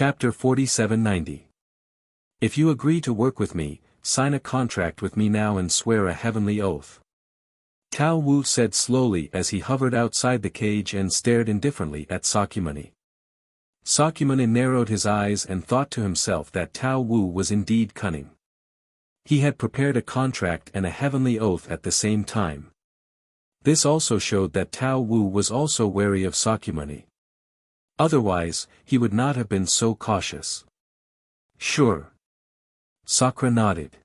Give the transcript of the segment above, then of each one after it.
Chapter 4790. If you agree to work with me, sign a contract with me now and swear a heavenly oath. Tao Wu said slowly as he hovered outside the cage and stared indifferently at Sakyamuni. Sakyamuni narrowed his eyes and thought to himself that Tao Wu was indeed cunning. He had prepared a contract and a heavenly oath at the same time. This also showed that Tao Wu was also wary of Sakyamuni. Otherwise, he would not have been so cautious. Sure. Sakura nodded.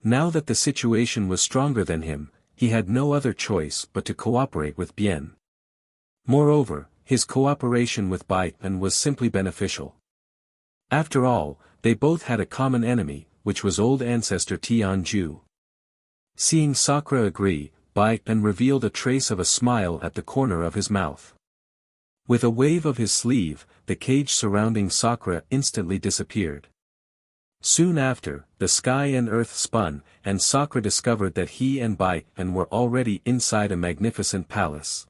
Now that the situation was stronger than him, he had no other choice but to cooperate with Bien. Moreover, his cooperation with Bien was simply beneficial. After all, they both had a common enemy, which was old ancestor Tianju. Seeing Sakura agree, Bien revealed a trace of a smile at the corner of his mouth. With a wave of his sleeve, the cage surrounding Sakura instantly disappeared. Soon after, the sky and earth spun, and Sakura discovered that he and Bien were already inside a magnificent palace.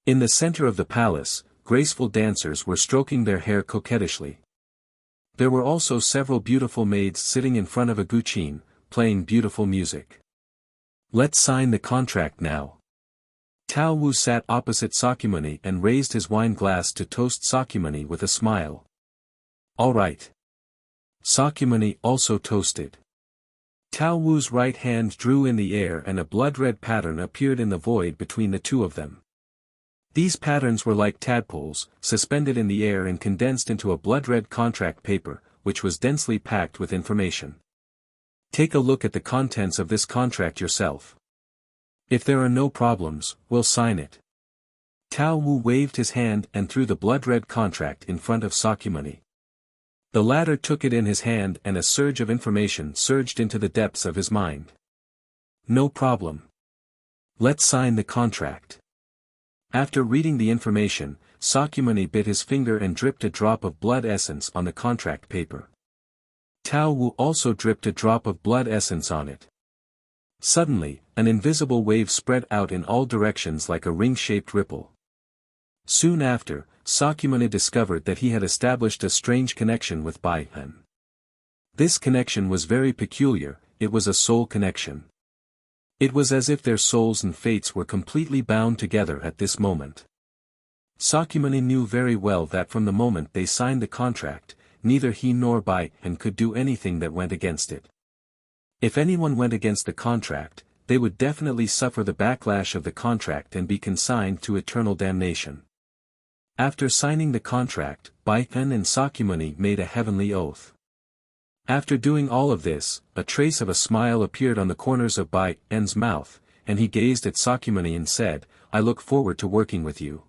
In the center of the palace, graceful dancers were stroking their hair coquettishly. There were also several beautiful maids sitting in front of a guqin, playing beautiful music. Let's sign the contract now. Tao Wu sat opposite Sakyamuni and raised his wine glass to toast Sakyamuni with a smile. All right. Sakyamuni also toasted. Tao Wu's right hand drew in the air and a blood-red pattern appeared in the void between the two of them. These patterns were like tadpoles, suspended in the air and condensed into a blood-red contract paper, which was densely packed with information. Take a look at the contents of this contract yourself. If there are no problems, we'll sign it. Tao Wu waved his hand and threw the blood-red contract in front of Sakyamuni. The latter took it in his hand and a surge of information surged into the depths of his mind. No problem. Let's sign the contract. After reading the information, Sakyamuni bit his finger and dripped a drop of blood essence on the contract paper. Tao Wu also dripped a drop of blood essence on it. Suddenly, an invisible wave spread out in all directions like a ring-shaped ripple. Soon after, Sakyamuni discovered that he had established a strange connection with Bien. This connection was very peculiar, it was a soul connection. It was as if their souls and fates were completely bound together at this moment. Sakyamuni knew very well that from the moment they signed the contract, neither he nor Bien could do anything that went against it. If anyone went against the contract, they would definitely suffer the backlash of the contract and be consigned to eternal damnation. After signing the contract, Bien and Sakyamuni made a heavenly oath. After doing all of this, a trace of a smile appeared on the corners of Bien's mouth, and he gazed at Sakyamuni and said, I look forward to working with you.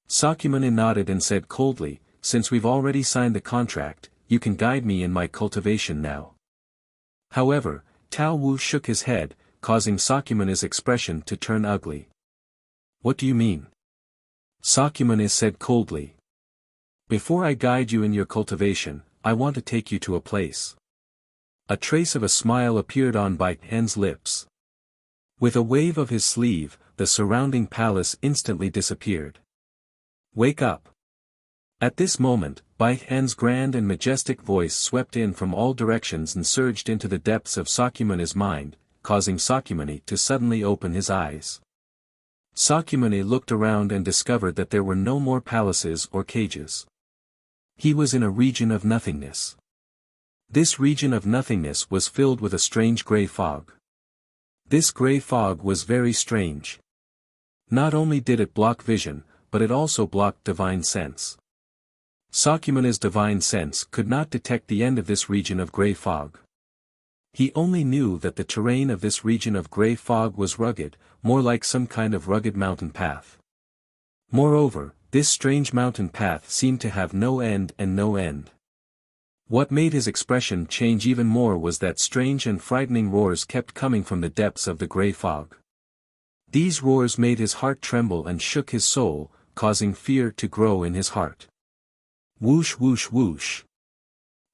Sakyamuni nodded and said coldly, since we've already signed the contract, you can guide me in my cultivation now. However, Tao Wu shook his head, causing Sakyamuni's expression to turn ugly. What do you mean? Sakyamuni said coldly. Before I guide you in your cultivation, I want to take you to a place. A trace of a smile appeared on Bien's lips. With a wave of his sleeve, the surrounding palace instantly disappeared. Wake up. At this moment, Bien's grand and majestic voice swept in from all directions and surged into the depths of Sakyamuni's mind, causing Sakyamuni to suddenly open his eyes. Sakyamuni looked around and discovered that there were no more palaces or cages. He was in a region of nothingness. This region of nothingness was filled with a strange grey fog. This grey fog was very strange. Not only did it block vision, but it also blocked divine sense. Sakyamuni's divine sense could not detect the end of this region of grey fog. He only knew that the terrain of this region of grey fog was rugged, more like some kind of rugged mountain path. Moreover, this strange mountain path seemed to have no end and no end. What made his expression change even more was that strange and frightening roars kept coming from the depths of the grey fog. These roars made his heart tremble and shook his soul, causing fear to grow in his heart. Whoosh whoosh whoosh.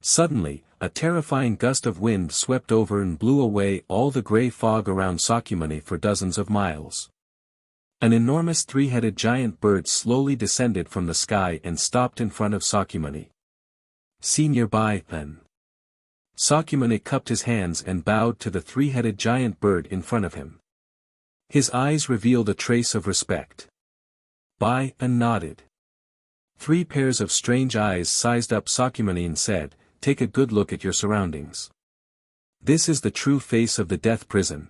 Suddenly, a terrifying gust of wind swept over and blew away all the grey fog around Sakyamuni for dozens of miles. An enormous three-headed giant bird slowly descended from the sky and stopped in front of Sakyamuni. Senior Bai-en. Sakyamuni cupped his hands and bowed to the three-headed giant bird in front of him. His eyes revealed a trace of respect. Bai-en nodded. 3 pairs of strange eyes sized up Sakyamuni and said, "Take a good look at your surroundings. This is the true face of the death prison.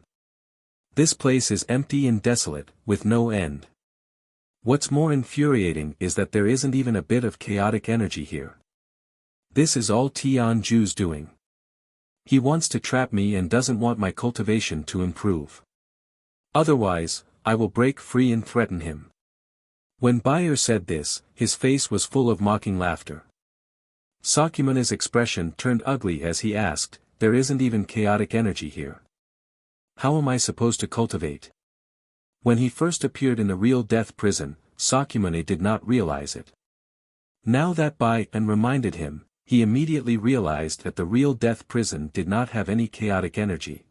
This place is empty and desolate, with no end. What's more infuriating is that there isn't even a bit of chaotic energy here. This is all Tianju's doing. He wants to trap me and doesn't want my cultivation to improve. Otherwise, I will break free and threaten him." When Bayer said this, his face was full of mocking laughter. Sakyamuni's expression turned ugly as he asked, "There isn't even chaotic energy here. How am I supposed to cultivate?" When he first appeared in the real death prison, Sakyamuni did not realize it. Now that Bai-en reminded him, he immediately realized that the real death prison did not have any chaotic energy.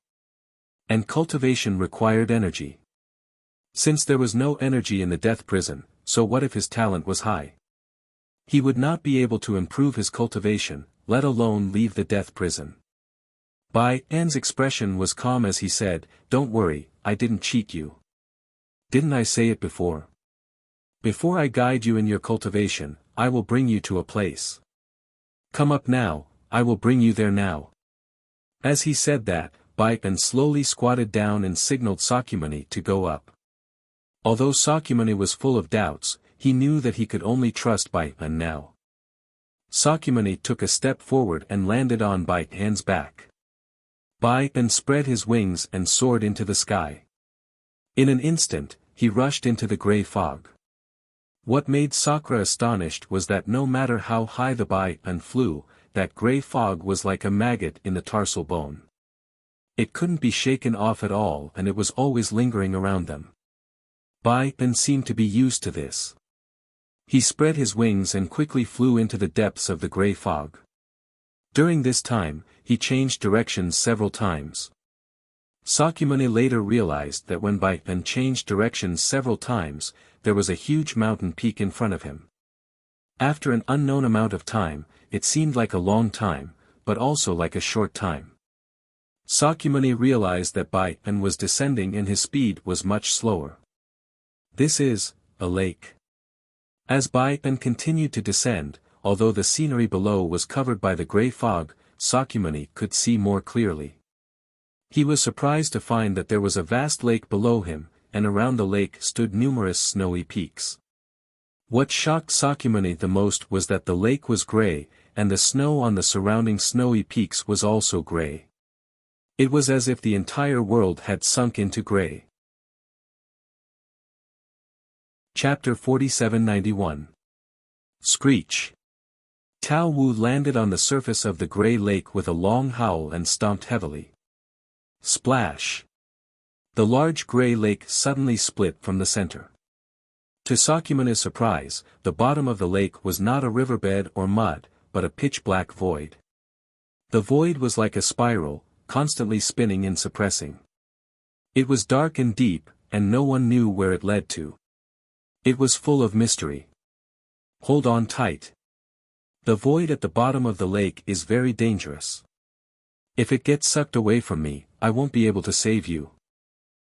And cultivation required energy. Since there was no energy in the death prison, so what if his talent was high? He would not be able to improve his cultivation, let alone leave the death prison. Bai-en's expression was calm as he said, "Don't worry, I didn't cheat you. Didn't I say it before? Before I guide you in your cultivation, I will bring you to a place. Come up now, I will bring you there now." As he said that, Bai-en slowly squatted down and signaled Sakyamuni to go up. Although Sakyamuni was full of doubts, he knew that he could only trust Bai-en now. Sakyamuni took a step forward and landed on Bai-en's back. Bai-en spread his wings and soared into the sky. In an instant, he rushed into the grey fog. What made Sakura astonished was that no matter how high the Bai-en flew, that grey fog was like a maggot in the tarsal bone. It couldn't be shaken off at all and it was always lingering around them. Bai-en seemed to be used to this. He spread his wings and quickly flew into the depths of the grey fog. During this time, he changed directions several times. Sakyamuni later realized that when Bai-en changed directions several times, there was a huge mountain peak in front of him. After an unknown amount of time, it seemed like a long time, but also like a short time. Sakyamuni realized that Bai-en was descending and his speed was much slower. This is a lake. As Bai-en continued to descend, although the scenery below was covered by the grey fog, Sakyamuni could see more clearly. He was surprised to find that there was a vast lake below him, and around the lake stood numerous snowy peaks. What shocked Sakyamuni the most was that the lake was grey, and the snow on the surrounding snowy peaks was also grey. It was as if the entire world had sunk into grey. Chapter 4791. Screech. Tao Wu landed on the surface of the grey lake with a long howl and stomped heavily. Splash! The large grey lake suddenly split from the center. To Sakyamuni's surprise, the bottom of the lake was not a riverbed or mud, but a pitch-black void. The void was like a spiral, constantly spinning and suppressing. It was dark and deep, and no one knew where it led to. It was full of mystery. Hold on tight. The void at the bottom of the lake is very dangerous. If it gets sucked away from me, I won't be able to save you.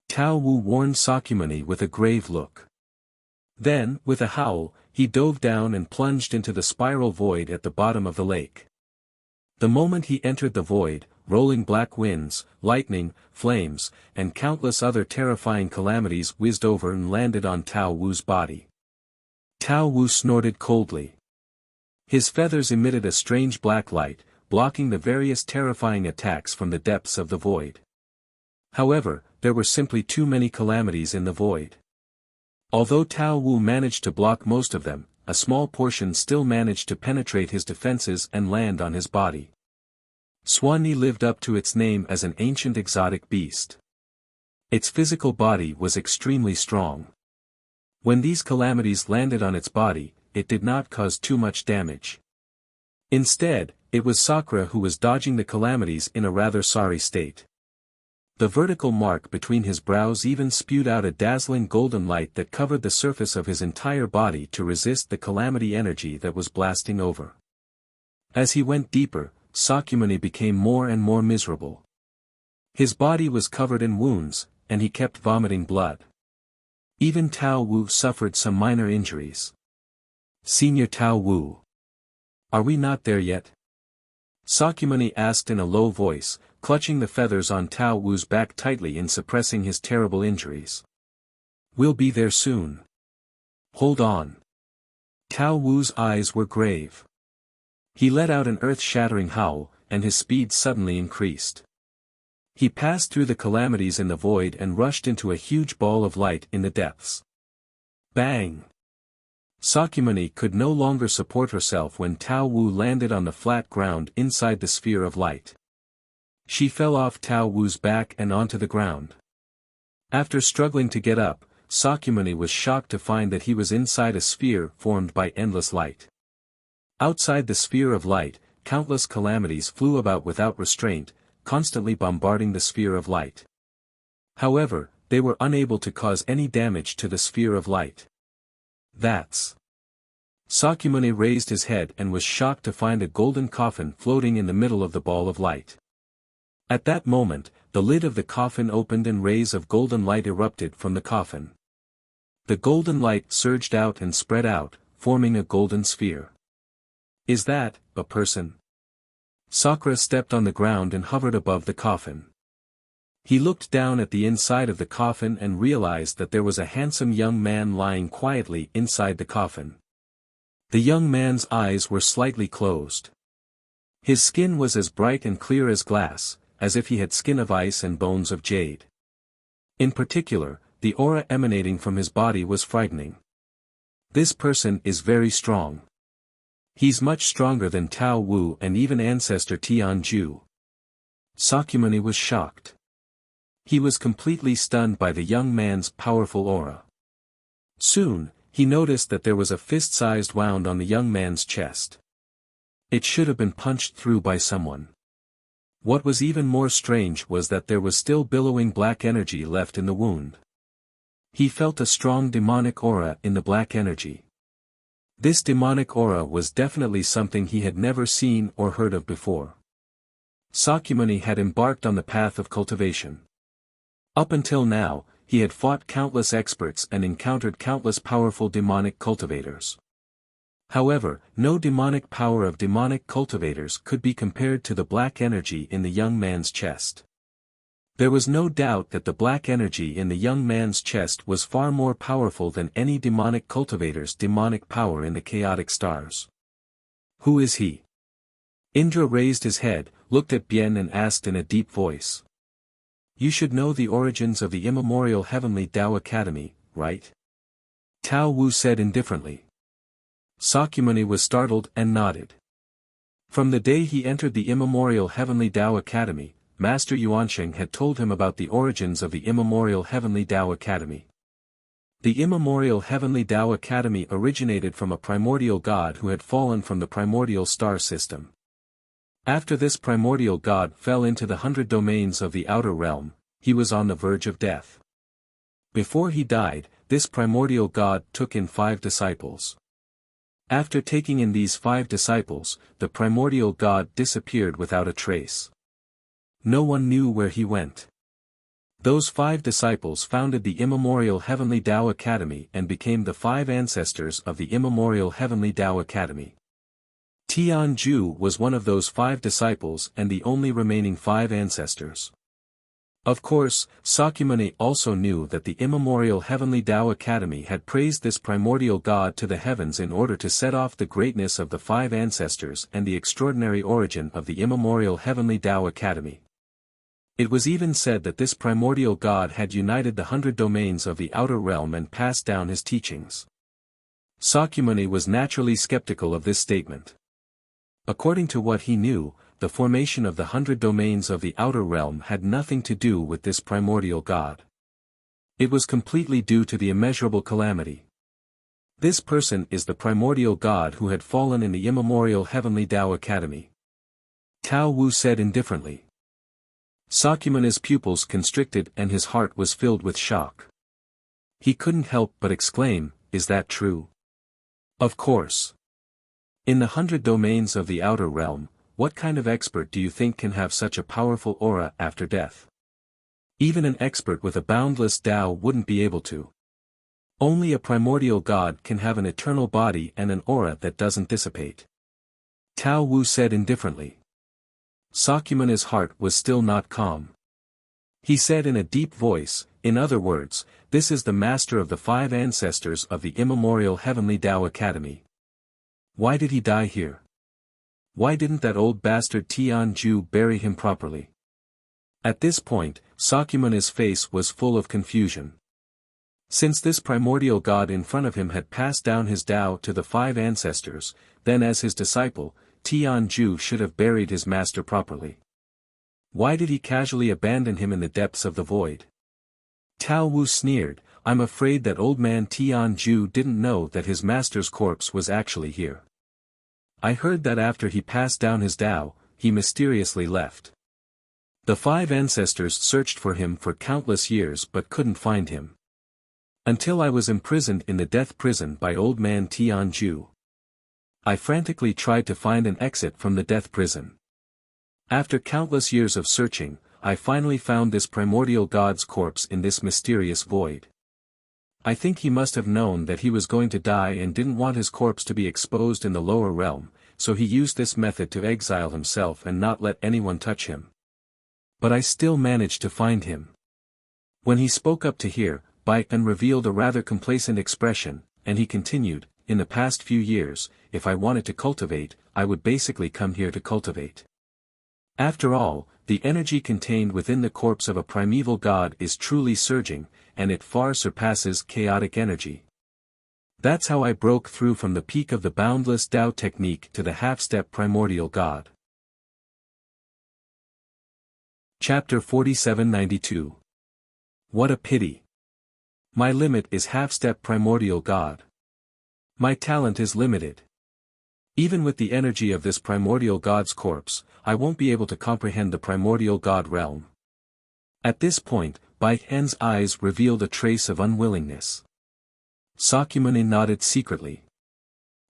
Tao Wu warned Sakyamuni with a grave look. Then, with a howl, he dove down and plunged into the spiral void at the bottom of the lake. The moment he entered the void, rolling black winds, lightning, flames, and countless other terrifying calamities whizzed over and landed on Tao Wu's body. Tao Wu snorted coldly. His feathers emitted a strange black light, blocking the various terrifying attacks from the depths of the void. However, there were simply too many calamities in the void. Although Tao Wu managed to block most of them, a small portion still managed to penetrate his defenses and land on his body. Swanee lived up to its name as an ancient exotic beast. Its physical body was extremely strong. When these calamities landed on its body, it did not cause too much damage. Instead, it was Sakura who was dodging the calamities in a rather sorry state. The vertical mark between his brows even spewed out a dazzling golden light that covered the surface of his entire body to resist the calamity energy that was blasting over. As he went deeper, Sakyamuni became more and more miserable. His body was covered in wounds, and he kept vomiting blood. Even Tao Wu suffered some minor injuries. "Senior Tao Wu. Are we not there yet?" Sakyamuni asked in a low voice, clutching the feathers on Tao Wu's back tightly and suppressing his terrible injuries. "We'll be there soon. Hold on." Tao Wu's eyes were grave. He let out an earth-shattering howl, and his speed suddenly increased. He passed through the calamities in the void and rushed into a huge ball of light in the depths. Bang! Sakyamuni could no longer support herself when Tao Wu landed on the flat ground inside the sphere of light. She fell off Tao Wu's back and onto the ground. After struggling to get up, Sakyamuni was shocked to find that he was inside a sphere formed by endless light. Outside the sphere of light, countless calamities flew about without restraint, constantly bombarding the sphere of light. However, they were unable to cause any damage to the sphere of light. That's... Sakyamuni raised his head and was shocked to find a golden coffin floating in the middle of the ball of light. At that moment, the lid of the coffin opened and rays of golden light erupted from the coffin. The golden light surged out and spread out, forming a golden sphere. "Is that a person?" Sakura stepped on the ground and hovered above the coffin. He looked down at the inside of the coffin and realized that there was a handsome young man lying quietly inside the coffin. The young man's eyes were slightly closed. His skin was as bright and clear as glass, as if he had skin of ice and bones of jade. In particular, the aura emanating from his body was frightening. "This person is very strong. He's much stronger than Tao Wu and even ancestor Tianju." Sakyamuni was shocked. He was completely stunned by the young man's powerful aura. Soon, he noticed that there was a fist-sized wound on the young man's chest. It should have been punched through by someone. What was even more strange was that there was still billowing black energy left in the wound. He felt a strong demonic aura in the black energy. This demonic aura was definitely something he had never seen or heard of before. Sakyamuni had embarked on the path of cultivation. Up until now, he had fought countless experts and encountered countless powerful demonic cultivators. However, no demonic power of demonic cultivators could be compared to the black energy in the young man's chest. There was no doubt that the black energy in the young man's chest was far more powerful than any demonic cultivator's demonic power in the chaotic stars. "Who is he?" Indra raised his head, looked at Bien and asked in a deep voice. "You should know the origins of the immemorial Heavenly Tao Academy, right?" Tao Wu said indifferently. Sakyamuni was startled and nodded. From the day he entered the immemorial Heavenly Tao Academy, Master Yuansheng had told him about the origins of the immemorial Heavenly Tao Academy. The immemorial Heavenly Tao Academy originated from a primordial god who had fallen from the primordial star system. After this primordial god fell into the 100 domains of the outer realm, he was on the verge of death. Before he died, this primordial god took in 5 disciples. After taking in these 5 disciples, the primordial god disappeared without a trace. No one knew where he went. Those 5 disciples founded the immemorial Heavenly Tao Academy and became the 5 ancestors of the immemorial Heavenly Tao Academy. Tianju was one of those 5 disciples and the only remaining 5 ancestors. Of course, Sakyamuni also knew that the immemorial Heavenly Tao Academy had praised this primordial god to the heavens in order to set off the greatness of the 5 ancestors and the extraordinary origin of the immemorial Heavenly Tao Academy. It was even said that this primordial god had united the 100 domains of the outer realm and passed down his teachings. Sakyamuni was naturally skeptical of this statement. According to what he knew, the formation of the 100 domains of the outer realm had nothing to do with this primordial god. It was completely due to the immeasurable calamity. This person is the primordial god who had fallen in the immemorial Heavenly Tao Academy. Tao Wu said indifferently. Sakyamuni's pupils constricted and his heart was filled with shock. He couldn't help but exclaim, "Is that true?" "Of course. In the 100 domains of the outer realm, what kind of expert do you think can have such a powerful aura after death? Even an expert with a boundless Tao wouldn't be able to. Only a primordial god can have an eternal body and an aura that doesn't dissipate. Tao Wu said indifferently. Sakyamana's heart was still not calm. He said in a deep voice, in other words, this is the master of the 5 ancestors of the immemorial Heavenly Tao Academy. Why did he die here? Why didn't that old bastard Tianju bury him properly? At this point, Sakyamana's face was full of confusion. Since this primordial god in front of him had passed down his Tao to the 5 ancestors, then as his disciple, Tianju should have buried his master properly. Why did he casually abandon him in the depths of the void? Tao Wu sneered, I'm afraid that old man Tianju didn't know that his master's corpse was actually here. I heard that after he passed down his Tao, he mysteriously left. The 5 ancestors searched for him for countless years but couldn't find him. Until I was imprisoned in the death prison by old man Tianju. I frantically tried to find an exit from the death prison. After countless years of searching, I finally found this primordial god's corpse in this mysterious void. I think he must have known that he was going to die and didn't want his corpse to be exposed in the lower realm, so he used this method to exile himself and not let anyone touch him. But I still managed to find him. When he spoke up to hear, Baipan revealed a rather complacent expression, and he continued, in the past few years, if I wanted to cultivate, I would basically come here to cultivate. After all, the energy contained within the corpse of a primeval god is truly surging, and it far surpasses chaotic energy. That's how I broke through from the peak of the boundless Tao technique to the half-step primordial god. Chapter 4792. What a pity. My limit is half-step primordial god. My talent is limited. Even with the energy of this primordial god's corpse, I won't be able to comprehend the primordial god realm. At this point, Bai Hen's eyes revealed a trace of unwillingness. Sakyamuni nodded secretly.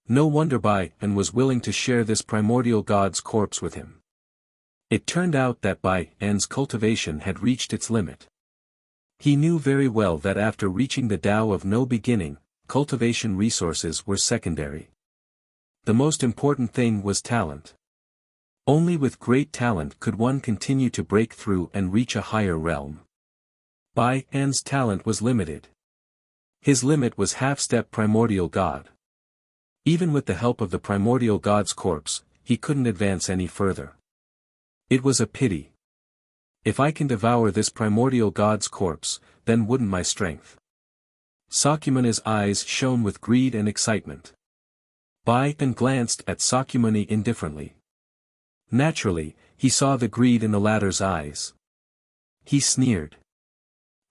No wonder Bai Hen was willing to share this primordial god's corpse with him. It turned out that Bai Hen's cultivation had reached its limit. He knew very well that after reaching the Tao of no beginning, cultivation resources were secondary. The most important thing was talent. Only with great talent could one continue to break through and reach a higher realm. Bai Hen's talent was limited. His limit was half-step primordial god. Even with the help of the primordial god's corpse, he couldn't advance any further. It was a pity. If I can devour this primordial god's corpse, then wouldn't my strength. Sakyamuni's eyes shone with greed and excitement. Bai Hen glanced at Sakyamuni indifferently. Naturally, he saw the greed in the latter's eyes. He sneered.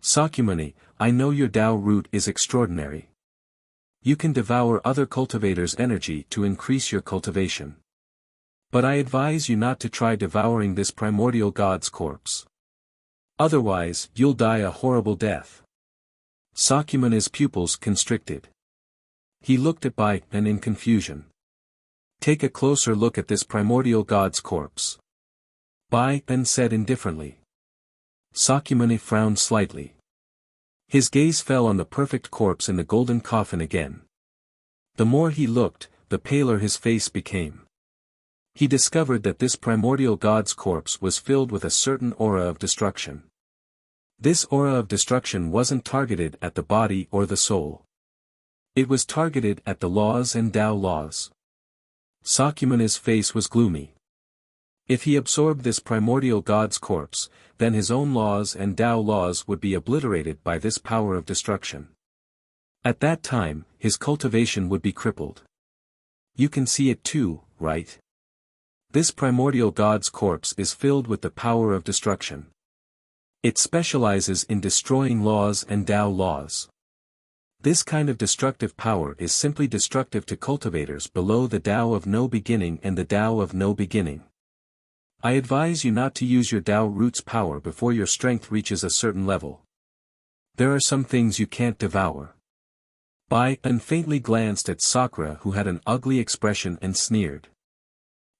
Sakyamuni, I know your Tao root is extraordinary. You can devour other cultivators' energy to increase your cultivation. But I advise you not to try devouring this primordial god's corpse. Otherwise, you'll die a horrible death. Sakyamuni's pupils constricted. He looked at Bai Hen in confusion. Take a closer look at this primordial god's corpse. Bai Hen said indifferently. Sakyamuni frowned slightly. His gaze fell on the perfect corpse in the golden coffin again. The more he looked, the paler his face became. He discovered that this primordial god's corpse was filled with a certain aura of destruction. This aura of destruction wasn't targeted at the body or the soul. It was targeted at the laws and Tao laws. Sakyamuni's face was gloomy. If he absorbed this primordial god's corpse, then his own laws and Tao laws would be obliterated by this power of destruction. At that time, his cultivation would be crippled. You can see it too, right? This primordial god's corpse is filled with the power of destruction. It specializes in destroying laws and Tao laws. This kind of destructive power is simply destructive to cultivators below the Tao of no beginning and the Tao of no beginning. I advise you not to use your Tao root's power before your strength reaches a certain level. There are some things you can't devour. Bai and faintly glanced at Sakura, who had an ugly expression, and sneered.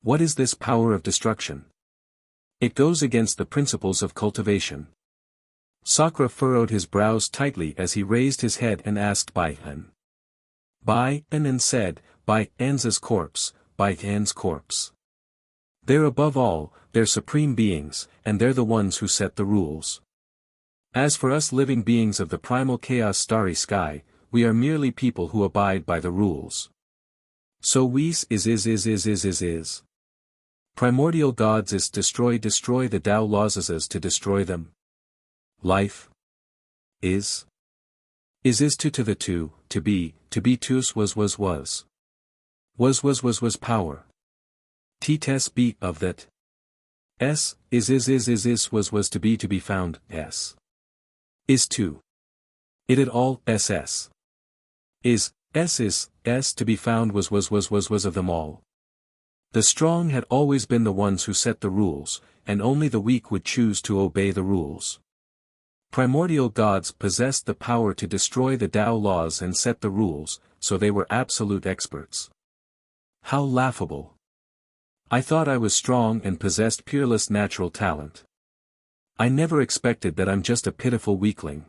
What is this power of destruction? It goes against the principles of cultivation. Sakura furrowed his brows tightly as he raised his head and asked Bai-an. Bai-an said, Bai-an's corpse, Bai-an's corpse. They're above all, they're supreme beings, and they're the ones who set the rules. As for us living beings of the primal chaos starry sky, we are merely people who abide by the rules. So is. Primordial gods is destroy the Tao laws is to destroy them. Life is to the two, to be tus was power. Tes be of that. S is was to be found, s. Is to. It all, ss. Is to be found was of them all. The strong had always been the ones who set the rules, and only the weak would choose to obey the rules. Primordial gods possessed the power to destroy the Tao laws and set the rules, so they were absolute experts. How laughable. I thought I was strong and possessed peerless natural talent. I never expected that I'm just a pitiful weakling.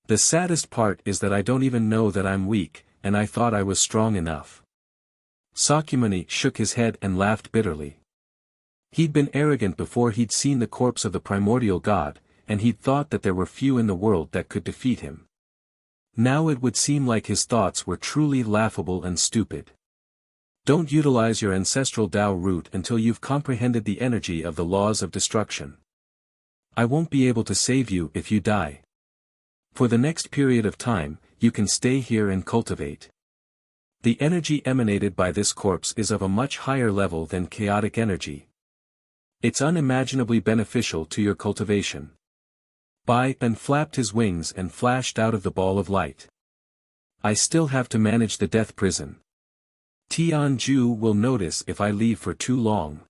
The saddest part is that I don't even know that I'm weak, and I thought I was strong enough. Sakyamuni shook his head and laughed bitterly. He'd been arrogant before he'd seen the corpse of the primordial god, and he'd thought that there were few in the world that could defeat him. Now it would seem like his thoughts were truly laughable and stupid. Don't utilize your ancestral Tao root until you've comprehended the energy of the laws of destruction. I won't be able to save you if you die. For the next period of time, you can stay here and cultivate. The energy emanated by this corpse is of a much higher level than chaotic energy. It's unimaginably beneficial to your cultivation. Bai-an flapped his wings and flashed out of the ball of light. I still have to manage the death prison. Tianju will notice if I leave for too long.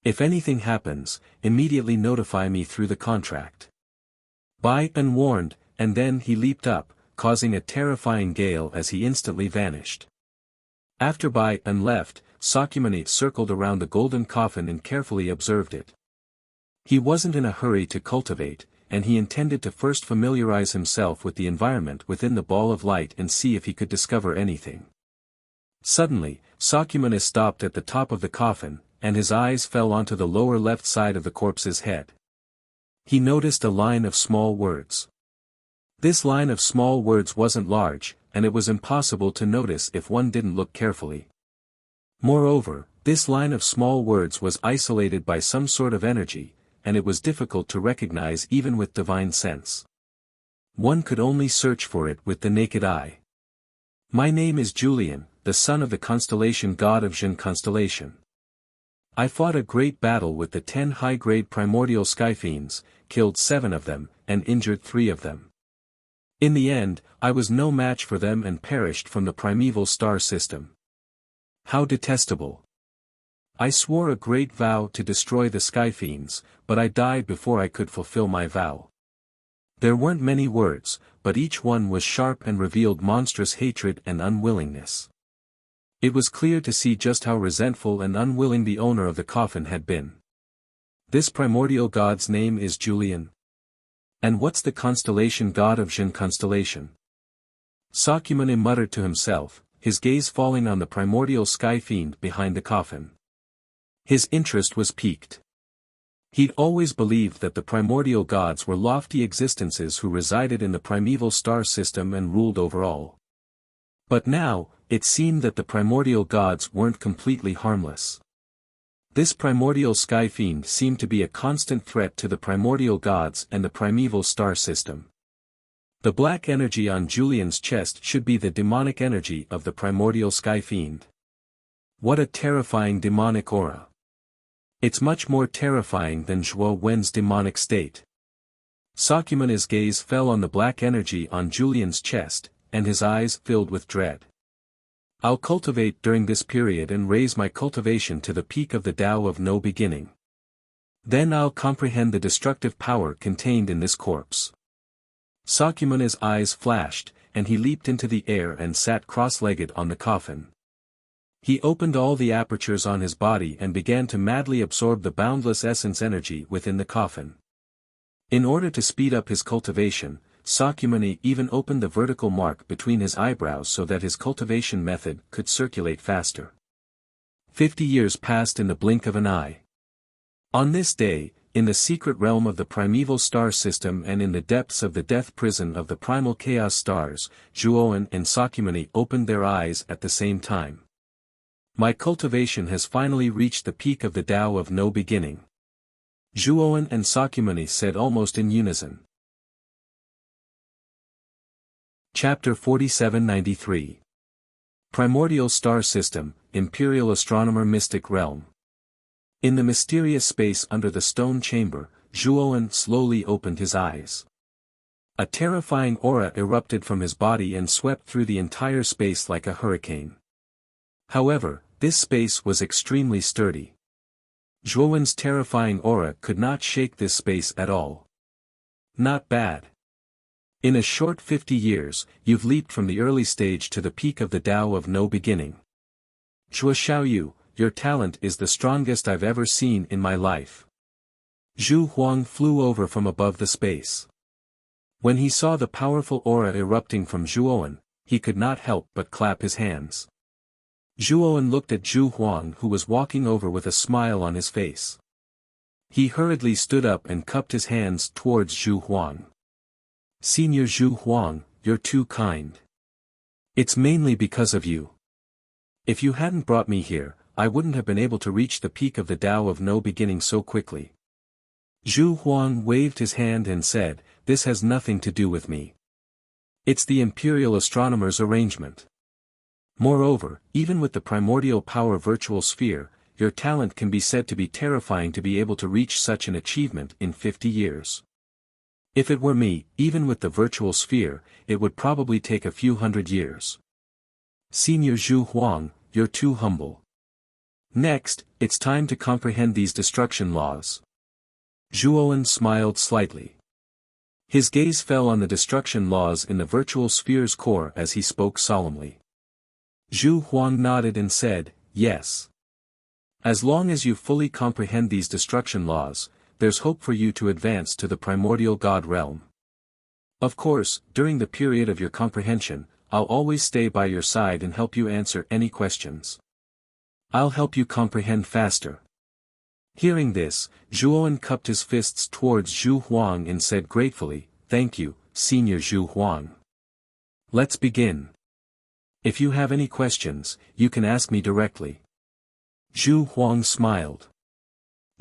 If anything happens, immediately notify me through the contract. Bai-an warned, and then he leaped up, causing a terrifying gale as he instantly vanished. After Bai-an left, Sakyamuni circled around the golden coffin and carefully observed it. He wasn't in a hurry to cultivate, and he intended to first familiarize himself with the environment within the ball of light and see if he could discover anything. Suddenly, Sakyamuni stopped at the top of the coffin, and his eyes fell onto the lower left side of the corpse's head. He noticed a line of small words. This line of small words wasn't large, and it was impossible to notice if one didn't look carefully. Moreover, this line of small words was isolated by some sort of energy, and it was difficult to recognize even with divine sense. One could only search for it with the naked eye. My name is Julian, the son of the constellation god of Jin constellation. I fought a great battle with the 10 high-grade primordial skyfiends, killed 7 of them, and injured 3 of them. In the end, I was no match for them and perished from the primeval star system. How detestable. I swore a great vow to destroy the skyfiends, but I died before I could fulfill my vow. There weren't many words, but each one was sharp and revealed monstrous hatred and unwillingness. It was clear to see just how resentful and unwilling the owner of the coffin had been. This primordial god's name is Julian. And what's the constellation god of Jin constellation? Sakyamuni muttered to himself, his gaze falling on the primordial sky fiend behind the coffin. His interest was piqued. He'd always believed that the primordial gods were lofty existences who resided in the primeval star system and ruled over all. But now, it seemed that the primordial gods weren't completely harmless. This primordial sky fiend seemed to be a constant threat to the primordial gods and the primeval star system. The black energy on Julian's chest should be the demonic energy of the primordial sky fiend. What a terrifying demonic aura. It's much more terrifying than Zhuo Wen's demonic state. Sakyamuni's gaze fell on the black energy on Julian's chest, and his eyes filled with dread. I'll cultivate during this period and raise my cultivation to the peak of the Tao of no beginning. Then I'll comprehend the destructive power contained in this corpse. Sakyamuni's eyes flashed, and he leaped into the air and sat cross-legged on the coffin. He opened all the apertures on his body and began to madly absorb the boundless essence energy within the coffin. In order to speed up his cultivation, Sakyamuni even opened the vertical mark between his eyebrows so that his cultivation method could circulate faster. 50 years passed in the blink of an eye. On this day, in the secret realm of the primeval star system and in the depths of the death prison of the primal chaos stars, Zhuowen and Sakyamuni opened their eyes at the same time. My cultivation has finally reached the peak of the Tao of no beginning. Zhuowen and Sakyamuni said almost in unison. Chapter 4793. Primordial Star System, Imperial Astronomer Mystic Realm. In the mysterious space under the stone chamber, Zhuowen slowly opened his eyes. A terrifying aura erupted from his body and swept through the entire space like a hurricane. However, this space was extremely sturdy. Zhuowen's terrifying aura could not shake this space at all. Not bad. In a short 50 years, you've leaped from the early stage to the peak of the Tao of no beginning. Zhuo Xiaoyu, your talent is the strongest I've ever seen in my life. Zhu Huang flew over from above the space. When he saw the powerful aura erupting from Zhuowen, he could not help but clap his hands. Zhuowen looked at Zhu Huang who was walking over with a smile on his face. He hurriedly stood up and cupped his hands towards Zhu Huang. Senior Zhu Huang, you're too kind. It's mainly because of you. If you hadn't brought me here, I wouldn't have been able to reach the peak of the Tao of no beginning so quickly. Zhu Huang waved his hand and said, this has nothing to do with me. It's the Imperial Astronomer's arrangement. Moreover, even with the primordial power virtual sphere, your talent can be said to be terrifying to be able to reach such an achievement in 50 years. If it were me, even with the virtual sphere, it would probably take a few hundred years. Senior Zhu Huang, you're too humble. Next, it's time to comprehend these destruction laws. Zhuowen smiled slightly. His gaze fell on the destruction laws in the virtual sphere's core as he spoke solemnly. Zhu Huang nodded and said, yes. As long as you fully comprehend these destruction laws, there's hope for you to advance to the primordial God realm. Of course, during the period of your comprehension, I'll always stay by your side and help you answer any questions. I'll help you comprehend faster. Hearing this, Zhuowen cupped his fists towards Zhu Huang and said gratefully, thank you, Senior Zhu Huang. Let's begin. If you have any questions, you can ask me directly. Zhu Huang smiled.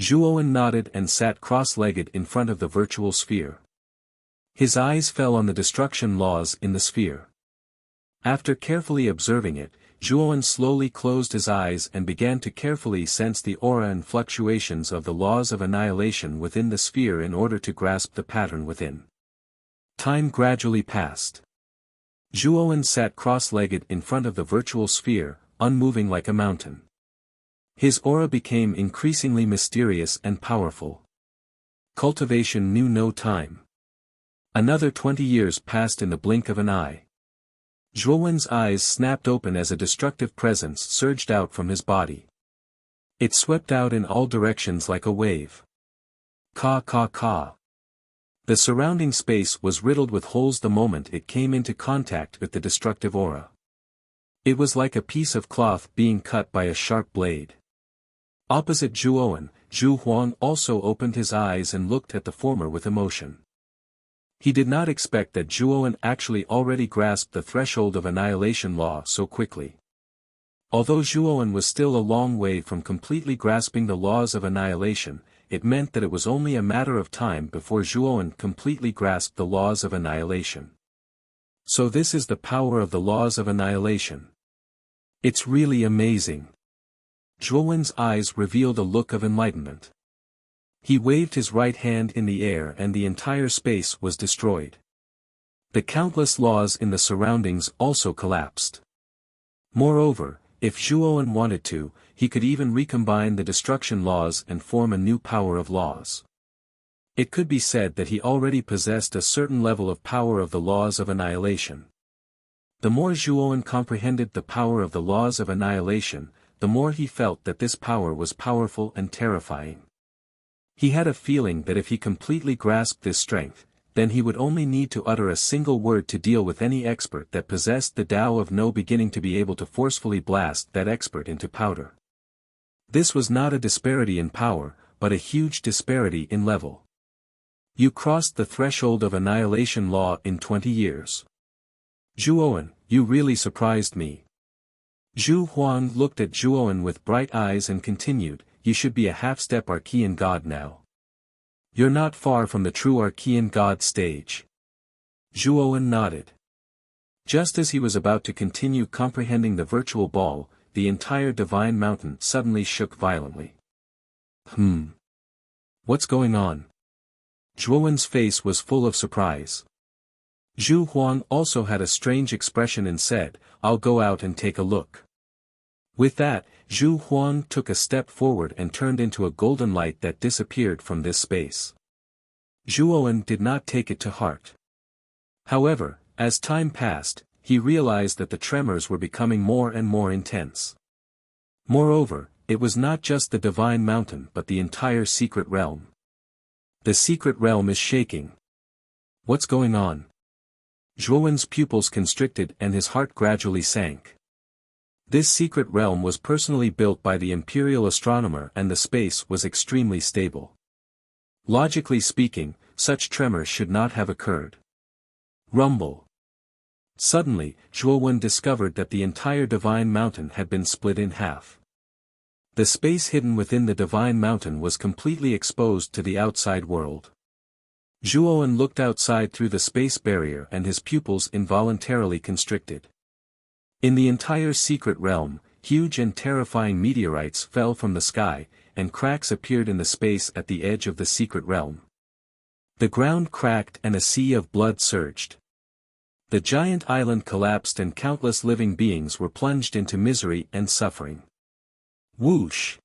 Zhuowen nodded and sat cross-legged in front of the virtual sphere. His eyes fell on the destruction laws in the sphere. After carefully observing it, Zhuowen slowly closed his eyes and began to carefully sense the aura and fluctuations of the laws of annihilation within the sphere in order to grasp the pattern within. Time gradually passed. Zhuowen sat cross-legged in front of the virtual sphere, unmoving like a mountain. His aura became increasingly mysterious and powerful. Cultivation knew no time. Another 20 years passed in the blink of an eye. Zhuowen's eyes snapped open as a destructive presence surged out from his body. It swept out in all directions like a wave. Ka ka ka. The surrounding space was riddled with holes the moment it came into contact with the destructive aura. It was like a piece of cloth being cut by a sharp blade. Opposite Zhuowen, Zhu Huang also opened his eyes and looked at the former with emotion. He did not expect that Zhuowen actually already grasped the threshold of annihilation law so quickly. Although Zhuowen was still a long way from completely grasping the laws of annihilation, it meant that it was only a matter of time before Zhuowen completely grasped the laws of annihilation. So this is the power of the laws of annihilation. It's really amazing. Zhuowen's eyes revealed a look of enlightenment. He waved his right hand in the air and the entire space was destroyed. The countless laws in the surroundings also collapsed. Moreover, if Zhuowen wanted to, he could even recombine the destruction laws and form a new power of laws. It could be said that he already possessed a certain level of power of the laws of annihilation. The more Zhuowen comprehended the power of the laws of annihilation, the more he felt that this power was powerful and terrifying. He had a feeling that if he completely grasped this strength, then he would only need to utter a single word to deal with any expert that possessed the Tao of no beginning to be able to forcefully blast that expert into powder. This was not a disparity in power, but a huge disparity in level. You crossed the threshold of annihilation law in 20 years. Zhuowen, you really surprised me. Zhu Huang looked at Zhuowen with bright eyes and continued, you should be a half-step Archean god now. You're not far from the true Archean god stage. Zhuowen nodded. Just as he was about to continue comprehending the virtual ball, the entire divine mountain suddenly shook violently. What's going on? Zhuowen's face was full of surprise. Zhu Huang also had a strange expression and said, I'll go out and take a look. With that, Zhu Huang took a step forward and turned into a golden light that disappeared from this space. Zhuowen did not take it to heart. However, as time passed, he realized that the tremors were becoming more and more intense. Moreover, it was not just the divine mountain but the entire secret realm. The secret realm is shaking. What's going on? Zhuowen's pupils constricted and his heart gradually sank. This secret realm was personally built by the imperial astronomer and the space was extremely stable. Logically speaking, such tremors should not have occurred. Rumble. Suddenly, Zhuowen discovered that the entire divine mountain had been split in half. The space hidden within the divine mountain was completely exposed to the outside world. Zhuowen looked outside through the space barrier and his pupils involuntarily constricted. In the entire secret realm, huge and terrifying meteorites fell from the sky, and cracks appeared in the space at the edge of the secret realm. The ground cracked and a sea of blood surged. The giant island collapsed and countless living beings were plunged into misery and suffering. Whoosh!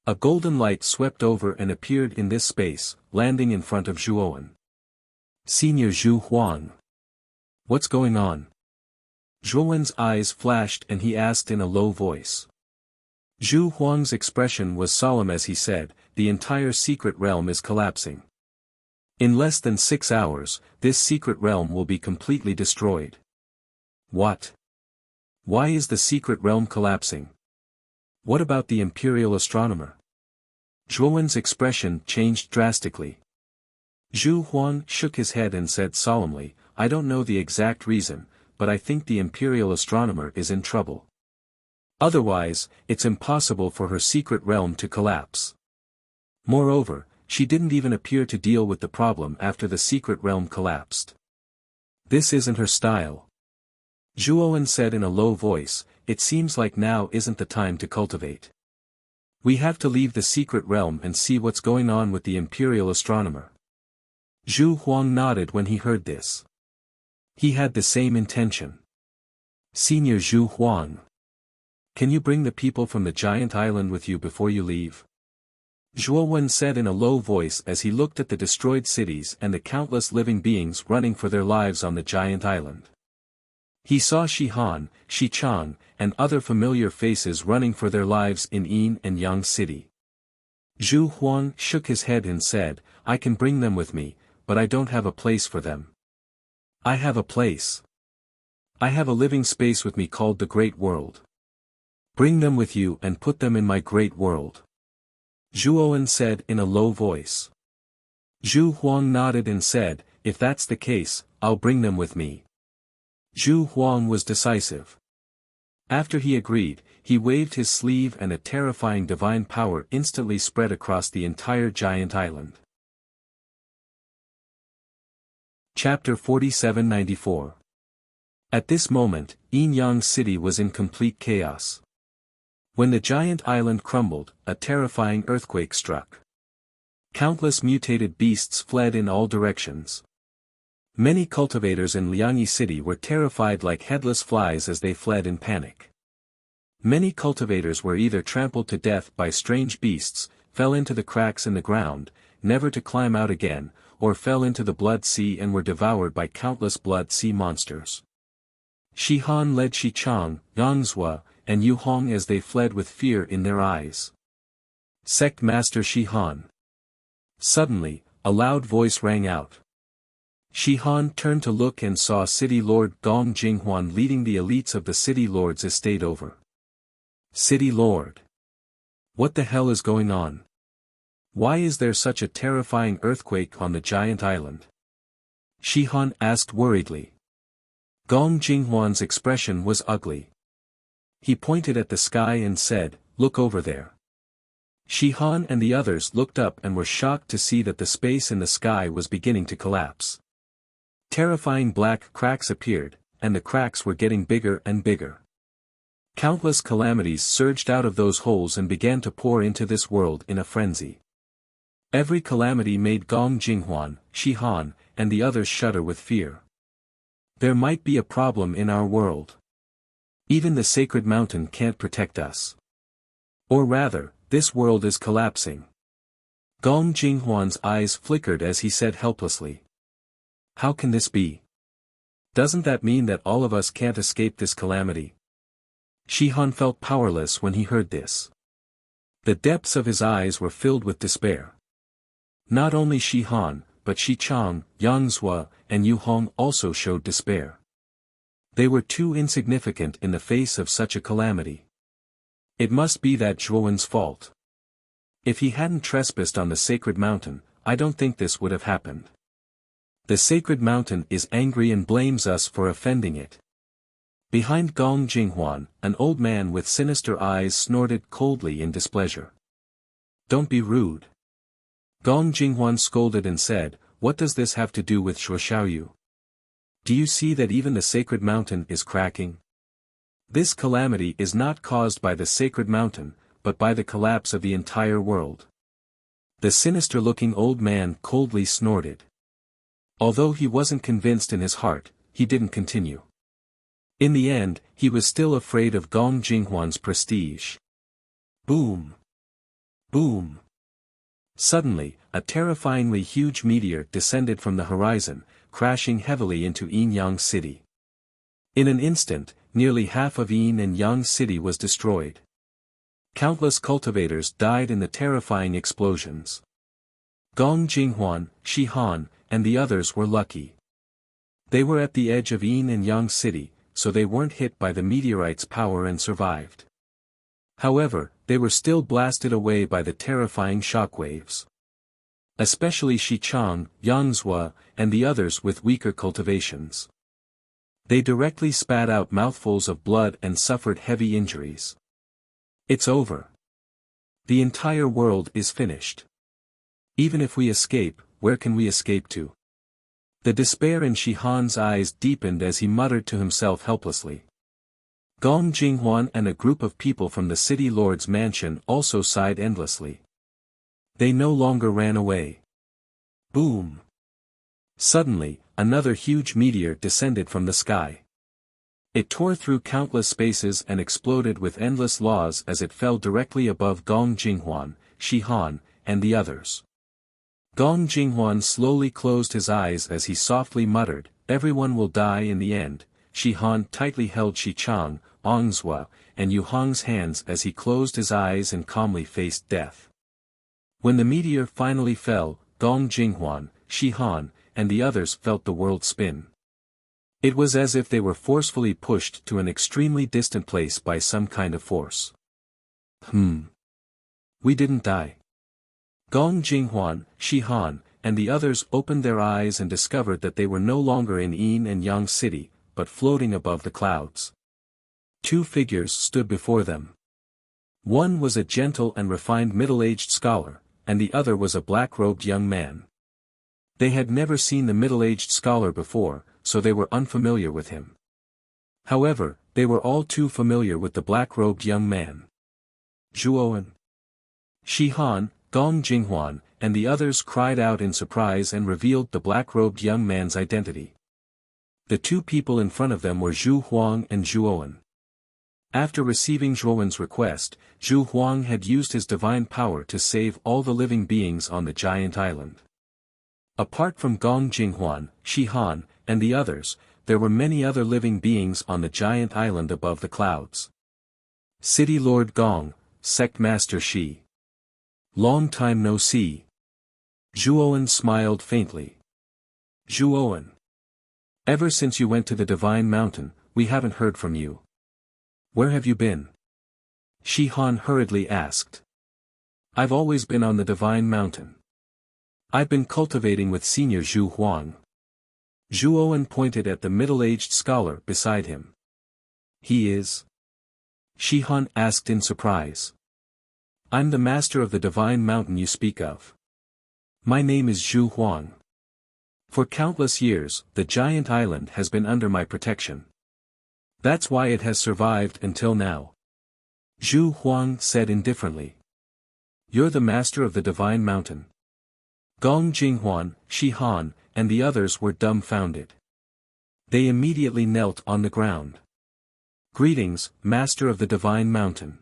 A golden light swept over and appeared in this space, landing in front of Zhuowen. Senior Zhu Huang. What's going on? Zhuowen's eyes flashed and he asked in a low voice. Zhu Huang's expression was solemn as he said, the entire secret realm is collapsing. In less than 6 hours, this secret realm will be completely destroyed. What? Why is the secret realm collapsing? What about the imperial astronomer? Zhuowen's expression changed drastically. Zhu Huang shook his head and said solemnly, I don't know the exact reason, but I think the imperial astronomer is in trouble. Otherwise, it's impossible for her secret realm to collapse. Moreover, she didn't even appear to deal with the problem after the secret realm collapsed. This isn't her style. Zhuowen said in a low voice, it seems like now isn't the time to cultivate. We have to leave the secret realm and see what's going on with the imperial astronomer. Zhu Huang nodded when he heard this. He had the same intention. Senior Zhu Huang. Can you bring the people from the giant island with you before you leave? Zhuowen said in a low voice as he looked at the destroyed cities and the countless living beings running for their lives on the giant island. He saw Shi Han, Shi Chang, and other familiar faces running for their lives in Yin and Yang City. Zhu Huang shook his head and said, I can bring them with me, but I don't have a place for them. I have a place. I have a living space with me called the Great World. Bring them with you and put them in my Great World. Zhuowen said in a low voice. Zhu Huang nodded and said, if that's the case, I'll bring them with me. Zhu Huang was decisive. After he agreed, he waved his sleeve and a terrifying divine power instantly spread across the entire giant island. Chapter 4794. At this moment, Yin Yang City was in complete chaos. When the giant island crumbled, a terrifying earthquake struck. Countless mutated beasts fled in all directions. Many cultivators in Liangyi City were terrified like headless flies as they fled in panic. Many cultivators were either trampled to death by strange beasts, fell into the cracks in the ground, never to climb out again, or fell into the blood sea and were devoured by countless blood sea monsters. Shi Han led Shi Chang, Yang Zhua, and Yu Hong as they fled with fear in their eyes. Sect Master Shi Han. Suddenly, a loud voice rang out. Shi Han turned to look and saw City Lord Gong Jinghuan leading the elites of the City Lord's estate over. City Lord. What the hell is going on? Why is there such a terrifying earthquake on the giant island? Shi Han asked worriedly. Gong Jinghuan's expression was ugly. He pointed at the sky and said, "Look over there." Shi Han and the others looked up and were shocked to see that the space in the sky was beginning to collapse. Terrifying black cracks appeared, and the cracks were getting bigger and bigger. Countless calamities surged out of those holes and began to pour into this world in a frenzy. Every calamity made Gong Jinghuan, Shi Han, and the others shudder with fear. There might be a problem in our world. Even the sacred mountain can't protect us. Or rather, this world is collapsing. Gong Jinghuan's eyes flickered as he said helplessly. How can this be? Doesn't that mean that all of us can't escape this calamity? Shi Han felt powerless when he heard this. The depths of his eyes were filled with despair. Not only Shi Han, but Shi Chang, Yang Zhua, and Yu Hong also showed despair. They were too insignificant in the face of such a calamity. It must be that Zhuowen's fault. If he hadn't trespassed on the sacred mountain, I don't think this would have happened. The sacred mountain is angry and blames us for offending it. Behind Gong Jinghuan, an old man with sinister eyes snorted coldly in displeasure. Don't be rude. Gong Jinghuan scolded and said, What does this have to do with Shuoxiaoyu? Do you see that even the sacred mountain is cracking? This calamity is not caused by the sacred mountain, but by the collapse of the entire world. The sinister-looking old man coldly snorted. Although he wasn't convinced in his heart, he didn't continue. In the end, he was still afraid of Gong Jinghuan's prestige. Boom! Boom! Suddenly, a terrifyingly huge meteor descended from the horizon, crashing heavily into Yin-Yang City. In an instant, nearly half of Yin and Yang City was destroyed. Countless cultivators died in the terrifying explosions. Gong Jinghuan, Shi Han, and the others were lucky. They were at the edge of Yin and Yang City, so they weren't hit by the meteorite's power and survived. However, they were still blasted away by the terrifying shockwaves. Especially Shi Chang, Yang Zhua, and the others with weaker cultivations. They directly spat out mouthfuls of blood and suffered heavy injuries. It's over. The entire world is finished. Even if we escape, where can we escape to? The despair in Shi Han's eyes deepened as he muttered to himself helplessly. Gong Jinghuan and a group of people from the city lord's mansion also sighed endlessly. They no longer ran away. Boom! Suddenly, another huge meteor descended from the sky. It tore through countless spaces and exploded with endless laws as it fell directly above Gong Jinghuan, Shi Han, and the others. Gong Jinghuan slowly closed his eyes as he softly muttered, Everyone will die in the end. Shi Han tightly held Shi Chang, Yang Zhua, and Yu Hong's hands as he closed his eyes and calmly faced death. When the meteor finally fell, Gong Jinghuan, Shi Han, and the others felt the world spin. It was as if they were forcefully pushed to an extremely distant place by some kind of force. We didn't die. Gong Jinghuan, Shi Han, and the others opened their eyes and discovered that they were no longer in Yin and Yang City, but floating above the clouds. Two figures stood before them. One was a gentle and refined middle-aged scholar, and the other was a black-robed young man. They had never seen the middle-aged scholar before, so they were unfamiliar with him. However, they were all too familiar with the black-robed young man. Zhuowen. Shi Han, Gong Jinghuan, and the others cried out in surprise and revealed the black-robed young man's identity. The two people in front of them were Zhu Huang and Zhuowen. After receiving Zhuowen's request, Zhu Huang had used his divine power to save all the living beings on the giant island. Apart from Gong Jinghuan, Shi Han, and the others, there were many other living beings on the giant island above the clouds. City Lord Gong, Sect Master Shi. Long time no see. Zhuowen smiled faintly. Zhuowen. Ever since you went to the Divine Mountain, we haven't heard from you. Where have you been? Shi Han hurriedly asked. I've always been on the Divine Mountain. I've been cultivating with Senior Zhu Huang. Zhuowen pointed at the middle-aged scholar beside him. He is? Shi Han asked in surprise. I'm the master of the Divine Mountain you speak of. My name is Zhu Huang. For countless years, the giant island has been under my protection. That's why it has survived until now. Zhu Huang said indifferently. You're the master of the Divine Mountain. Gong Jinghuan, Shi Han, and the others were dumbfounded. They immediately knelt on the ground. Greetings, Master of the Divine Mountain.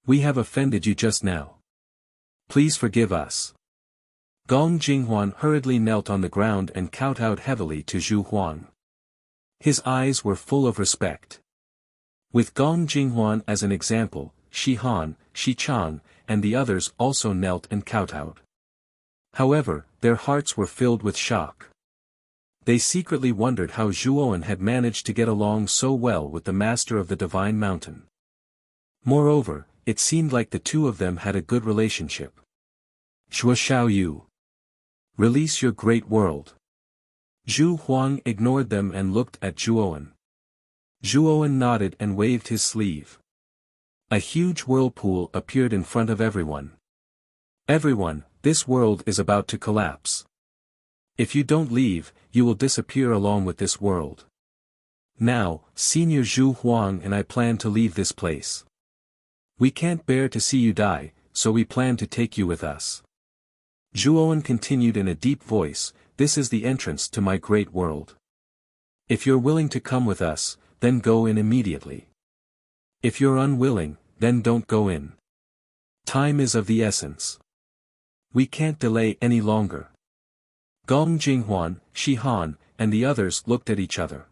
We have offended you just now. Please forgive us. Gong Jinghuan hurriedly knelt on the ground and kowtowed heavily to Zhu Huang. His eyes were full of respect. With Gong Jinghuan as an example, Shi Han, Shi Chang, and the others also knelt and kowtowed. However, their hearts were filled with shock. They secretly wondered how Zhuowen had managed to get along so well with the master of the Divine Mountain. Moreover, it seemed like the two of them had a good relationship. Shuo Xiao Yu. Release your great world. Zhu Huang ignored them and looked at Zhuowen. Zhuowen nodded and waved his sleeve. A huge whirlpool appeared in front of everyone. Everyone, this world is about to collapse. If you don't leave, you will disappear along with this world. Now, Senior Zhu Huang and I plan to leave this place. We can't bear to see you die, so we plan to take you with us. Zhuowen continued in a deep voice, this is the entrance to my great world. If you're willing to come with us, then go in immediately. If you're unwilling, then don't go in. Time is of the essence. We can't delay any longer. Gong Jinghuan, Shi Han, and the others looked at each other.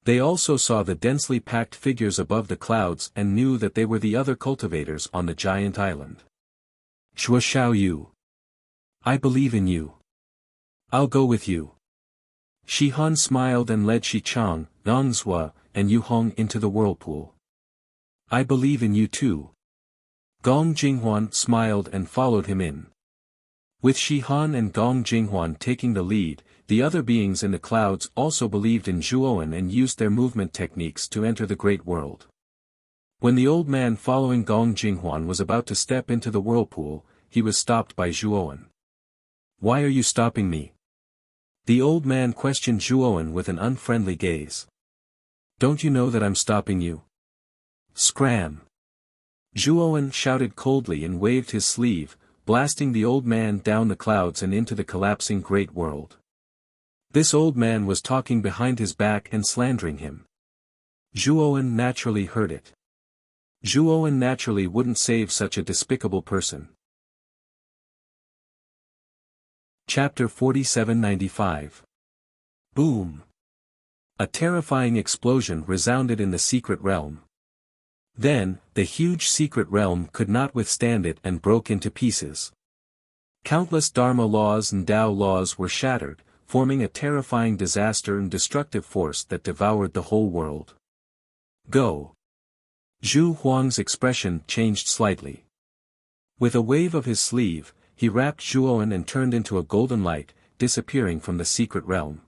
They also saw the densely packed figures above the clouds and knew that they were the other cultivators on the giant island. Shuo Xiao Yu. I believe in you. I'll go with you. Shi Han smiled and led Shi Chang, Yang Zhua, and Yu Hong into the whirlpool. I believe in you too. Gong Jinghuan smiled and followed him in. With Shi Han and Gong Jinghuan taking the lead, the other beings in the clouds also believed in Zhuowen and used their movement techniques to enter the great world. When the old man following Gong Jinghuan was about to step into the whirlpool, he was stopped by Zhuowen. Why are you stopping me? The old man questioned Zhuowen with an unfriendly gaze. Don't you know that I'm stopping you? Scram! Zhuowen shouted coldly and waved his sleeve, blasting the old man down the clouds and into the collapsing great world. This old man was talking behind his back and slandering him. Zhuowen naturally heard it. Zhuowen naturally wouldn't save such a despicable person. Chapter 4795. Boom! A terrifying explosion resounded in the secret realm. Then, the huge secret realm could not withstand it and broke into pieces. Countless Dharma laws and Tao laws were shattered, forming a terrifying disaster and destructive force that devoured the whole world. Go! Zhu Huang's expression changed slightly. With a wave of his sleeve, he wrapped Zhuowen and turned into a golden light, disappearing from the secret realm.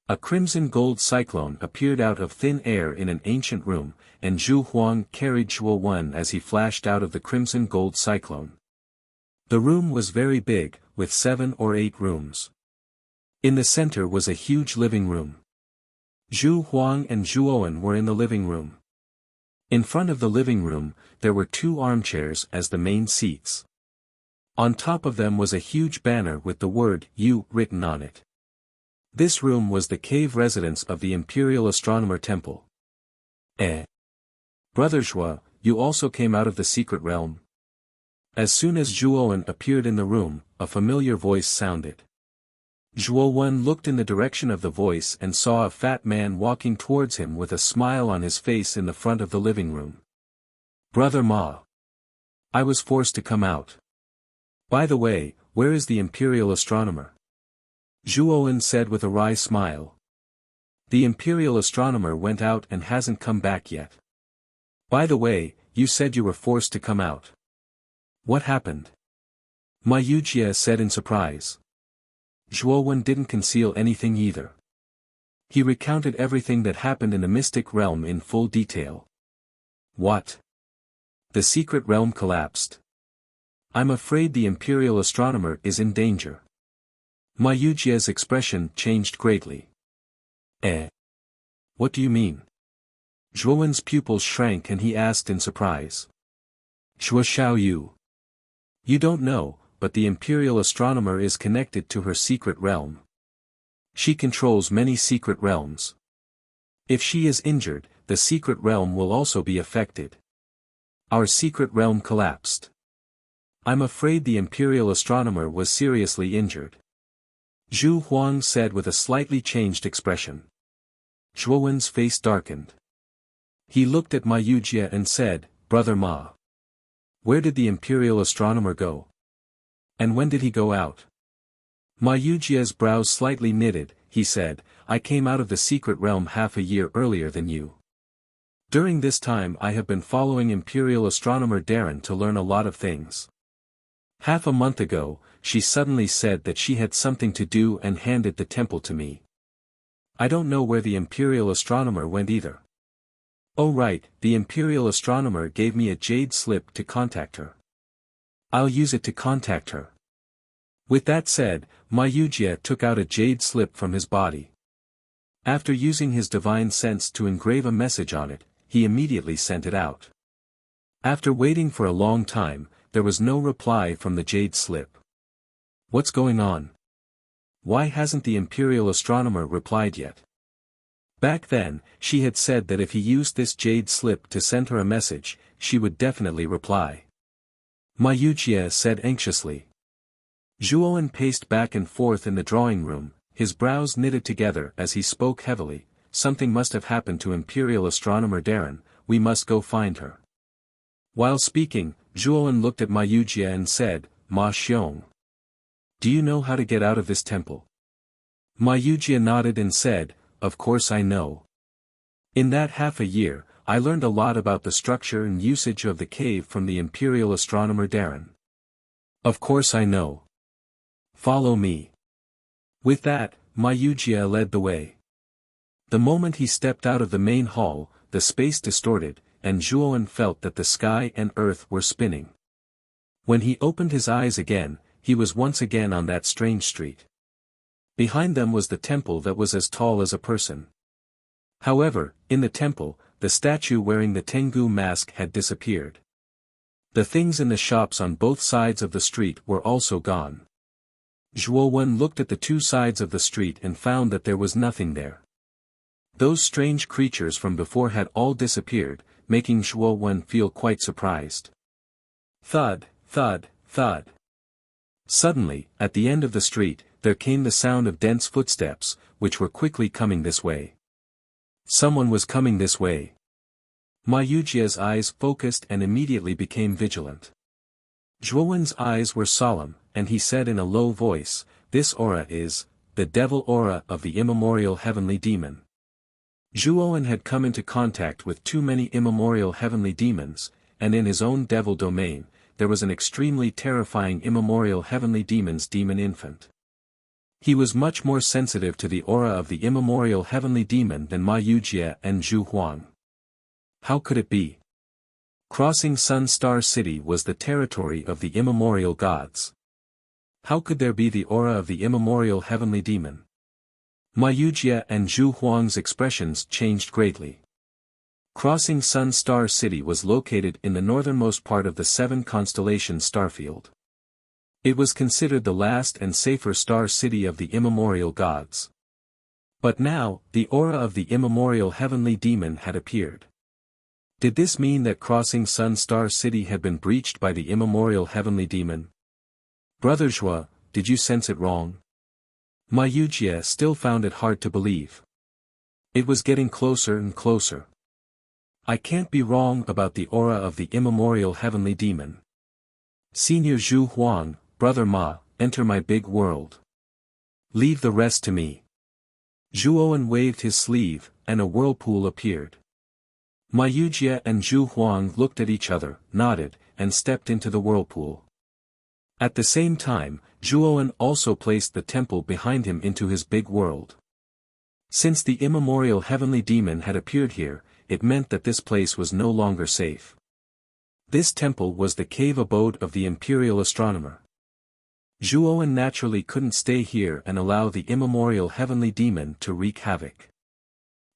A crimson gold cyclone appeared out of thin air in an ancient room, and Zhu Huang carried Zhuowen as he flashed out of the crimson gold cyclone. The room was very big, with 7 or 8 rooms. In the center was a huge living room. Zhu Huang and Zhuowen were in the living room. In front of the living room, there were 2 armchairs as the main seats. On top of them was a huge banner with the word "Yu" written on it. This room was the cave residence of the Imperial Astronomer Temple. Brother Zhua, you also came out of the secret realm? As soon as Zhuowen appeared in the room, a familiar voice sounded. Zhuo Wen looked in the direction of the voice and saw a fat man walking towards him with a smile on his face in the front of the living room. Brother Ma. I was forced to come out. By the way, where is the imperial astronomer? Zhuo Wen said with a wry smile. The imperial astronomer went out and hasn't come back yet. By the way, you said you were forced to come out. What happened? Ma Yujie said in surprise. Zhuo Wen didn't conceal anything either. He recounted everything that happened in the mystic realm in full detail. What? The secret realm collapsed. I'm afraid the imperial astronomer is in danger. Ma Yujie's expression changed greatly. Eh? What do you mean? Zhuo Wen's pupils shrank and he asked in surprise. Shuo Xiao Yu. You don't know, but the imperial astronomer is connected to her secret realm. She controls many secret realms. If she is injured, the secret realm will also be affected. Our secret realm collapsed. I'm afraid the imperial astronomer was seriously injured. Zhu Huang said with a slightly changed expression. Zhuo Wen's face darkened. He looked at Ma Yujie and said, Brother Ma. Where did the imperial astronomer go? And when did he go out? Ma Yujie's brows slightly knitted, he said, I came out of the secret realm half a year earlier than you. During this time I have been following Imperial Astronomer Darren to learn a lot of things. Half a month ago, she suddenly said that she had something to do and handed the temple to me. I don't know where the Imperial Astronomer went either. Oh right, the Imperial Astronomer gave me a jade slip to contact her. I'll use it to contact her. With that said, Ma Yujie took out a jade slip from his body. After using his divine sense to engrave a message on it, he immediately sent it out. After waiting for a long time, there was no reply from the jade slip. What's going on? Why hasn't the Imperial Astronomer replied yet? Back then, she had said that if he used this jade slip to send her a message, she would definitely reply. Ma Yujie said anxiously. Zhuo Wen paced back and forth in the drawing room, his brows knitted together as he spoke heavily. Something must have happened to Imperial Astronomer Darren, we must go find her. While speaking, Zhuo Wen looked at Ma Yujie and said, Ma Xiong. Do you know how to get out of this temple? Ma Yujie nodded and said, of course I know. In that half a year, I learned a lot about the structure and usage of the cave from the Imperial Astronomer Darren. Of course I know. Follow me. With that, Ma Yujie led the way. The moment he stepped out of the main hall, the space distorted, and Zhuo Wen felt that the sky and earth were spinning. When he opened his eyes again, he was once again on that strange street. Behind them was the temple that was as tall as a person. However, in the temple, the statue wearing the Tengu mask had disappeared. The things in the shops on both sides of the street were also gone. Zhuo Wen looked at the two sides of the street and found that there was nothing there. Those strange creatures from before had all disappeared, making Zhuo Wen feel quite surprised. Thud, thud, thud. Suddenly, at the end of the street, there came the sound of dense footsteps, which were quickly coming this way. Someone was coming this way. Ma Yujie's eyes focused and immediately became vigilant. Zhuo Wen's eyes were solemn, and he said in a low voice, this aura is, the devil aura of the immemorial heavenly demon. Zhuo Wen had come into contact with too many immemorial heavenly demons, and in his own devil domain, there was an extremely terrifying immemorial heavenly demon's demon infant. He was much more sensitive to the aura of the immemorial heavenly demon than Ma Yujie and Zhu Huang. How could it be? Crossing Sun Star City was the territory of the immemorial gods. How could there be the aura of the immemorial heavenly demon? Ma Yujie and Zhu Huang's expressions changed greatly. Crossing Sun Star City was located in the northernmost part of the 7 constellation starfield. It was considered the last and safer star city of the immemorial gods. But now, the aura of the immemorial heavenly demon had appeared. Did this mean that Crossing Sun Star City had been breached by the immemorial heavenly demon? Brother Zhua, did you sense it wrong? Wuxia still found it hard to believe. It was getting closer and closer. I can't be wrong about the aura of the immemorial heavenly demon. Senior Zhu Huang, Brother Ma, enter my big world. Leave the rest to me. Zhuowen waved his sleeve, and a whirlpool appeared. Wuxia and Zhu Huang looked at each other, nodded, and stepped into the whirlpool. At the same time, Zhuowen also placed the temple behind him into his big world. Since the immemorial heavenly demon had appeared here, it meant that this place was no longer safe. This temple was the cave abode of the imperial astronomer. Zhuowen naturally couldn't stay here and allow the immemorial heavenly demon to wreak havoc.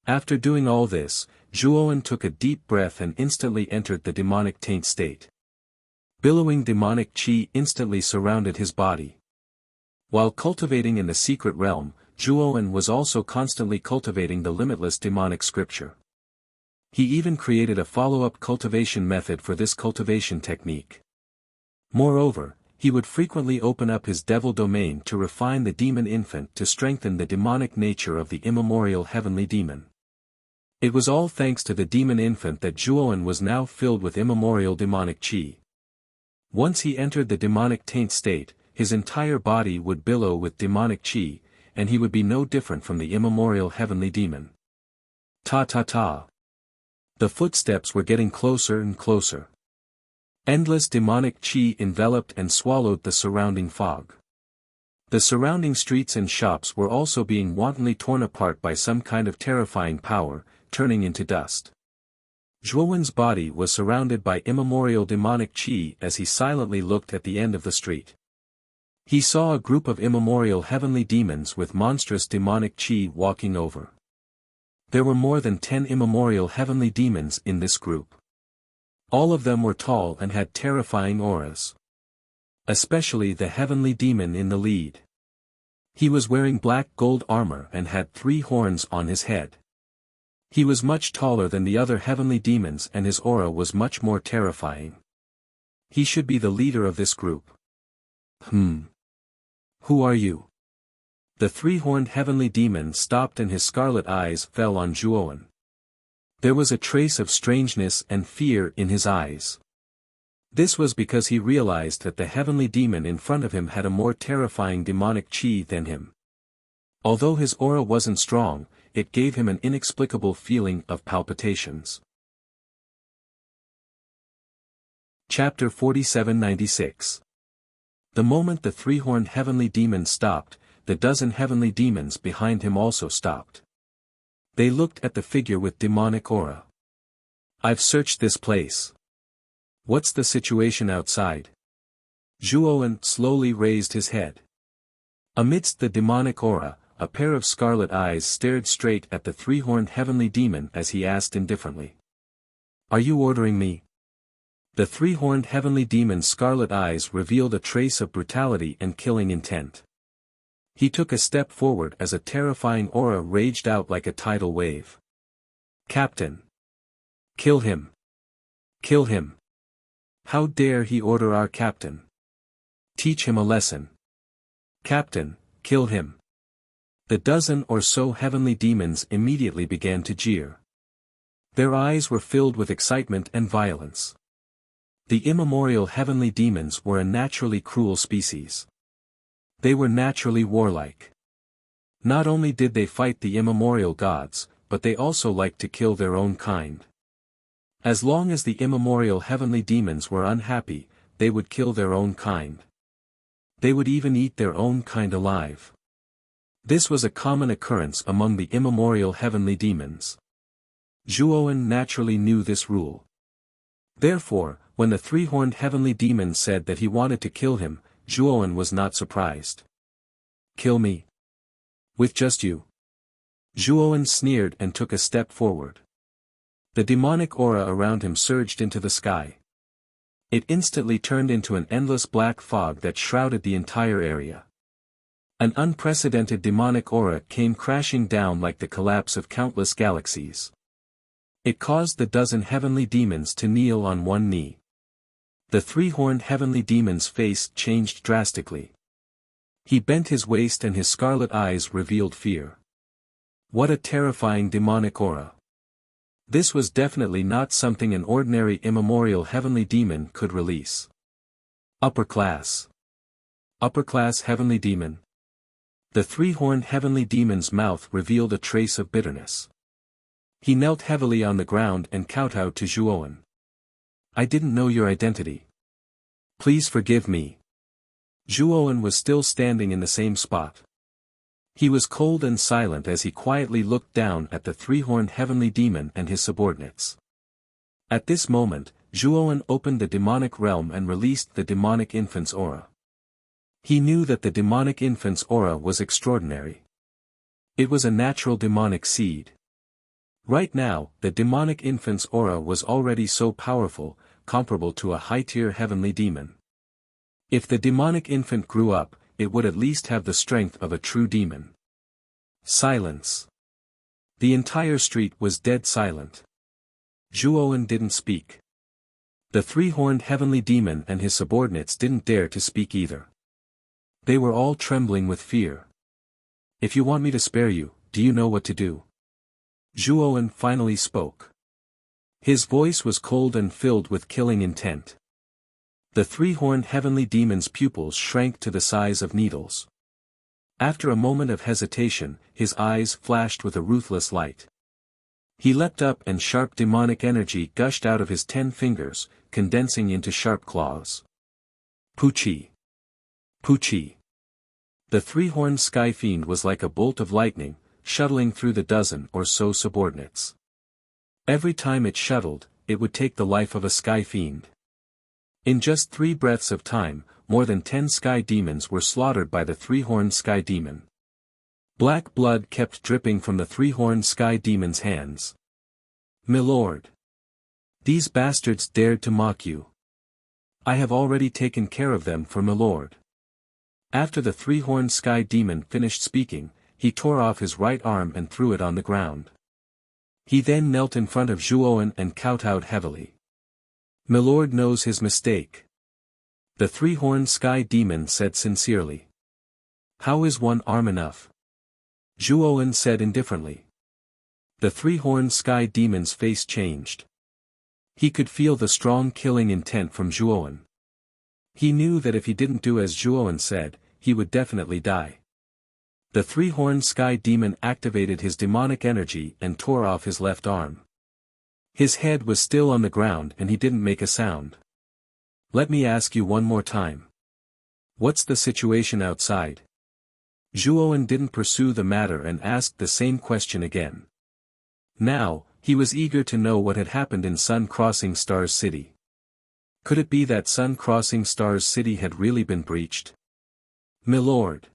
After doing all this, Zhuowen took a deep breath and instantly entered the demonic taint state. Billowing demonic qi instantly surrounded his body. While cultivating in the secret realm, Zhuowen was also constantly cultivating the limitless demonic scripture. He even created a follow-up cultivation method for this cultivation technique. Moreover, he would frequently open up his devil domain to refine the demon infant to strengthen the demonic nature of the immemorial heavenly demon. It was all thanks to the demon infant that Zhuowen was now filled with immemorial demonic qi. Once he entered the demonic taint state, his entire body would billow with demonic qi, and he would be no different from the immemorial heavenly demon. Ta-ta-ta. The footsteps were getting closer and closer. Endless demonic qi enveloped and swallowed the surrounding fog. The surrounding streets and shops were also being wantonly torn apart by some kind of terrifying power, turning into dust. Zhuowen's body was surrounded by immemorial demonic qi as he silently looked at the end of the street. He saw a group of immemorial heavenly demons with monstrous demonic qi walking over. There were more than 10 immemorial heavenly demons in this group. All of them were tall and had terrifying auras. Especially the heavenly demon in the lead. He was wearing black gold armor and had 3 horns on his head. He was much taller than the other heavenly demons and his aura was much more terrifying. He should be the leader of this group. Who are you? The 3-horned heavenly demon stopped and his scarlet eyes fell on Zhuowen. There was a trace of strangeness and fear in his eyes. This was because he realized that the heavenly demon in front of him had a more terrifying demonic qi than him. Although his aura wasn't strong, it gave him an inexplicable feeling of palpitations. Chapter 4796. The moment the 3-horned heavenly demon stopped, the dozen heavenly demons behind him also stopped. They looked at the figure with demonic aura. I've searched this place. What's the situation outside? Zhuowen slowly raised his head. Amidst the demonic aura, a pair of scarlet eyes stared straight at the 3-horned heavenly demon as he asked indifferently. Are you ordering me? The 3-horned heavenly demon's scarlet eyes revealed a trace of brutality and killing intent. He took a step forward as a terrifying aura raged out like a tidal wave. Captain! Kill him! Kill him! How dare he order our captain? Teach him a lesson. Captain, kill him! The dozen or so heavenly demons immediately began to jeer. Their eyes were filled with excitement and violence. The immemorial heavenly demons were a naturally cruel species. They were naturally warlike. Not only did they fight the immemorial gods, but they also liked to kill their own kind. As long as the immemorial heavenly demons were unhappy, they would kill their own kind. They would even eat their own kind alive. This was a common occurrence among the immemorial heavenly demons. Zhuowen naturally knew this rule. Therefore, when the 3-horned heavenly demon said that he wanted to kill him, Zhuowen was not surprised. Kill me? With just you? Zhuowen sneered and took a step forward. The demonic aura around him surged into the sky. It instantly turned into an endless black fog that shrouded the entire area. An unprecedented demonic aura came crashing down like the collapse of countless galaxies. It caused the dozen heavenly demons to kneel on one knee. The 3-horned heavenly demon's face changed drastically. He bent his waist and his scarlet eyes revealed fear. What a terrifying demonic aura. This was definitely not something an ordinary immemorial heavenly demon could release. Upper class. Upper class heavenly demon. The three-horned heavenly demon's mouth revealed a trace of bitterness. He knelt heavily on the ground and kowtowed to Zhuowen. I didn't know your identity. Please forgive me. Zhuowen was still standing in the same spot. He was cold and silent as he quietly looked down at the three-horned heavenly demon and his subordinates. At this moment, Zhuowen opened the demonic realm and released the demonic infant's aura. He knew that the demonic infant's aura was extraordinary. It was a natural demonic seed. Right now, the demonic infant's aura was already so powerful, comparable to a high-tier heavenly demon. If the demonic infant grew up, it would at least have the strength of a true demon. Silence. The entire street was dead silent. Zhuowen didn't speak. The three-horned heavenly demon and his subordinates didn't dare to speak either. They were all trembling with fear. If you want me to spare you, do you know what to do? Zhuowen finally spoke. His voice was cold and filled with killing intent. The three-horned heavenly demon's pupils shrank to the size of needles. After a moment of hesitation, his eyes flashed with a ruthless light. He leapt up and sharp demonic energy gushed out of his 10 fingers, condensing into sharp claws. Puchi! Puchi! The three-horned sky fiend was like a bolt of lightning, shuttling through the dozen or so subordinates. Every time it shuttled, it would take the life of a sky fiend. In just 3 breaths of time, more than 10 sky demons were slaughtered by the three-horned sky demon. Black blood kept dripping from the three-horned sky demon's hands. "Milord! These bastards dared to mock you. I have already taken care of them for Milord." After the three-horned sky demon finished speaking, he tore off his right arm and threw it on the ground. He then knelt in front of Zhuowen and kowtowed heavily. "Milord knows his mistake," the three-horned sky demon said sincerely. "How is one arm enough?" Zhuowen said indifferently. The three-horned sky demon's face changed. He could feel the strong killing intent from Zhuowen. He knew that if he didn't do as Zhuowen said, he would definitely die. The three-horned sky demon activated his demonic energy and tore off his left arm. His head was still on the ground and he didn't make a sound. "Let me ask you one more time. What's the situation outside?" Zhuowen didn't pursue the matter and asked the same question again. Now, he was eager to know what had happened in Sun Crossing Stars City. Could it be that Sun Crossing Stars City had really been breached? "Milord.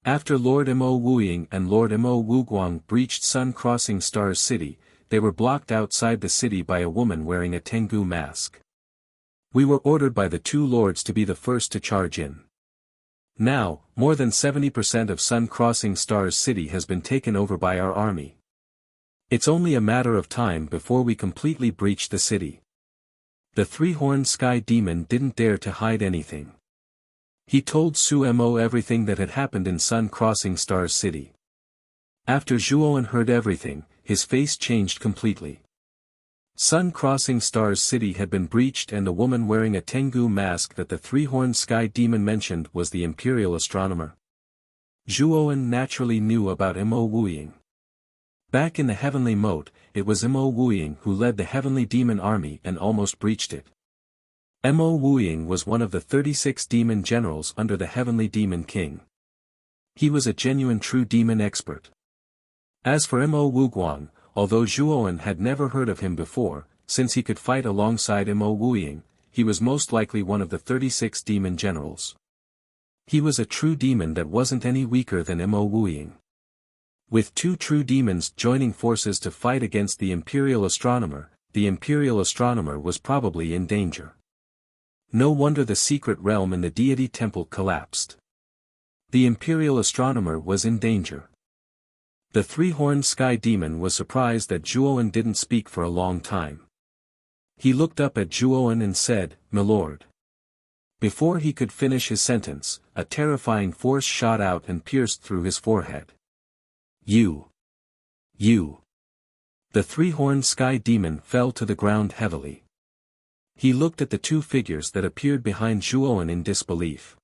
After Lord Mo Wuying and Lord Mo Wuguang breached Sun Crossing Stars City, they were blocked outside the city by a woman wearing a Tengu mask. We were ordered by the 2 lords to be the first to charge in. Now, more than 70% of Sun Crossing Stars City has been taken over by our army. It's only a matter of time before we completely breach the city." The three-horned sky demon didn't dare to hide anything. He told Su Mo everything that had happened in Sun Crossing Stars City. After Zhuowen heard everything, his face changed completely. Sun Crossing Stars City had been breached and the woman wearing a Tengu mask that the three-horned sky demon mentioned was the Imperial Astronomer. Zhuowen naturally knew about Mo Wuying. Back in the Heavenly Moat, it was Mo Wuying who led the Heavenly Demon Army and almost breached it. Mo Wuying was one of the 36 demon generals under the Heavenly Demon King. He was a genuine true demon expert. As for Mo Wuguang, although Zhuowen had never heard of him before, since he could fight alongside Mo Wuying, he was most likely one of the 36 demon generals. He was a true demon that wasn't any weaker than Mo Wuying. With 2 true demons joining forces to fight against the Imperial Astronomer was probably in danger. No wonder the secret realm in the deity temple collapsed. The Imperial Astronomer was in danger. The three-horned sky demon was surprised that Zhuowen didn't speak for a long time. He looked up at Zhuowen and said, "Milord. Before he could finish his sentence, a terrifying force shot out and pierced through his forehead. You! The three-horned sky demon fell to the ground heavily. He looked at the two figures that appeared behind Zhuowen in disbelief.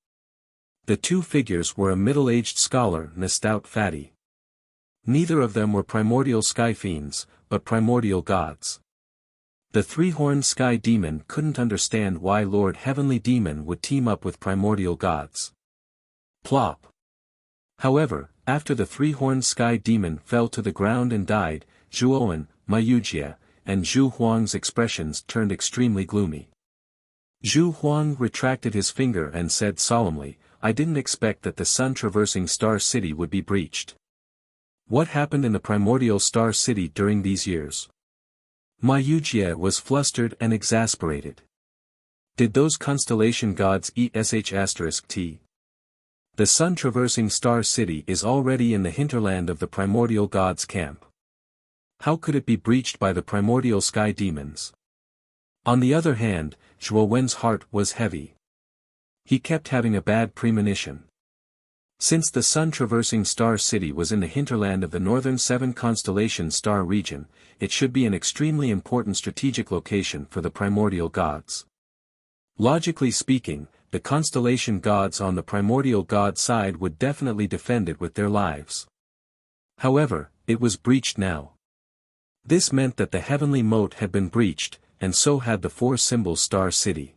The two figures were a middle-aged scholar and a stout fatty. Neither of them were primordial sky fiends, but primordial gods. The three-horned sky demon couldn't understand why Lord Heavenly Demon would team up with primordial gods. Plop! However, after the three-horned sky demon fell to the ground and died, Zhuowen, Wuxia, and Zhu Huang's expressions turned extremely gloomy. Zhu Huang retracted his finger and said solemnly, "I didn't expect that the sun-traversing Star City would be breached. What happened in the primordial Star City during these years?" Wuxia was flustered and exasperated. Did those constellation gods eat sh*t? The sun-traversing Star City is already in the hinterland of the primordial gods' camp. How could it be breached by the primordial sky demons? On the other hand, Zhuowen's heart was heavy. He kept having a bad premonition. Since the sun-traversing Star City was in the hinterland of the northern seven constellation star region, it should be an extremely important strategic location for the primordial gods. Logically speaking, the constellation gods on the primordial god side would definitely defend it with their lives. However, it was breached now. This meant that the heavenly moat had been breached, and so had the four-symbol Star City.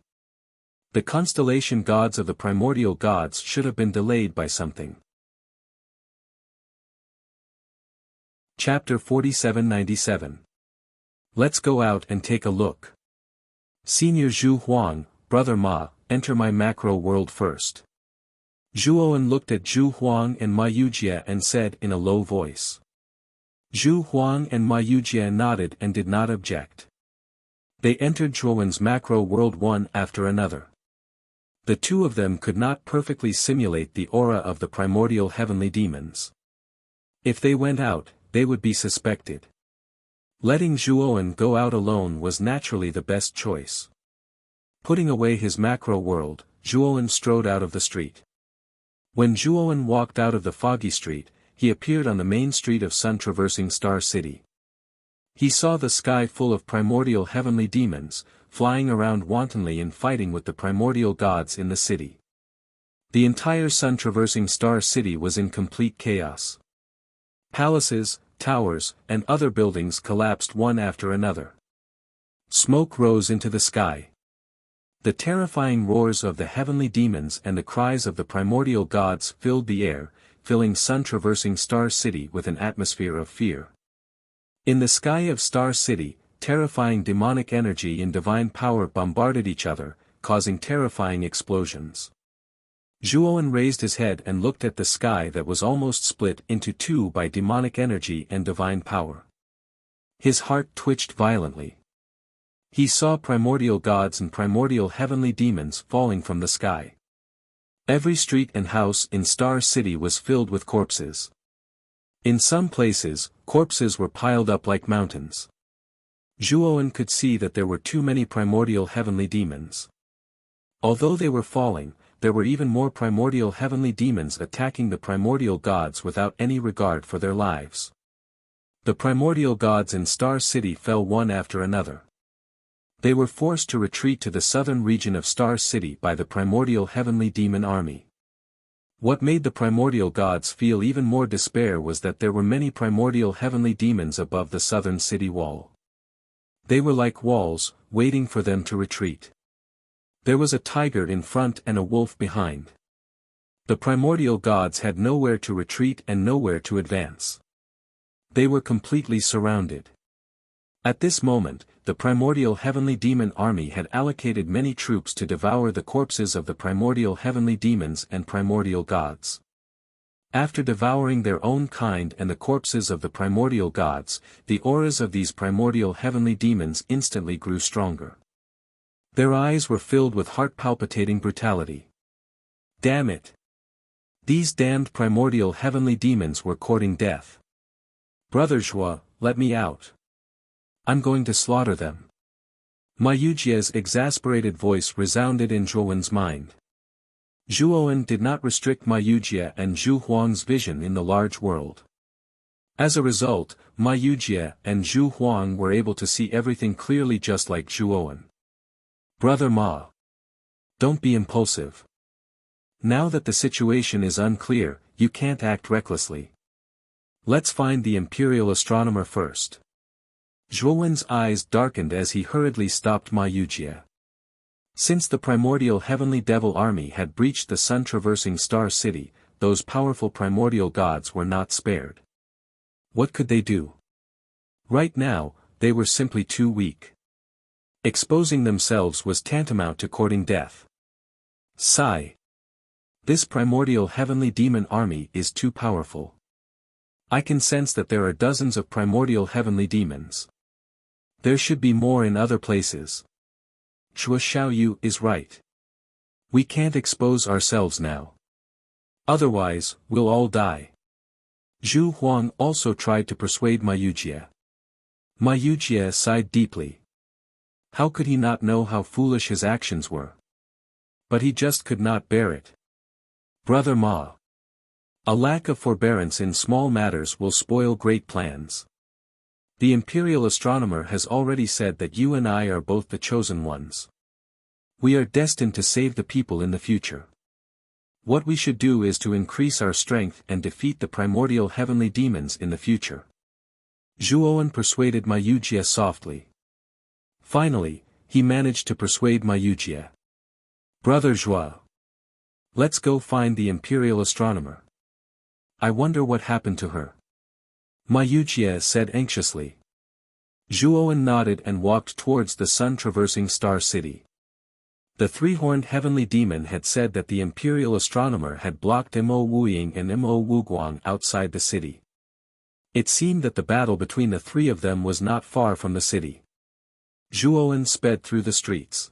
The constellation gods of the primordial gods should have been delayed by something. Chapter 4797. Let's go out and take a look. Senior Zhu Huang, Brother Ma, enter my macro world first. Zhuowen looked at Zhu Huang and Wuxia and said in a low voice. Zhu Huang and Wuxia nodded and did not object. They entered Zhuowen's macro world one after another. The two of them could not perfectly simulate the aura of the primordial heavenly demons. If they went out, they would be suspected. Letting Zhuowen go out alone was naturally the best choice. Putting away his macro world, Zhuowen strode out of the street. When Zhuowen walked out of the foggy street, he appeared on the main street of sun-traversing Star City. He saw the sky full of primordial heavenly demons, flying around wantonly and fighting with the primordial gods in the city. The entire sun-traversing Star City was in complete chaos. Palaces, towers, and other buildings collapsed one after another. Smoke rose into the sky. The terrifying roars of the heavenly demons and the cries of the primordial gods filled the air, filling sun-traversing Star City with an atmosphere of fear. In the sky of Star City, terrifying demonic energy and divine power bombarded each other, causing terrifying explosions. Zhuowen raised his head and looked at the sky that was almost split into two by demonic energy and divine power. His heart twitched violently. He saw primordial gods and primordial heavenly demons falling from the sky. Every street and house in Star City was filled with corpses. In some places, corpses were piled up like mountains. Zhuowen could see that there were too many primordial heavenly demons. Although they were falling, there were even more primordial heavenly demons attacking the primordial gods without any regard for their lives. The primordial gods in Star City fell one after another. They were forced to retreat to the southern region of Star City by the primordial heavenly demon army. What made the primordial gods feel even more despair was that there were many primordial heavenly demons above the southern city wall. They were like walls, waiting for them to retreat. There was a tiger in front and a wolf behind. The primordial gods had nowhere to retreat and nowhere to advance. They were completely surrounded. At this moment, the primordial heavenly demon army had allocated many troops to devour the corpses of the primordial heavenly demons and primordial gods. After devouring their own kind and the corpses of the primordial gods, the auras of these primordial heavenly demons instantly grew stronger. Their eyes were filled with heart-palpitating brutality. Damn it! These damned primordial heavenly demons were courting death. Brother Zhuo, let me out. I'm going to slaughter them. Mayujia's exasperated voice resounded in Zhuowen's mind. Zhuowen did not restrict Mayujia and Zhu Huang's vision in the large world. As a result, Mayujia and Zhu Huang were able to see everything clearly just like Zhuowen. Brother Ma. Don't be impulsive. Now that the situation is unclear, you can't act recklessly. Let's find the imperial astronomer first. Zhuowen's eyes darkened as he hurriedly stopped Mayujia. Since the primordial heavenly devil army had breached the sun-traversing star city, those powerful primordial gods were not spared. What could they do? Right now, they were simply too weak. Exposing themselves was tantamount to courting death. Sigh. This primordial heavenly demon army is too powerful. I can sense that there are dozens of primordial heavenly demons. There should be more in other places. Zhuo Xiaoyu is right. We can't expose ourselves now. Otherwise, we'll all die. Zhu Huang also tried to persuade Mayujia. Mayujia sighed deeply. How could he not know how foolish his actions were? But he just could not bear it. Brother Ma. A lack of forbearance in small matters will spoil great plans. The imperial astronomer has already said that you and I are both the chosen ones. We are destined to save the people in the future. What we should do is to increase our strength and defeat the primordial heavenly demons in the future. Zhuowen persuaded Mayujia softly. Finally, he managed to persuade Mayujia. Brother Zhuo. Let's go find the imperial astronomer. I wonder what happened to her. Mayujia said anxiously. Zhuowen nodded and walked towards the sun-traversing star city. The three-horned heavenly demon had said that the imperial astronomer had blocked Mo Wuying and Mo Wuguang outside the city. It seemed that the battle between the three of them was not far from the city. Zhuowen sped through the streets.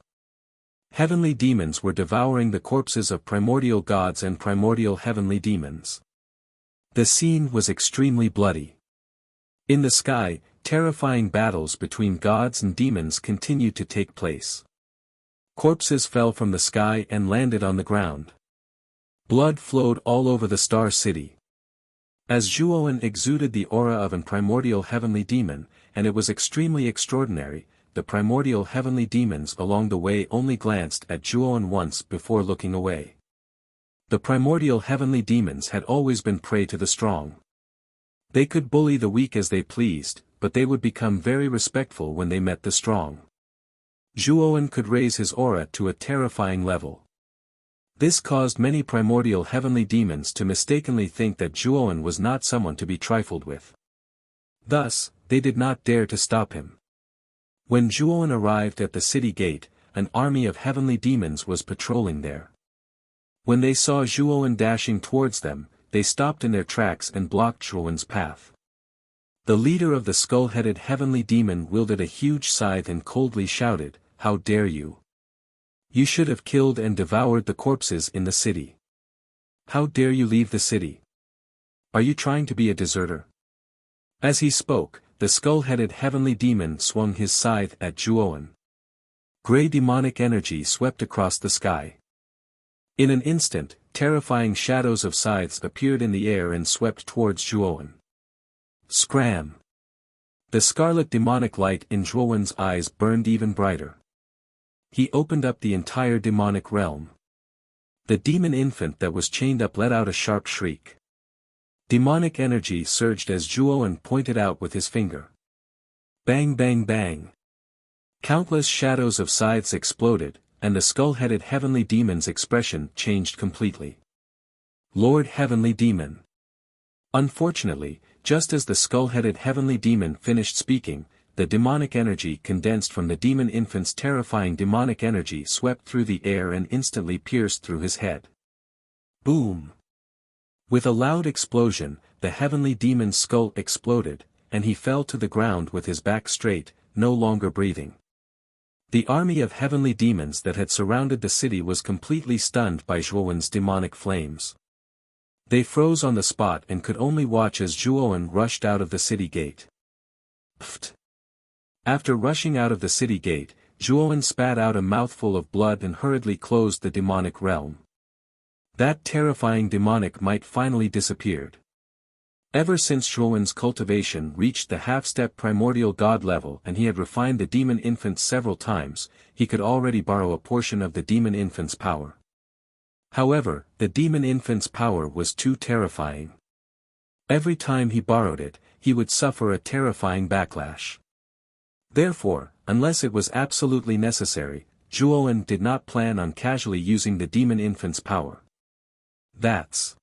Heavenly demons were devouring the corpses of primordial gods and primordial heavenly demons. The scene was extremely bloody. In the sky, terrifying battles between gods and demons continued to take place. Corpses fell from the sky and landed on the ground. Blood flowed all over the star city. As Zhuowen exuded the aura of an primordial heavenly demon, and it was extremely extraordinary, the primordial heavenly demons along the way only glanced at Zhuowen once before looking away. The primordial heavenly demons had always been prey to the strong. They could bully the weak as they pleased, but they would become very respectful when they met the strong. Zhuowen could raise his aura to a terrifying level. This caused many primordial heavenly demons to mistakenly think that Zhuowen was not someone to be trifled with. Thus, they did not dare to stop him. When Zhuowen arrived at the city gate, an army of heavenly demons was patrolling there. When they saw Zhuowen dashing towards them, they stopped in their tracks and blocked Zhuowen's path. The leader of the skull-headed heavenly demon wielded a huge scythe and coldly shouted, "How dare you! You should have killed and devoured the corpses in the city. How dare you leave the city? Are you trying to be a deserter?" As he spoke, the skull-headed heavenly demon swung his scythe at Zhuowen. Grey demonic energy swept across the sky. In an instant, terrifying shadows of scythes appeared in the air and swept towards Zhuowen. Scram! The scarlet demonic light in Zhuowen's eyes burned even brighter. He opened up the entire demonic realm. The demon infant that was chained up let out a sharp shriek. Demonic energy surged as Zhuowen pointed out with his finger. Bang bang bang! Countless shadows of scythes exploded, and the skull-headed heavenly demon's expression changed completely. Lord Heavenly Demon. Unfortunately, just as the skull-headed heavenly demon finished speaking, the demonic energy condensed from the demon infant's terrifying demonic energy swept through the air and instantly pierced through his head. Boom! With a loud explosion, the heavenly demon's skull exploded, and he fell to the ground with his back straight, no longer breathing. The army of heavenly demons that had surrounded the city was completely stunned by Zhuowen's demonic flames. They froze on the spot and could only watch as Zhuowen rushed out of the city gate. Pfft! After rushing out of the city gate, Zhuowen spat out a mouthful of blood and hurriedly closed the demonic realm. That terrifying demonic might finally disappeared. Ever since Zhuowen's cultivation reached the half-step primordial god level and he had refined the demon infants several times, he could already borrow a portion of the demon infant's power. However, the demon infant's power was too terrifying. Every time he borrowed it, he would suffer a terrifying backlash. Therefore, unless it was absolutely necessary, Zhuowen did not plan on casually using the demon infant's power. That's.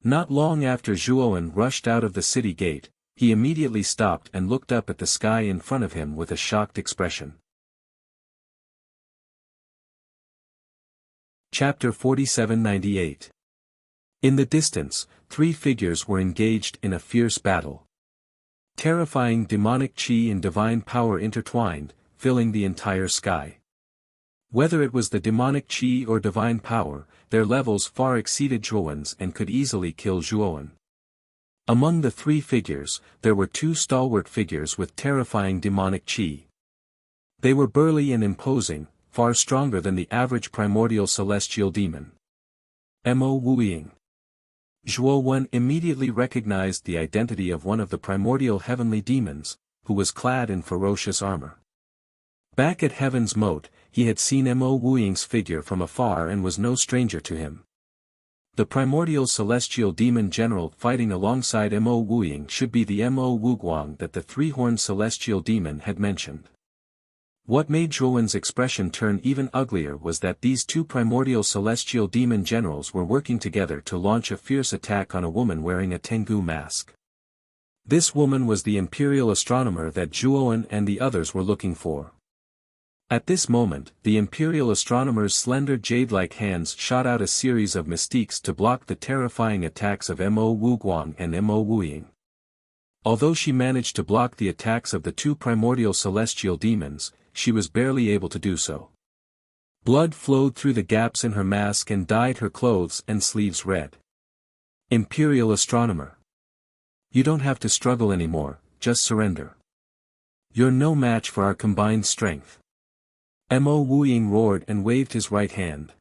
Not long after Zhuowen rushed out of the city gate, he immediately stopped and looked up at the sky in front of him with a shocked expression. Chapter 4798. In the distance, three figures were engaged in a fierce battle. Terrifying demonic chi and divine power intertwined, filling the entire sky. Whether it was the demonic chi or divine power, their levels far exceeded Zhuowen's and could easily kill Zhuowen. Among the three figures, there were two stalwart figures with terrifying demonic chi. They were burly and imposing, far stronger than the average primordial celestial demon. Mo Wuying. Zhuowen immediately recognized the identity of one of the primordial heavenly demons, who was clad in ferocious armor. Back at Heaven's Moat, he had seen Mo Wuying's figure from afar and was no stranger to him. The primordial celestial demon general fighting alongside Mo Wuying should be the Mo Wuguang that the three-horned celestial demon had mentioned. What made Zhuowen's expression turn even uglier was that these two primordial celestial demon generals were working together to launch a fierce attack on a woman wearing a Tengu mask. This woman was the imperial astronomer that Zhuowen and the others were looking for. At this moment, the imperial astronomer's slender jade-like hands shot out a series of mystiques to block the terrifying attacks of Mo Wuguang and Mo Wuying. Although she managed to block the attacks of the two primordial celestial demons, she was barely able to do so. Blood flowed through the gaps in her mask and dyed her clothes and sleeves red. Imperial Astronomer. You don't have to struggle anymore, just surrender. You're no match for our combined strength. Mo Wuying roared and waved his right hand.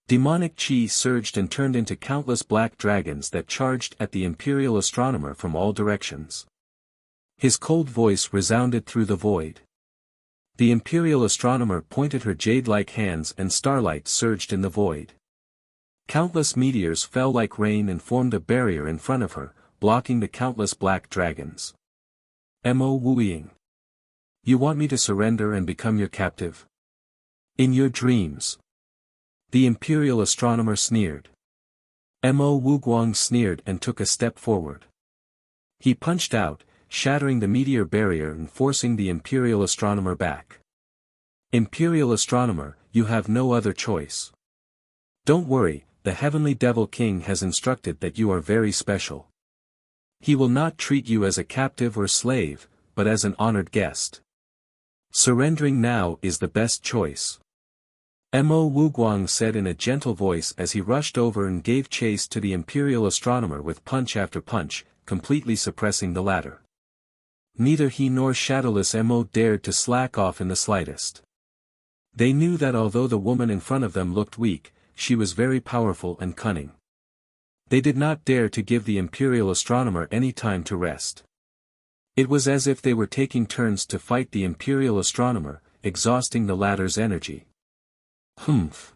Demonic chi surged and turned into countless black dragons that charged at the Imperial Astronomer from all directions. His cold voice resounded through the void. The Imperial Astronomer pointed her jade-like hands and starlight surged in the void. Countless meteors fell like rain and formed a barrier in front of her, blocking the countless black dragons. Mo Wuying. You want me to surrender and become your captive? In your dreams. The Imperial Astronomer sneered. Mo Wuguang sneered and took a step forward. He punched out, shattering the meteor barrier and forcing the Imperial Astronomer back. Imperial Astronomer, you have no other choice. Don't worry, the Heavenly Devil King has instructed that you are very special. He will not treat you as a captive or slave, but as an honored guest. Surrendering now is the best choice. Mo Wuguang said in a gentle voice as he rushed over and gave chase to the Imperial Astronomer with punch after punch, completely suppressing the latter. Neither he nor Shadowless Mo dared to slack off in the slightest. They knew that although the woman in front of them looked weak, she was very powerful and cunning. They did not dare to give the Imperial Astronomer any time to rest. It was as if they were taking turns to fight the Imperial Astronomer, exhausting the latter's energy. Humph.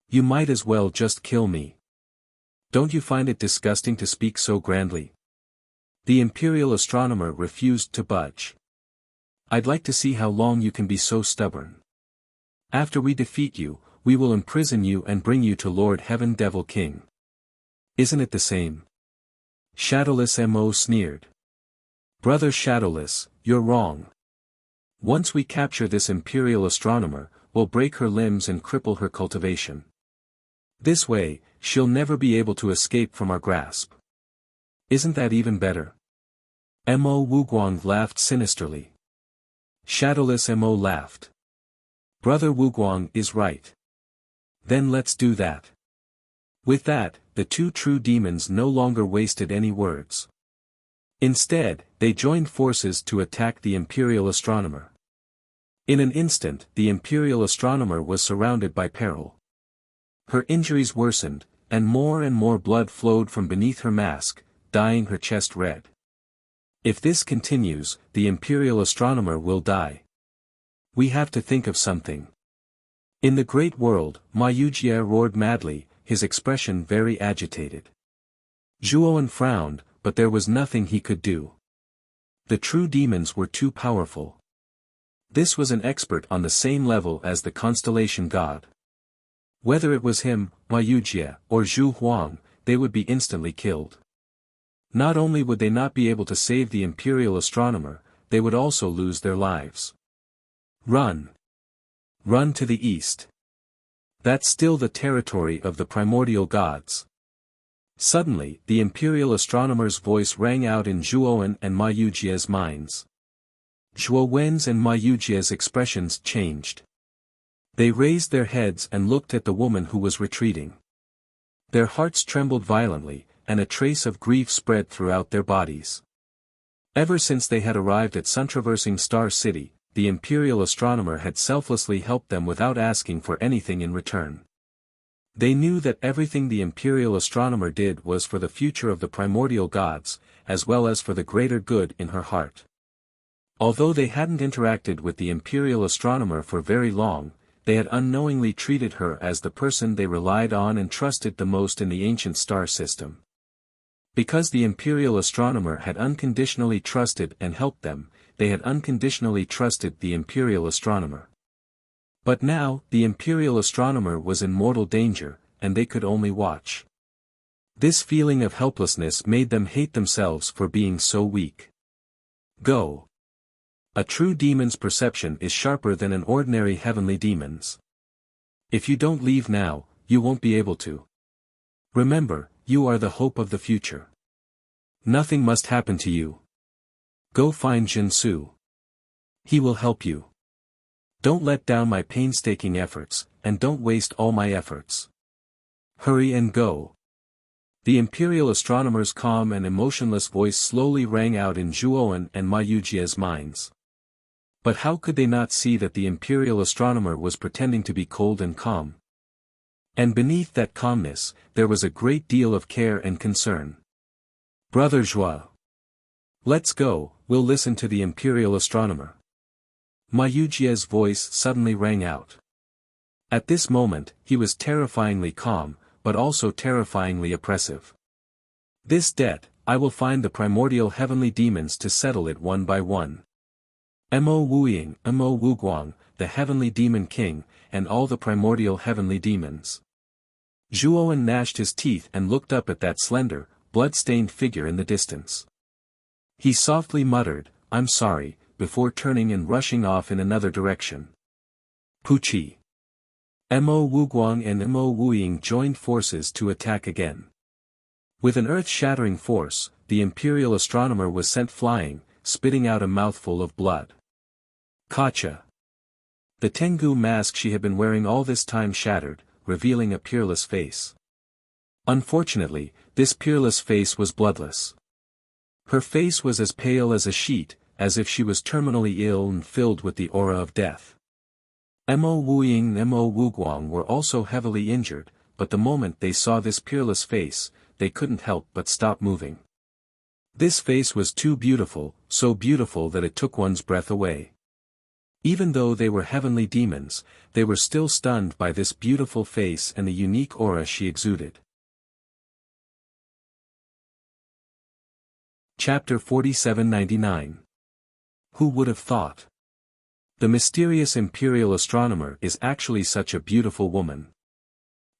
You might as well just kill me. Don't you find it disgusting to speak so grandly? The Imperial Astronomer refused to budge. I'd like to see how long you can be so stubborn. After we defeat you, we will imprison you and bring you to Lord Heaven Devil King. Isn't it the same? Shadowless Mo sneered. Brother Shadowless, you're wrong. Once we capture this Imperial Astronomer, we'll break her limbs and cripple her cultivation. This way, she'll never be able to escape from our grasp. Isn't that even better? Mo Wuguang laughed sinisterly. Shadowless Mo laughed. Brother Wuguang is right. Then let's do that. With that, the two true demons no longer wasted any words. Instead, they joined forces to attack the Imperial Astronomer. In an instant, the imperial astronomer was surrounded by peril. Her injuries worsened, and more blood flowed from beneath her mask, dyeing her chest red. If this continues, the imperial astronomer will die. We have to think of something. In the great world, Ma Yujie roared madly, his expression very agitated. Zhuowen frowned, but there was nothing he could do. The true demons were too powerful. This was an expert on the same level as the constellation god. Whether it was him, Ma Yujie, or Zhu Huang, they would be instantly killed. Not only would they not be able to save the imperial astronomer, they would also lose their lives. Run! Run to the east. That's still the territory of the primordial gods. Suddenly, the imperial astronomer's voice rang out in Zhuowen and Ma Yujie's minds. Zhuowen's and Ma Yujie's expressions changed. They raised their heads and looked at the woman who was retreating. Their hearts trembled violently, and a trace of grief spread throughout their bodies. Ever since they had arrived at Sun-traversing Star City, the imperial astronomer had selflessly helped them without asking for anything in return. They knew that everything the imperial astronomer did was for the future of the primordial gods, as well as for the greater good in her heart. Although they hadn't interacted with the imperial astronomer for very long, they had unknowingly treated her as the person they relied on and trusted the most in the ancient star system. Because the imperial astronomer had unconditionally trusted and helped them, they had unconditionally trusted the imperial astronomer. But now, the imperial astronomer was in mortal danger, and they could only watch. This feeling of helplessness made them hate themselves for being so weak. Go! A true demon's perception is sharper than an ordinary heavenly demon's. If you don't leave now, you won't be able to. Remember, you are the hope of the future. Nothing must happen to you. Go find Jinsu. He will help you. Don't let down my painstaking efforts, and don't waste all my efforts. Hurry and go. The imperial astronomer's calm and emotionless voice slowly rang out in Zhuowen and Ma Yujie's minds. But how could they not see that the imperial astronomer was pretending to be cold and calm? And beneath that calmness, there was a great deal of care and concern. Brother Zhuo. Let's go, we'll listen to the imperial astronomer. Ma Yujie's voice suddenly rang out. At this moment, he was terrifyingly calm, but also terrifyingly oppressive. This debt, I will find the primordial heavenly demons to settle it one by one. Mo Wuying, Mo Wuguang, the heavenly demon king, and all the primordial heavenly demons. Zhuowen gnashed his teeth and looked up at that slender, blood-stained figure in the distance. He softly muttered, "I'm sorry," before turning and rushing off in another direction. Puchi. Mo Wuguang and Mo Wuying joined forces to attack again. With an earth-shattering force, the imperial astronomer was sent flying, spitting out a mouthful of blood. Kacha. The Tengu mask she had been wearing all this time shattered, revealing a peerless face. Unfortunately, this peerless face was bloodless. Her face was as pale as a sheet, as if she was terminally ill and filled with the aura of death. Mo Wuying and Mo Wuguang were also heavily injured, but the moment they saw this peerless face, they couldn't help but stop moving. This face was too beautiful, so beautiful that it took one's breath away. Even though they were heavenly demons, they were still stunned by this beautiful face and the unique aura she exuded. Chapter 4799. Who would have thought? The mysterious imperial astronomer is actually such a beautiful woman.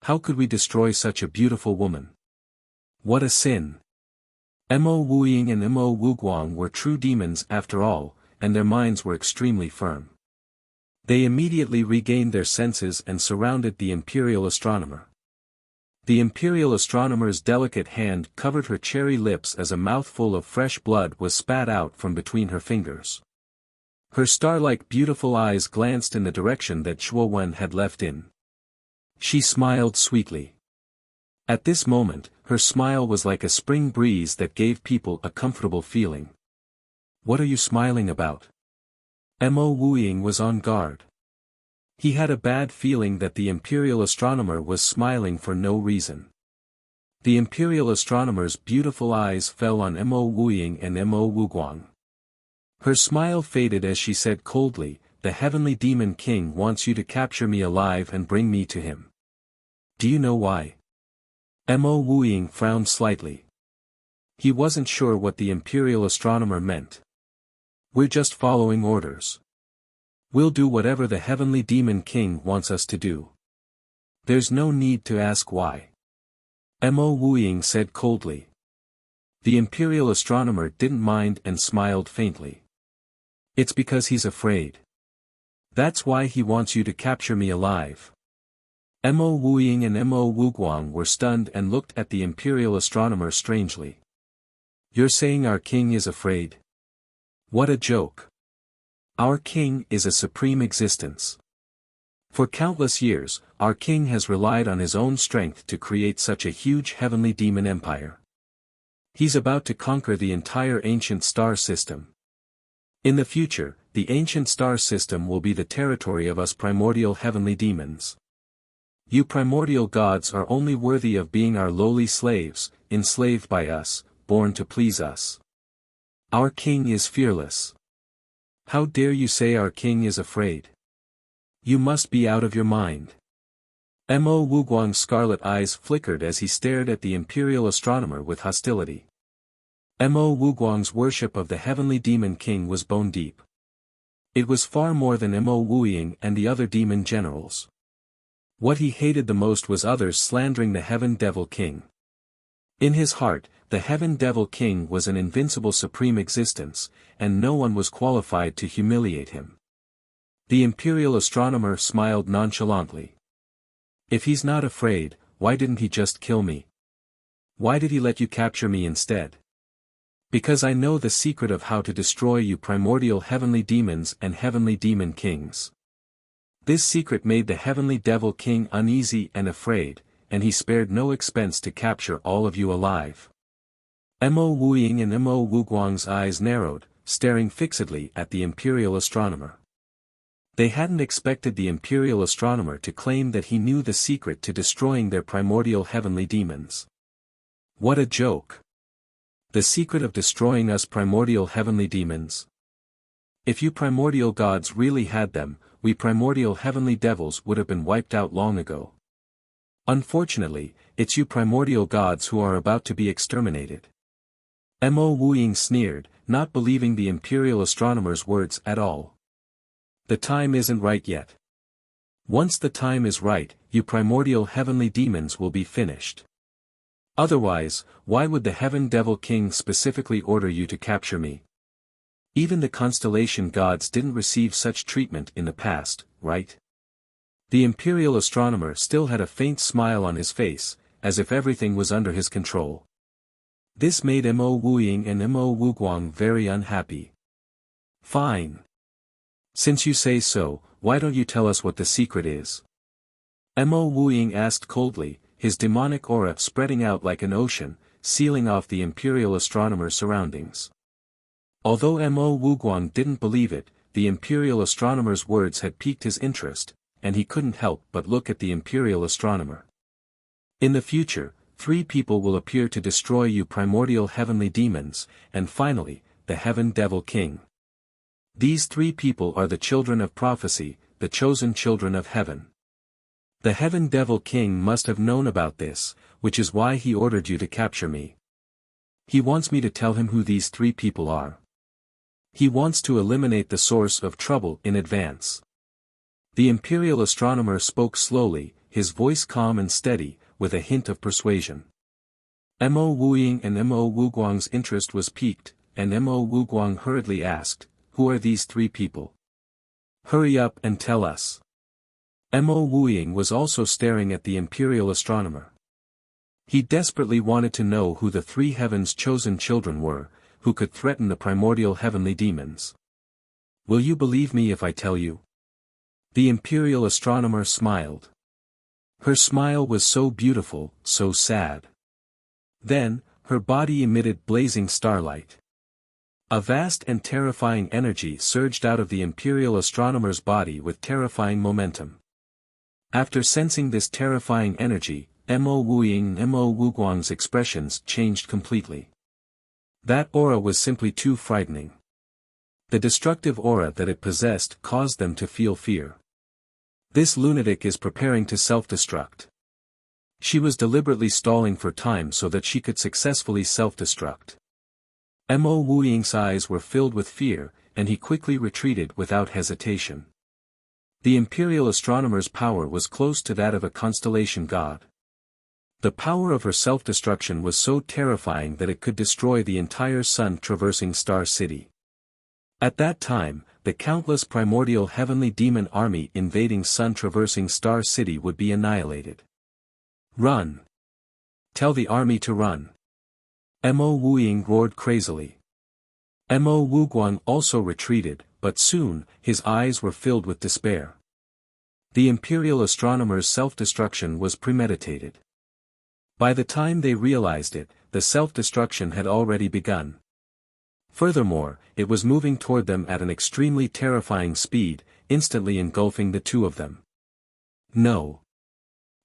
How could we destroy such a beautiful woman? What a sin! Mo Wuying and Mo Wuguang were true demons after all, and their minds were extremely firm. They immediately regained their senses and surrounded the imperial astronomer. The imperial astronomer's delicate hand covered her cherry lips as a mouthful of fresh blood was spat out from between her fingers. Her star-like beautiful eyes glanced in the direction that Zhuowen had left in. She smiled sweetly. At this moment, her smile was like a spring breeze that gave people a comfortable feeling. What are you smiling about? Mo Wuying was on guard. He had a bad feeling that the imperial astronomer was smiling for no reason. The imperial astronomer's beautiful eyes fell on Mo Wuying and Mo Wuguang. Her smile faded as she said coldly, "The heavenly demon king wants you to capture me alive and bring me to him. Do you know why?" Mo Wuying frowned slightly. He wasn't sure what the imperial astronomer meant. "We're just following orders. We'll do whatever the heavenly demon king wants us to do. There's no need to ask why." Mo Wuying said coldly. The imperial astronomer didn't mind and smiled faintly. "It's because he's afraid. That's why he wants you to capture me alive." Mo Wuying and Mo Wuguang were stunned and looked at the imperial astronomer strangely. "You're saying our king is afraid? What a joke. Our king is a supreme existence. For countless years, our king has relied on his own strength to create such a huge heavenly demon empire. He's about to conquer the entire ancient star system. In the future, the ancient star system will be the territory of us primordial heavenly demons. You primordial gods are only worthy of being our lowly slaves, enslaved by us, born to please us. Our king is fearless. How dare you say our king is afraid? You must be out of your mind." Mo Wuguang's scarlet eyes flickered as he stared at the imperial astronomer with hostility. Mo Wuguang's worship of the heavenly demon king was bone deep. It was far more than Mo Wuying and the other demon generals. What he hated the most was others slandering the heaven devil king. In his heart, the heaven devil king was an invincible supreme existence, and no one was qualified to humiliate him. The imperial astronomer smiled nonchalantly. "If he's not afraid, why didn't he just kill me? Why did he let you capture me instead?" "Because I know the secret of how to destroy you primordial heavenly demons and heavenly demon kings." This secret made the heavenly devil king uneasy and afraid, and he spared no expense to capture all of you alive. Mo Wuying and Mo Wuguang's eyes narrowed, staring fixedly at the imperial astronomer. They hadn't expected the imperial astronomer to claim that he knew the secret to destroying their primordial heavenly demons. What a joke! The secret of destroying us primordial heavenly demons? If you primordial gods really had them, we primordial heavenly devils would have been wiped out long ago. Unfortunately, it's you primordial gods who are about to be exterminated. Mo Wuying sneered, not believing the imperial astronomer's words at all. The time isn't right yet. Once the time is right, you primordial heavenly demons will be finished. Otherwise, why would the heaven devil king specifically order you to capture me? Even the constellation gods didn't receive such treatment in the past, right? The imperial astronomer still had a faint smile on his face, as if everything was under his control. This made Mo Wuying and Mo Wuguang very unhappy. "Fine. Since you say so, why don't you tell us what the secret is?" Mo Wuying asked coldly, his demonic aura spreading out like an ocean, sealing off the imperial astronomer's surroundings. Although Mo Wuguang didn't believe it, the imperial astronomer's words had piqued his interest, and he couldn't help but look at the imperial astronomer. "In the future, 3 people will appear to destroy you primordial heavenly demons, and finally, the heaven devil king. These 3 people are the children of prophecy, the chosen children of heaven. The heaven devil king must have known about this, which is why he ordered you to capture me. He wants me to tell him who these 3 people are. He wants to eliminate the source of trouble in advance." The imperial astronomer spoke slowly, his voice calm and steady, with a hint of persuasion. Mo Wuying and Mo Wuguang's interest was piqued, and Mo Wuguang hurriedly asked, "Who are these 3 people? Hurry up and tell us." Mo Wuying was also staring at the imperial astronomer. He desperately wanted to know who the 3 heaven's chosen children were, who could threaten the primordial heavenly demons. "Will you believe me if I tell you?" The imperial astronomer smiled. Her smile was so beautiful, so sad. Then, her body emitted blazing starlight. A vast and terrifying energy surged out of the imperial astronomer's body with terrifying momentum. After sensing this terrifying energy, Mo Wuying and Mo Wuguang's expressions changed completely. That aura was simply too frightening. The destructive aura that it possessed caused them to feel fear. This lunatic is preparing to self-destruct. She was deliberately stalling for time so that she could successfully self-destruct. Mo Wuying's eyes were filled with fear, and he quickly retreated without hesitation. The imperial astronomer's power was close to that of a constellation god. The power of her self-destruction was so terrifying that it could destroy the entire sun-traversing star city. At that time, the countless primordial heavenly demon army invading sun-traversing star city would be annihilated. Run! Tell the army to run! Mo Wuying roared crazily. Mo Wuguang also retreated, but soon, his eyes were filled with despair. The imperial astronomer's self-destruction was premeditated. By the time they realized it, the self-destruction had already begun. Furthermore, it was moving toward them at an extremely terrifying speed, instantly engulfing the two of them. No!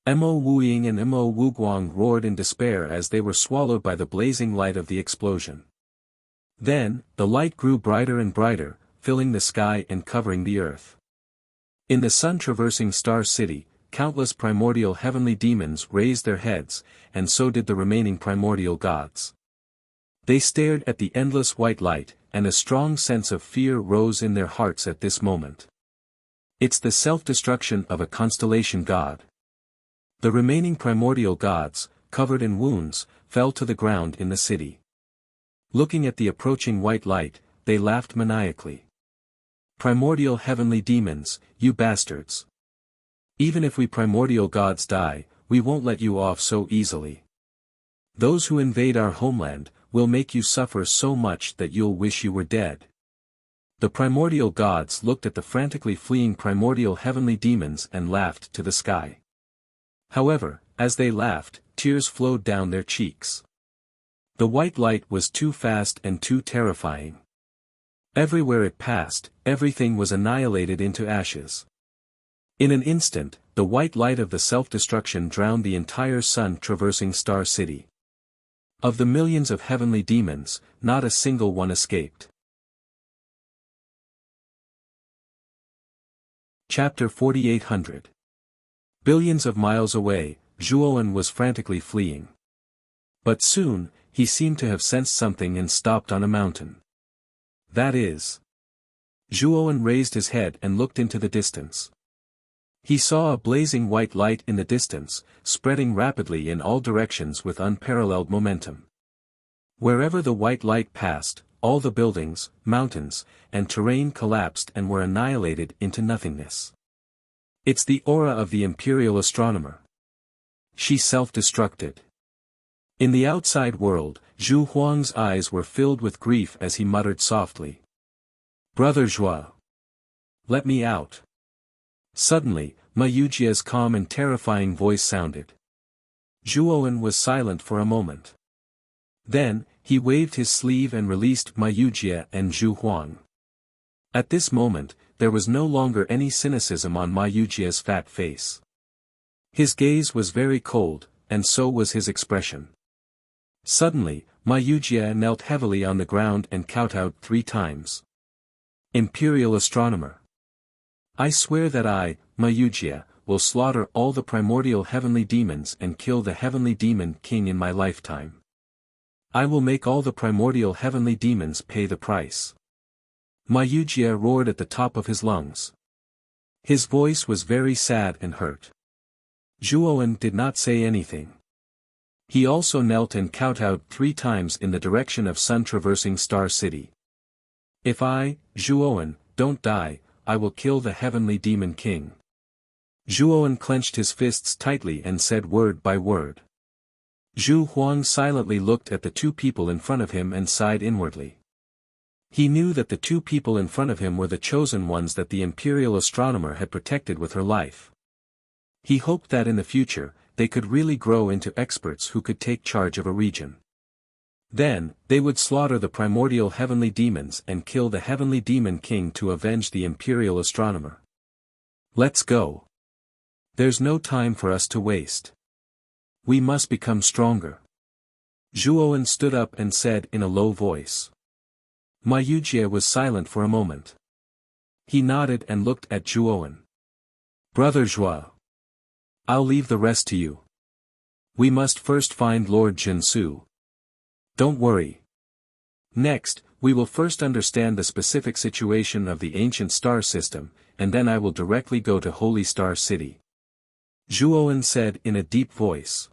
Mo Wuying and Mo Wuguang roared in despair as they were swallowed by the blazing light of the explosion. Then, the light grew brighter and brighter, filling the sky and covering the earth. In the sun-traversing star city, countless primordial heavenly demons raised their heads, and so did the remaining primordial gods. They stared at the endless white light, and a strong sense of fear rose in their hearts at this moment. It's the self-destruction of a constellation god. The remaining primordial gods, covered in wounds, fell to the ground in the city. Looking at the approaching white light, they laughed maniacally. Primordial heavenly demons, you bastards! Even if we primordial gods die, we won't let you off so easily. Those who invade our homeland, will make you suffer so much that you'll wish you were dead. The primordial gods looked at the frantically fleeing primordial heavenly demons and laughed to the sky. However, as they laughed, tears flowed down their cheeks. The white light was too fast and too terrifying. Everywhere it passed, everything was annihilated into ashes. In an instant, the white light of the self-destruction drowned the entire sun-traversing star city. Of the millions of heavenly demons, not a single one escaped. Chapter 4800. Billions of miles away, Zhuowen was frantically fleeing. But soon, he seemed to have sensed something and stopped on a mountain. That is. Zhuowen raised his head and looked into the distance. He saw a blazing white light in the distance, spreading rapidly in all directions with unparalleled momentum. Wherever the white light passed, all the buildings, mountains, and terrain collapsed and were annihilated into nothingness. It's the aura of the imperial astronomer. She self-destructed. In the outside world, Zhu Huang's eyes were filled with grief as he muttered softly. Brother Zhua! Let me out! Suddenly, Ma Yujia's calm and terrifying voice sounded. Zhuowen was silent for a moment. Then, he waved his sleeve and released Ma Yujia and Zhu Huang. At this moment, there was no longer any cynicism on Ma Yujia's fat face. His gaze was very cold, and so was his expression. Suddenly, Ma Yujia knelt heavily on the ground and kowtowed 3 times. Imperial Astronomer! I swear that I, Ma Yujia, will slaughter all the primordial heavenly demons and kill the heavenly demon king in my lifetime. I will make all the primordial heavenly demons pay the price. Ma Yujia roared at the top of his lungs. His voice was very sad and hurt. Zhuowen did not say anything. He also knelt and kowtowed 3 times in the direction of sun-traversing star city. If I, Zhuowen, don't die, I will kill the heavenly demon king. Zhuowen clenched his fists tightly and said word by word. Zhu Huang silently looked at the 2 people in front of him and sighed inwardly. He knew that the 2 people in front of him were the chosen ones that the imperial astronomer had protected with her life. He hoped that in the future, they could really grow into experts who could take charge of a region. Then, they would slaughter the primordial heavenly demons and kill the heavenly demon king to avenge the imperial astronomer. Let's go. There's no time for us to waste. We must become stronger. Zhuowen stood up and said in a low voice. Wuxia was silent for a moment. He nodded and looked at Zhuowen. Brother Zhuo. I'll leave the rest to you. We must first find Lord Jinsu. Don't worry. Next, we will first understand the specific situation of the ancient star system, and then I will directly go to Holy Star City. Zhuowen said in a deep voice.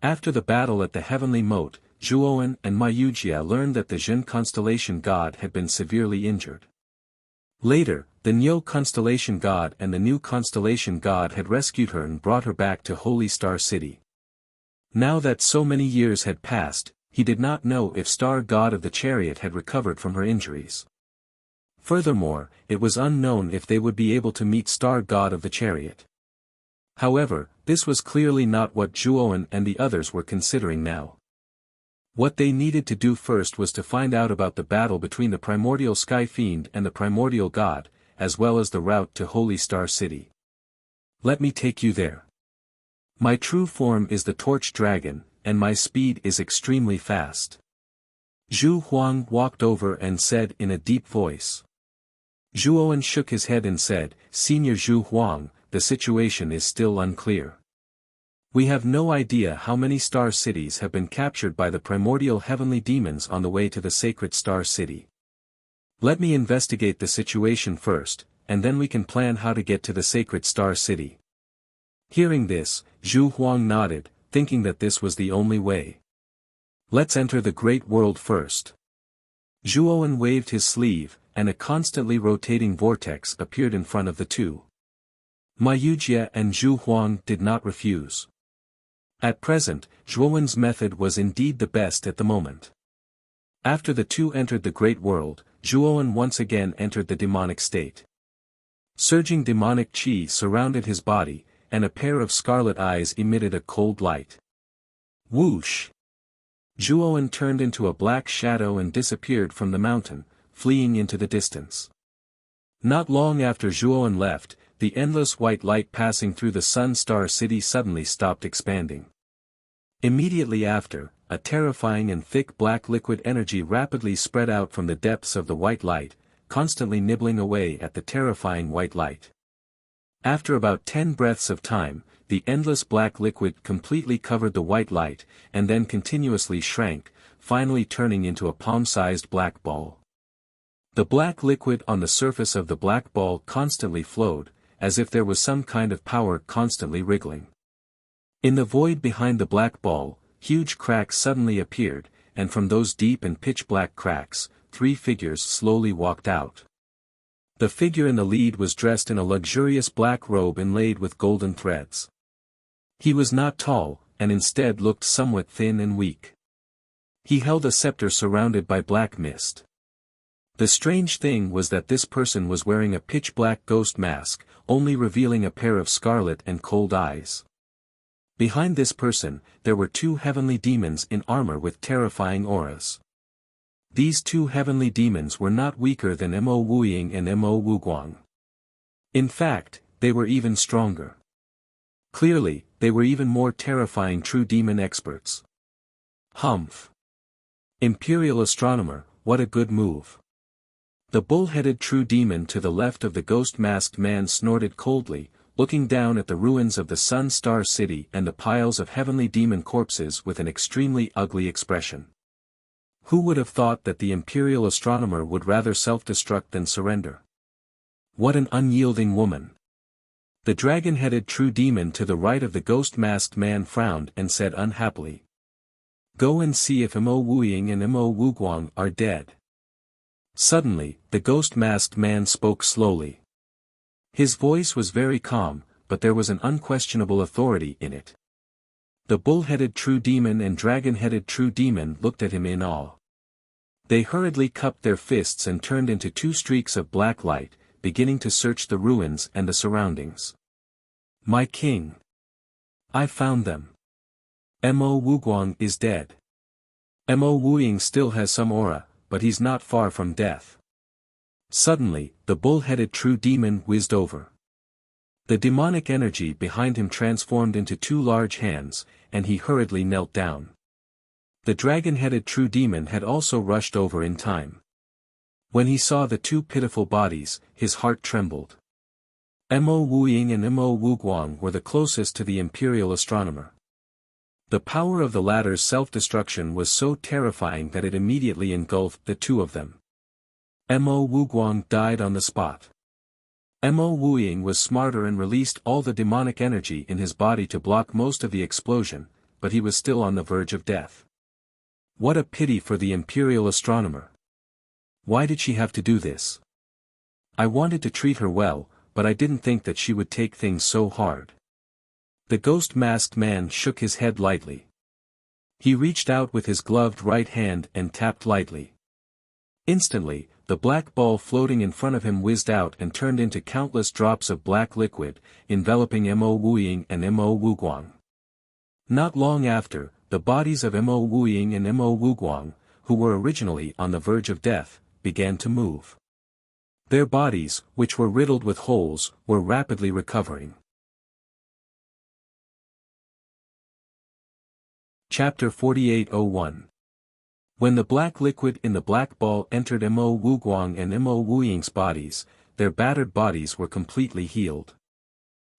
After the battle at the Heavenly Moat, Zhuowen and Wuxia learned that the Jin constellation god had been severely injured. Later, the Nyo constellation god and the new constellation god had rescued her and brought her back to Holy Star City. Now that so many years had passed, he did not know if Star God of the Chariot had recovered from her injuries. Furthermore, it was unknown if they would be able to meet Star God of the Chariot. However, this was clearly not what Zhuowen and the others were considering now. What they needed to do first was to find out about the battle between the primordial Sky Fiend and the primordial God, as well as the route to Holy Star City. Let me take you there. My true form is the Torch Dragon, and my speed is extremely fast. Zhu Huang walked over and said in a deep voice. Zhuowen shook his head and said, Senior Zhu Huang, the situation is still unclear. We have no idea how many star cities have been captured by the primordial heavenly demons on the way to the sacred star city. Let me investigate the situation first, and then we can plan how to get to the sacred star city. Hearing this, Zhu Huang nodded, thinking that this was the only way. Let's enter the great world first. Zhuowen waved his sleeve, and a constantly rotating vortex appeared in front of the two. Wuxia and Zhu Huang did not refuse. At present, Zhuowen's method was indeed the best at the moment. After the two entered the great world, Zhuowen once again entered the demonic state. Surging demonic qi surrounded his body, and a pair of scarlet eyes emitted a cold light. Whoosh! Zhuowen turned into a black shadow and disappeared from the mountain, fleeing into the distance. Not long after Zhuowen left, the endless white light passing through the Sun Star City suddenly stopped expanding. Immediately after, a terrifying and thick black liquid energy rapidly spread out from the depths of the white light, constantly nibbling away at the terrifying white light. After about 10 breaths of time, the endless black liquid completely covered the white light, and then continuously shrank, finally turning into a palm-sized black ball. The black liquid on the surface of the black ball constantly flowed, as if there was some kind of power constantly wriggling. In the void behind the black ball, huge cracks suddenly appeared, and from those deep and pitch-black cracks, 3 figures slowly walked out. The figure in the lead was dressed in a luxurious black robe inlaid with golden threads. He was not tall, and instead looked somewhat thin and weak. He held a scepter surrounded by black mist. The strange thing was that this person was wearing a pitch-black ghost mask, only revealing a pair of scarlet and cold eyes. Behind this person, there were 2 heavenly demons in armor with terrifying auras. These 2 heavenly demons were not weaker than Mo Wuying and Mo Wuguang. In fact, they were even stronger. Clearly, they were even more terrifying true demon experts. Humph! Imperial Astronomer, what a good move. The bull-headed true demon to the left of the ghost-masked man snorted coldly, looking down at the ruins of the Sun Star City and the piles of heavenly demon corpses with an extremely ugly expression. Who would have thought that the Imperial Astronomer would rather self-destruct than surrender? What an unyielding woman! The dragon-headed true demon to the right of the ghost-masked man frowned and said unhappily. Go and see if Mo Wuying and Mo Wuguang are dead. Suddenly, the ghost-masked man spoke slowly. His voice was very calm, but there was an unquestionable authority in it. The bull-headed true demon and dragon-headed true demon looked at him in awe. They hurriedly cupped their fists and turned into 2 streaks of black light, beginning to search the ruins and the surroundings. My king! I found them. Mo Wuguang is dead. Mo Wuying still has some aura, but he's not far from death. Suddenly, the bull-headed true demon whizzed over. The demonic energy behind him transformed into two large hands, and he hurriedly knelt down. The dragon-headed true demon had also rushed over in time. When he saw the two pitiful bodies, his heart trembled. Mo Wuying and Mo Wuguang were the closest to the imperial astronomer. The power of the latter's self-destruction was so terrifying that it immediately engulfed the two of them. Mo Wuguang died on the spot. Mo Wuying was smarter and released all the demonic energy in his body to block most of the explosion, but he was still on the verge of death. What a pity for the imperial astronomer. Why did she have to do this? I wanted to treat her well, but I didn't think that she would take things so hard. The ghost-masked man shook his head lightly. He reached out with his gloved right hand and tapped lightly. Instantly, the black ball floating in front of him whizzed out and turned into countless drops of black liquid, enveloping Mo Wuying and Mo Wuguang. Not long after, the bodies of Mo Wuying and Mo Wuguang, who were originally on the verge of death, began to move. Their bodies, which were riddled with holes, were rapidly recovering. Chapter 48:01. When the black liquid in the black ball entered Mo Wuguang and Mo Wuying's bodies, their battered bodies were completely healed.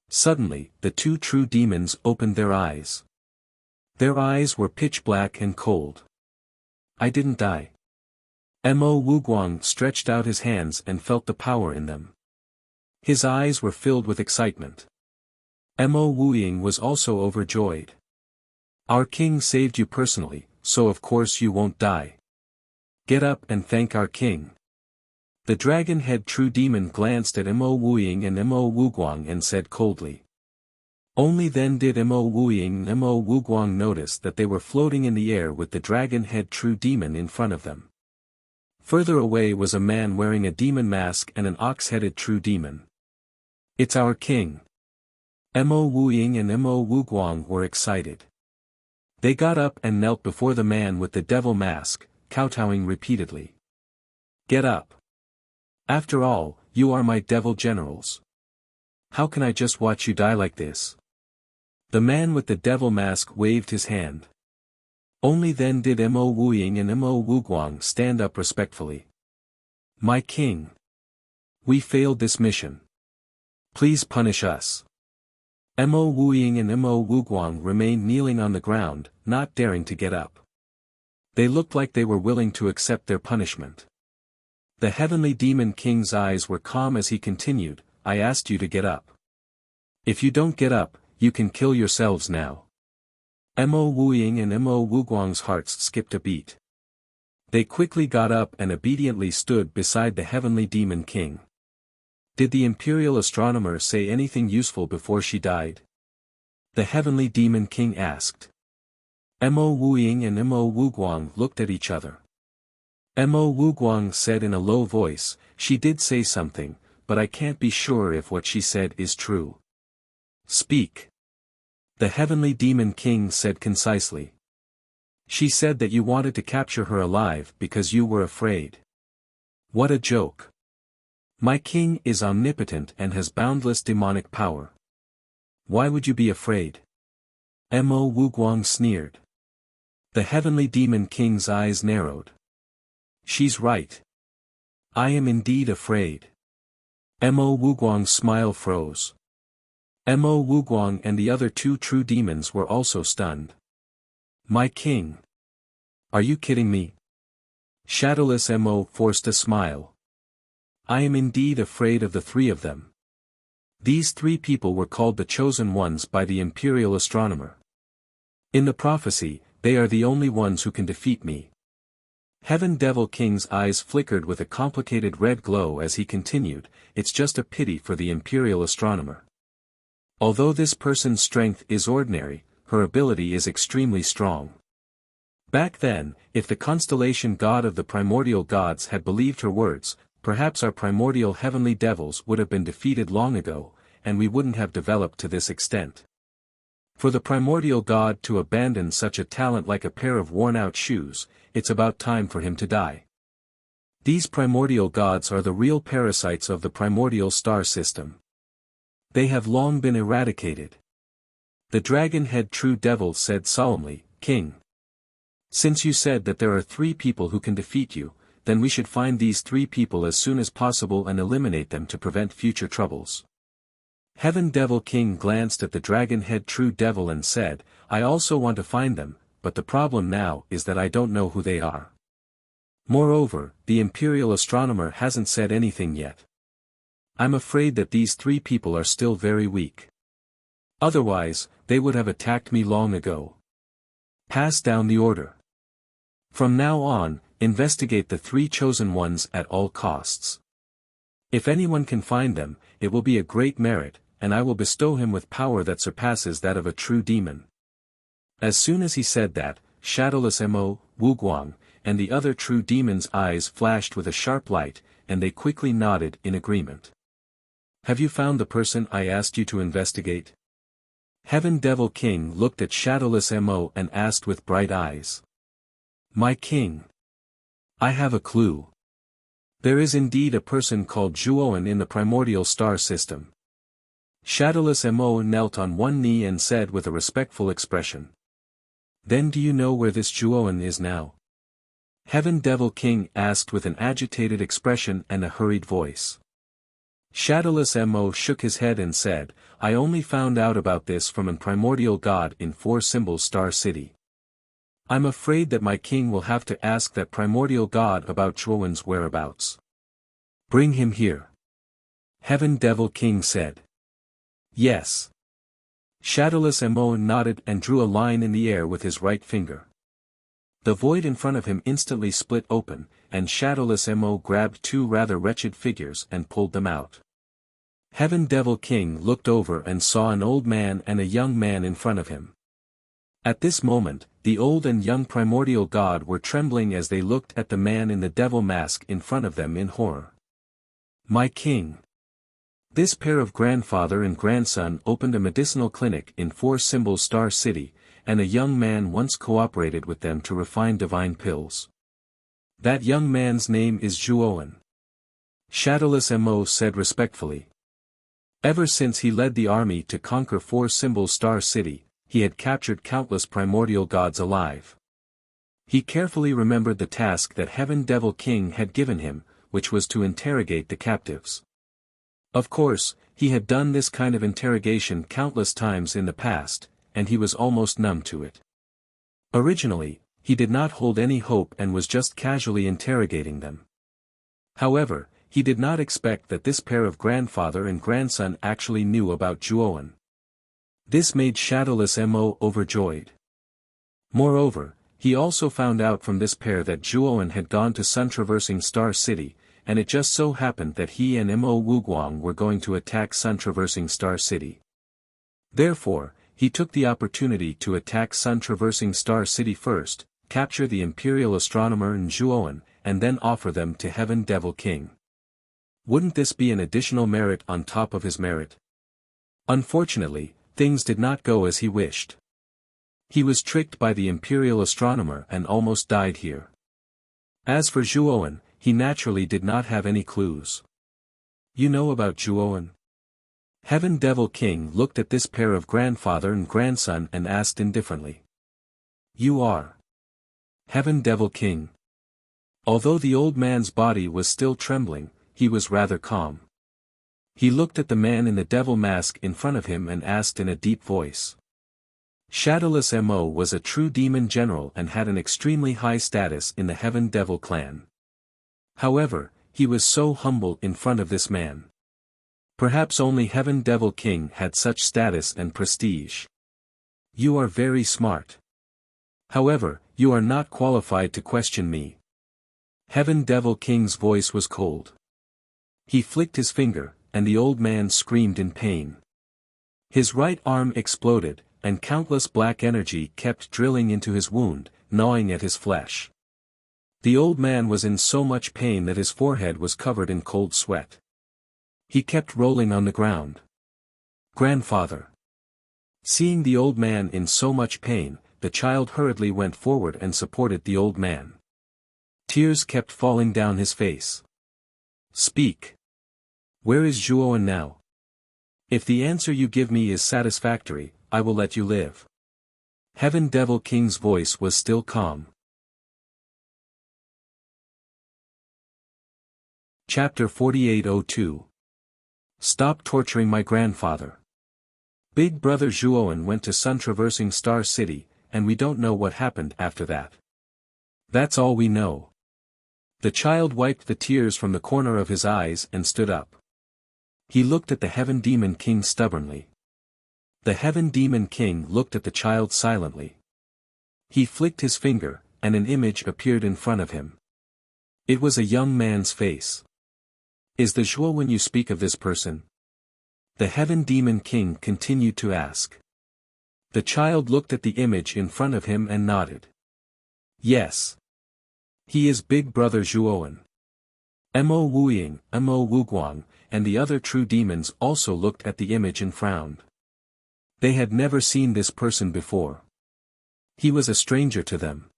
Suddenly, the two true demons opened their eyes. Their eyes were pitch black and cold. I didn't die. Mo Wuguang stretched out his hands and felt the power in them. His eyes were filled with excitement. Mo Wuying was also overjoyed. Our king saved you personally, so of course you won't die. Get up and thank our king. The dragon-head true demon glanced at Mo Wuying and Mo Wuguang and said coldly. Only then did Mo Wuying and Mo Wuguang notice that they were floating in the air with the dragon-head true demon in front of them. Further away was a man wearing a demon mask and an ox-headed true demon. It's our king. Mo Wuying and Mo Wuguang were excited. They got up and knelt before the man with the devil mask, kowtowing repeatedly. Get up. After all, you are my devil generals. How can I just watch you die like this? The man with the devil mask waved his hand. Only then did Mo Wuying and Mo Wuguang stand up respectfully. My king. We failed this mission. Please punish us. Mo Wuying and Mo Wuguang remained kneeling on the ground, not daring to get up. They looked like they were willing to accept their punishment. The heavenly demon king's eyes were calm as he continued, I asked you to get up. If you don't get up, you can kill yourselves now. Mo Wuying and Mo Wuguang's hearts skipped a beat. They quickly got up and obediently stood beside the heavenly demon king. Did the imperial astronomer say anything useful before she died? The heavenly demon king asked. Mo Wuying and Mo Wuguang looked at each other. Mo Wuguang said in a low voice, she did say something, but I can't be sure if what she said is true. Speak. The heavenly demon king said concisely. She said that you wanted to capture her alive because you were afraid. What a joke. My king is omnipotent and has boundless demonic power. Why would you be afraid? Mo Wuguang sneered. The heavenly demon king's eyes narrowed. She's right. I am indeed afraid. Mo Wuguang's smile froze. Mo Wuguang and the other two true demons were also stunned. My king. Are you kidding me? Shadowless Mo forced a smile. I am indeed afraid of the three of them. These three people were called the Chosen Ones by the imperial astronomer. In the prophecy, they are the only ones who can defeat me. Heaven Devil King's eyes flickered with a complicated red glow as he continued, it's just a pity for the imperial astronomer. Although this person's strength is ordinary, her ability is extremely strong. Back then, if the constellation god of the primordial gods had believed her words, perhaps our primordial heavenly devils would have been defeated long ago, and we wouldn't have developed to this extent. For the primordial god to abandon such a talent like a pair of worn-out shoes, it's about time for him to die. These primordial gods are the real parasites of the primordial star system. They have long been eradicated. The dragon-head true devil said solemnly, King. Since you said that there are 3 people who can defeat you, then we should find these 3 people as soon as possible and eliminate them to prevent future troubles. Heaven Devil King glanced at the dragon-head true devil and said, I also want to find them, but the problem now is that I don't know who they are. Moreover, the imperial astronomer hasn't said anything yet. I'm afraid that these 3 people are still very weak. Otherwise, they would have attacked me long ago. Pass down the order. From now on, investigate the 3 chosen ones at all costs. If anyone can find them, it will be a great merit, and I will bestow him with power that surpasses that of a true demon. As soon as he said that, Shadowless Mo, Wuguang, and the other true demon's eyes flashed with a sharp light, and they quickly nodded in agreement. Have you found the person I asked you to investigate? Heaven Devil King looked at Shadowless Mo and asked with bright eyes. My king. I have a clue. There is indeed a person called Zhuoan in the primordial star system. Shadowless Mo knelt on one knee and said with a respectful expression. Then do you know where this Zhuoan is now? Heaven Devil King asked with an agitated expression and a hurried voice. Shadowless Mo shook his head and said, I only found out about this from an primordial god in 4 Symbol Star City. I'm afraid that my king will have to ask that primordial god about Zhuoan's whereabouts. Bring him here. Heaven Devil King said. Yes. Shadowless Mo nodded and drew a line in the air with his right finger. The void in front of him instantly split open, and Shadowless Mo grabbed 2 rather wretched figures and pulled them out. Heaven Devil King looked over and saw an old man and a young man in front of him. At this moment, the old and young primordial god were trembling as they looked at the man in the devil mask in front of them in horror. My king. This pair of grandfather and grandson opened a medicinal clinic in 4 Symbol Star City, and a young man once cooperated with them to refine divine pills. That young man's name is Zhuoan. Shadowless Mo said respectfully. Ever since he led the army to conquer 4 Symbol Star City, he had captured countless primordial gods alive. He carefully remembered the task that Heaven Devil King had given him, which was to interrogate the captives. Of course, he had done this kind of interrogation countless times in the past, and he was almost numb to it. Originally, he did not hold any hope and was just casually interrogating them. However, he did not expect that this pair of grandfather and grandson actually knew about Zhuoan. This made Shadowless Mo overjoyed. Moreover, he also found out from this pair that Zhuoan had gone to Sun-Traversing Star City, and it just so happened that he and Mo Wuguang were going to attack Sun-Traversing Star City. Therefore, he took the opportunity to attack Sun-Traversing Star City first, capture the Imperial Astronomer and Zhuoan, and then offer them to Heaven Devil King. Wouldn't this be an additional merit on top of his merit? Unfortunately, things did not go as he wished. He was tricked by the Imperial Astronomer and almost died here. As for Zhuoan, he naturally did not have any clues. You know about Zhuoan? Heaven Devil King looked at this pair of grandfather and grandson and asked indifferently. You are Heaven Devil King. Although the old man's body was still trembling, he was rather calm. He looked at the man in the devil mask in front of him and asked in a deep voice. Shadowless Mo was a true demon general and had an extremely high status in the Heaven Devil clan. However, he was so humble in front of this man. Perhaps only Heaven Devil King had such status and prestige. You are very smart. However, you are not qualified to question me. Heaven Devil King's voice was cold. He flicked his finger, and the old man screamed in pain. His right arm exploded, and countless black energy kept drilling into his wound, gnawing at his flesh. The old man was in so much pain that his forehead was covered in cold sweat. He kept rolling on the ground. Grandfather. Seeing the old man in so much pain, the child hurriedly went forward and supported the old man. Tears kept falling down his face. Speak. Where is Zhuowen now? If the answer you give me is satisfactory, I will let you live. Heaven Devil King's voice was still calm. Chapter 4802. Stop torturing my grandfather. Big brother Zhuowen went to Sun Traversing Star City, and we don't know what happened after that. That's all we know. The child wiped the tears from the corner of his eyes and stood up. He looked at the Heaven Demon King stubbornly. The Heaven Demon King looked at the child silently. He flicked his finger, and an image appeared in front of him. It was a young man's face. Is the Zhuowen you speak of this person? The Heaven Demon King continued to ask. The child looked at the image in front of him and nodded. Yes. He is Big Brother Zhuowen. Mo Wuying, Mo Wuguang, and the other true demons also looked at the image and frowned. They had never seen this person before. He was a stranger to them.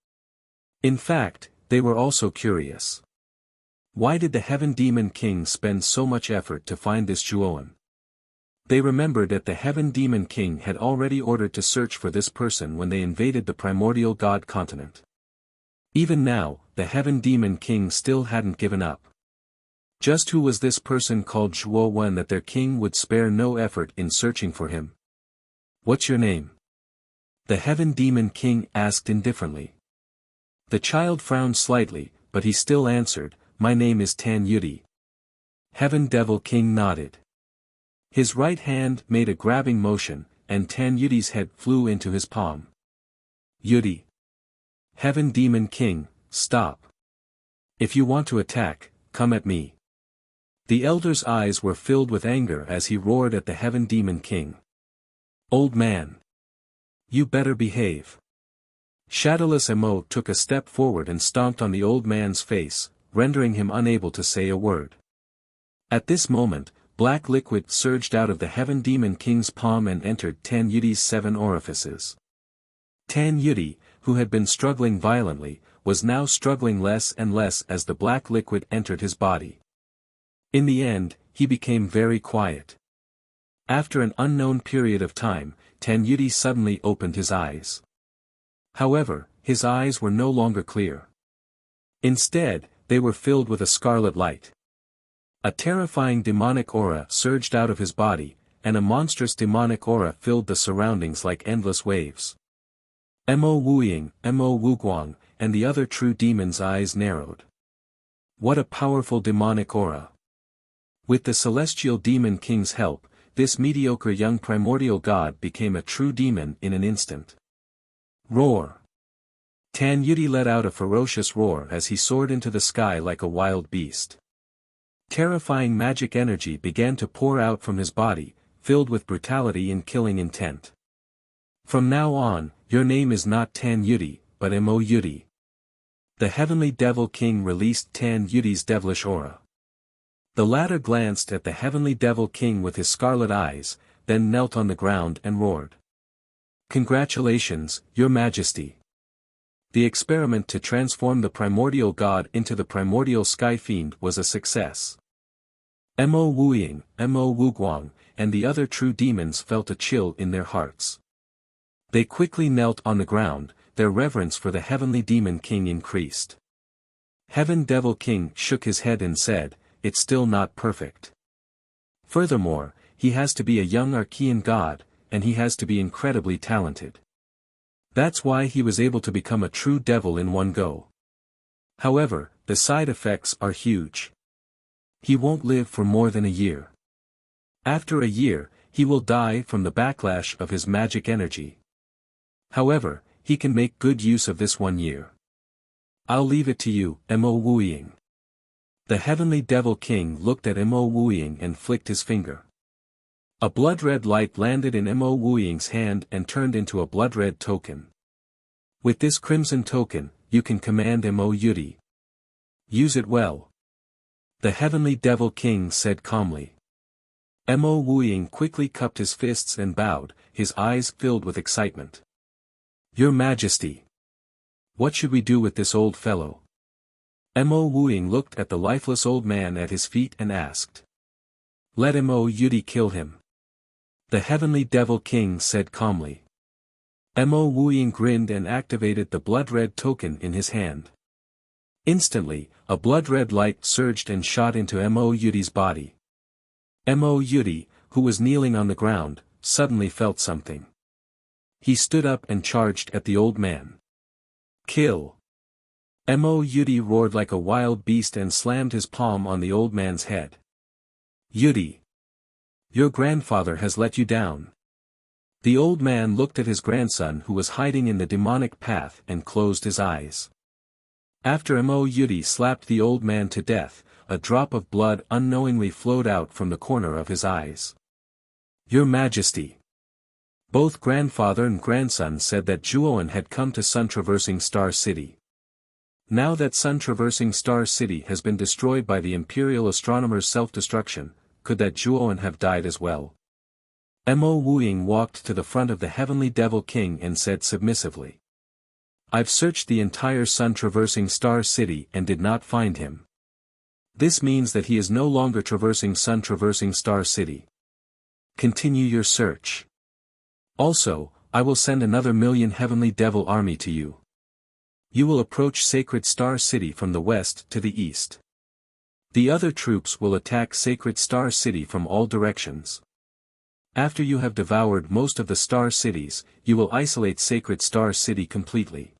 In fact, they were also curious. Why did the Heaven Demon King spend so much effort to find this Zhuowen? They remembered that the Heaven Demon King had already ordered to search for this person when they invaded the primordial god continent. Even now, the Heaven Demon King still hadn't given up. Just who was this person called Zhuowen that their king would spare no effort in searching for him? What's your name? The Heaven Demon King asked indifferently. The child frowned slightly, but he still answered, My name is Tan Yudi. Heaven Devil King nodded. His right hand made a grabbing motion, and Tan Yudi's head flew into his palm. Yudi. Heaven Demon King, stop. If you want to attack, come at me. The elder's eyes were filled with anger as he roared at the Heaven Demon King. Old man. You better behave. Shadowless Mo took a step forward and stomped on the old man's face, rendering him unable to say a word. At this moment, black liquid surged out of the Heaven Demon King's palm and entered Tan Yudi's 7 orifices. Tan Yudi, who had been struggling violently, was now struggling less and less as the black liquid entered his body. In the end, he became very quiet. After an unknown period of time, Tan Yudi suddenly opened his eyes. However, his eyes were no longer clear. Instead, they were filled with a scarlet light. A terrifying demonic aura surged out of his body, and a monstrous demonic aura filled the surroundings like endless waves. Mo Wuying, Mo Wuguang, and the other true demons' eyes narrowed. What a powerful demonic aura! With the Celestial Demon King's help, this mediocre young primordial god became a true demon in an instant. Roar! Tan Yudi let out a ferocious roar as he soared into the sky like a wild beast. Terrifying magic energy began to pour out from his body, filled with brutality and killing intent. From now on, your name is not Tan Yudi, but Mo Yudi. The Heavenly Devil King released Tan Yudi's devilish aura. The latter glanced at the Heavenly Devil King with his scarlet eyes, then knelt on the ground and roared. Congratulations, Your Majesty. The experiment to transform the primordial god into the primordial sky fiend was a success. Mo Wuying, Mo Wuguang, and the other true demons felt a chill in their hearts. They quickly knelt on the ground, their reverence for the Heavenly Demon King increased. Heaven Devil King shook his head and said, It's still not perfect. Furthermore, he has to be a young Archean god, and he has to be incredibly talented. That's why he was able to become a true devil in one go. However, the side effects are huge. He won't live for more than a year. After a year, he will die from the backlash of his magic energy. However, he can make good use of this 1 year. I'll leave it to you, Mo Wuying. The Heavenly Devil King looked at Mo Wuying and flicked his finger. A blood-red light landed in Mo Wuying's hand and turned into a blood-red token. With this crimson token, you can command Mo Yudi. Use it well. The Heavenly Devil King said calmly. Mo Wuying quickly cupped his fists and bowed, his eyes filled with excitement. Your Majesty! What should we do with this old fellow? Mo Wuying looked at the lifeless old man at his feet and asked. Let Mo Yudi kill him. The Heavenly Devil King said calmly. Mo Wuying grinned and activated the blood-red token in his hand. Instantly, a blood-red light surged and shot into Mo Yudi's body. Mo Yudi, who was kneeling on the ground, suddenly felt something. He stood up and charged at the old man. Kill! Mo Yudi roared like a wild beast and slammed his palm on the old man's head. Yudi! Your grandfather has let you down. The old man looked at his grandson who was hiding in the demonic path and closed his eyes. After Mo Yudi slapped the old man to death, a drop of blood unknowingly flowed out from the corner of his eyes. Your Majesty! Both grandfather and grandson said that Zhuowen had come to Sun-Traversing Star City. Now that Sun-Traversing Star City has been destroyed by the Imperial Astronomer's self-destruction, could that Zhuowen have died as well? Mo Wuying walked to the front of the Heavenly Devil King and said submissively. I've searched the entire Sun-Traversing Star City and did not find him. This means that he is no longer traversing Sun-Traversing Star City. Continue your search. Also, I will send another 1,000,000 Heavenly Devil army to you. You will approach Sacred Star City from the west to the east. The other troops will attack Sacred Star City from all directions. After you have devoured most of the star cities, you will isolate Sacred Star City completely.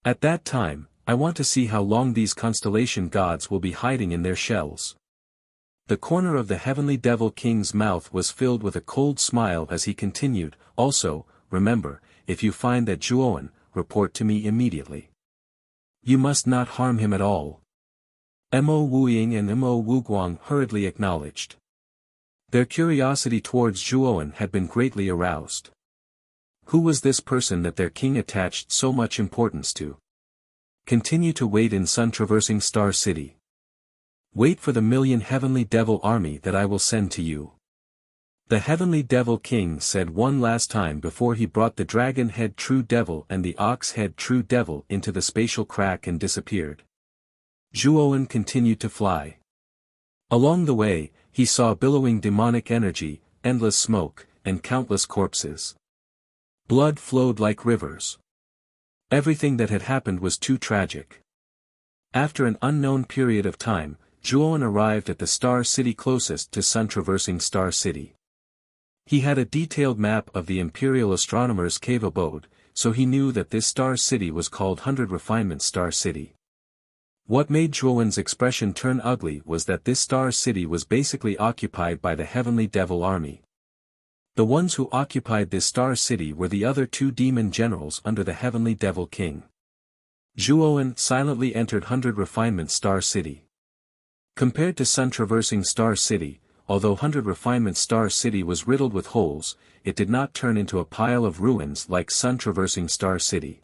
At that time, I want to see how long these constellation gods will be hiding in their shells. The corner of the Heavenly Devil King's mouth was filled with a cold smile as he continued, also, remember, if you find that Zhuowen, report to me immediately. You must not harm him at all. Mo Wuying and Mo Wuguang hurriedly acknowledged. Their curiosity towards Zhuowen had been greatly aroused. Who was this person that their king attached so much importance to? Continue to wait in Sun-Traversing Star City. Wait for the 1,000,000 Heavenly Devil army that I will send to you. The Heavenly Devil King said one last time before he brought the Dragon Head True Devil and the Ox Head True Devil into the spatial crack and disappeared. Zhuowen continued to fly. Along the way, he saw billowing demonic energy, endless smoke, and countless corpses. Blood flowed like rivers. Everything that had happened was too tragic. After an unknown period of time, Zhuowen arrived at the star city closest to Sun-Traversing Star City. He had a detailed map of the Imperial Astronomer's cave abode, so he knew that this star city was called 100 Refinement Star City. What made Zhuowen's expression turn ugly was that this star city was basically occupied by the Heavenly Devil Army. The ones who occupied this star city were the other two demon generals under the Heavenly Devil King. Zhuowen silently entered 100 Refinement Star City. Compared to Sun-Traversing Star City, although 100 Refinement Star City was riddled with holes, it did not turn into a pile of ruins like Sun-Traversing Star City.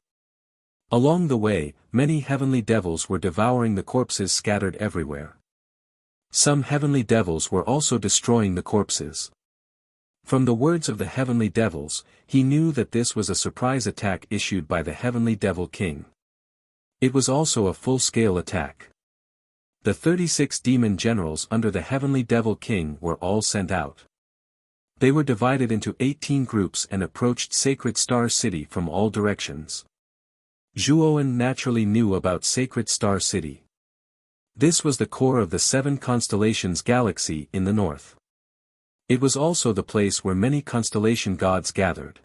Along the way, many heavenly devils were devouring the corpses scattered everywhere. Some heavenly devils were also destroying the corpses. From the words of the heavenly devils, he knew that this was a surprise attack issued by the Heavenly Devil King. It was also a full-scale attack. The 36 demon generals under the Heavenly Devil King were all sent out. They were divided into 18 groups and approached Sacred Star City from all directions. Zhuowen naturally knew about Sacred Star City. This was the core of the 7 constellations galaxy in the north. It was also the place where many constellation gods gathered.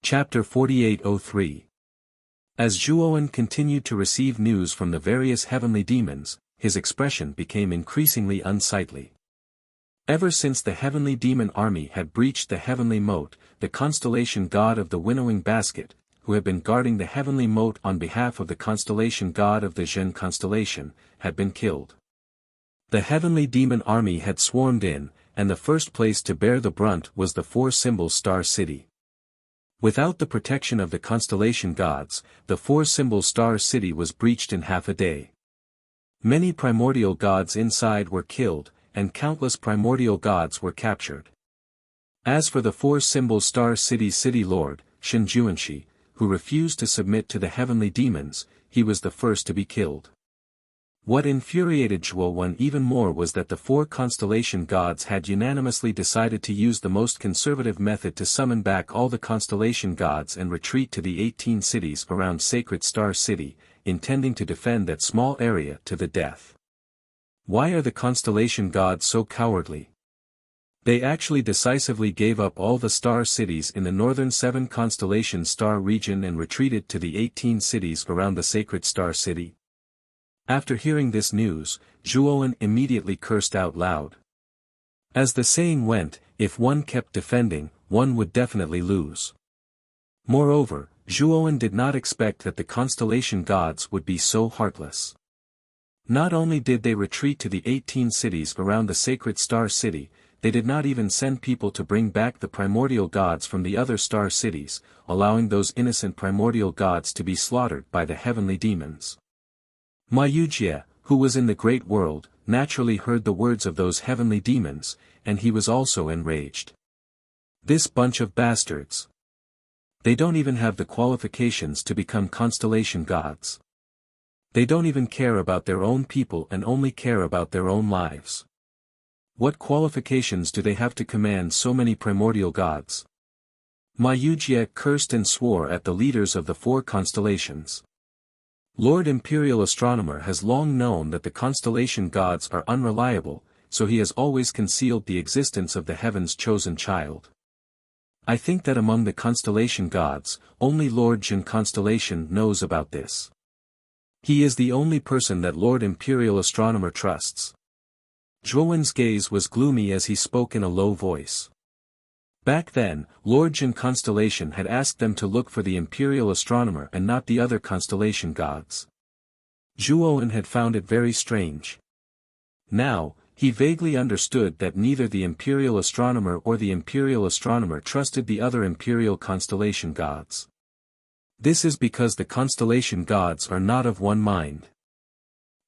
Chapter 4803. As Zhuowen continued to receive news from the various heavenly demons, his expression became increasingly unsightly. Ever since the heavenly demon army had breached the heavenly moat, the constellation god of the winnowing basket, who had been guarding the heavenly moat on behalf of the constellation god of the Zhen constellation, had been killed. The heavenly demon army had swarmed in, and the first place to bear the brunt was the 4-symbol star city. Without the protection of the constellation gods, the 4-symbol star city was breached in half a day. Many primordial gods inside were killed, and countless primordial gods were captured. As for the four symbol star city lord, Shinjuanshi, who refused to submit to the heavenly demons, he was the first to be killed. What infuriated Zhuo even more was that the four constellation gods had unanimously decided to use the most conservative method to summon back all the constellation gods and retreat to the 18 cities around Sacred Star City, intending to defend that small area to the death. Why are the constellation gods so cowardly? They actually decisively gave up all the star cities in the northern 7 constellation star region and retreated to the 18 cities around the Sacred Star City. After hearing this news, Zhuo immediately cursed out loud. As the saying went, if one kept defending, one would definitely lose. Moreover, Zhuo did not expect that the constellation gods would be so heartless. Not only did they retreat to the 18 cities around the Sacred Star City, they did not even send people to bring back the primordial gods from the other star cities, allowing those innocent primordial gods to be slaughtered by the heavenly demons. Wuxia, who was in the great world, naturally heard the words of those heavenly demons, and he was also enraged. This bunch of bastards. They don't even have the qualifications to become constellation gods. They don't even care about their own people and only care about their own lives. What qualifications do they have to command so many primordial gods? Wuxia cursed and swore at the leaders of the 4 constellations. Lord Imperial Astronomer has long known that the constellation gods are unreliable, so he has always concealed the existence of the heaven's chosen child. I think that among the constellation gods, only Lord Jin Constellation knows about this. He is the only person that Lord Imperial Astronomer trusts. Zhuowen's gaze was gloomy as he spoke in a low voice. Back then, Lord Jin Constellation had asked them to look for the Imperial Astronomer and not the other constellation gods. Zhuo had found it very strange. Now, he vaguely understood that neither the Imperial Astronomer or the Imperial Astronomer trusted the other Imperial constellation gods. This is because the constellation gods are not of one mind.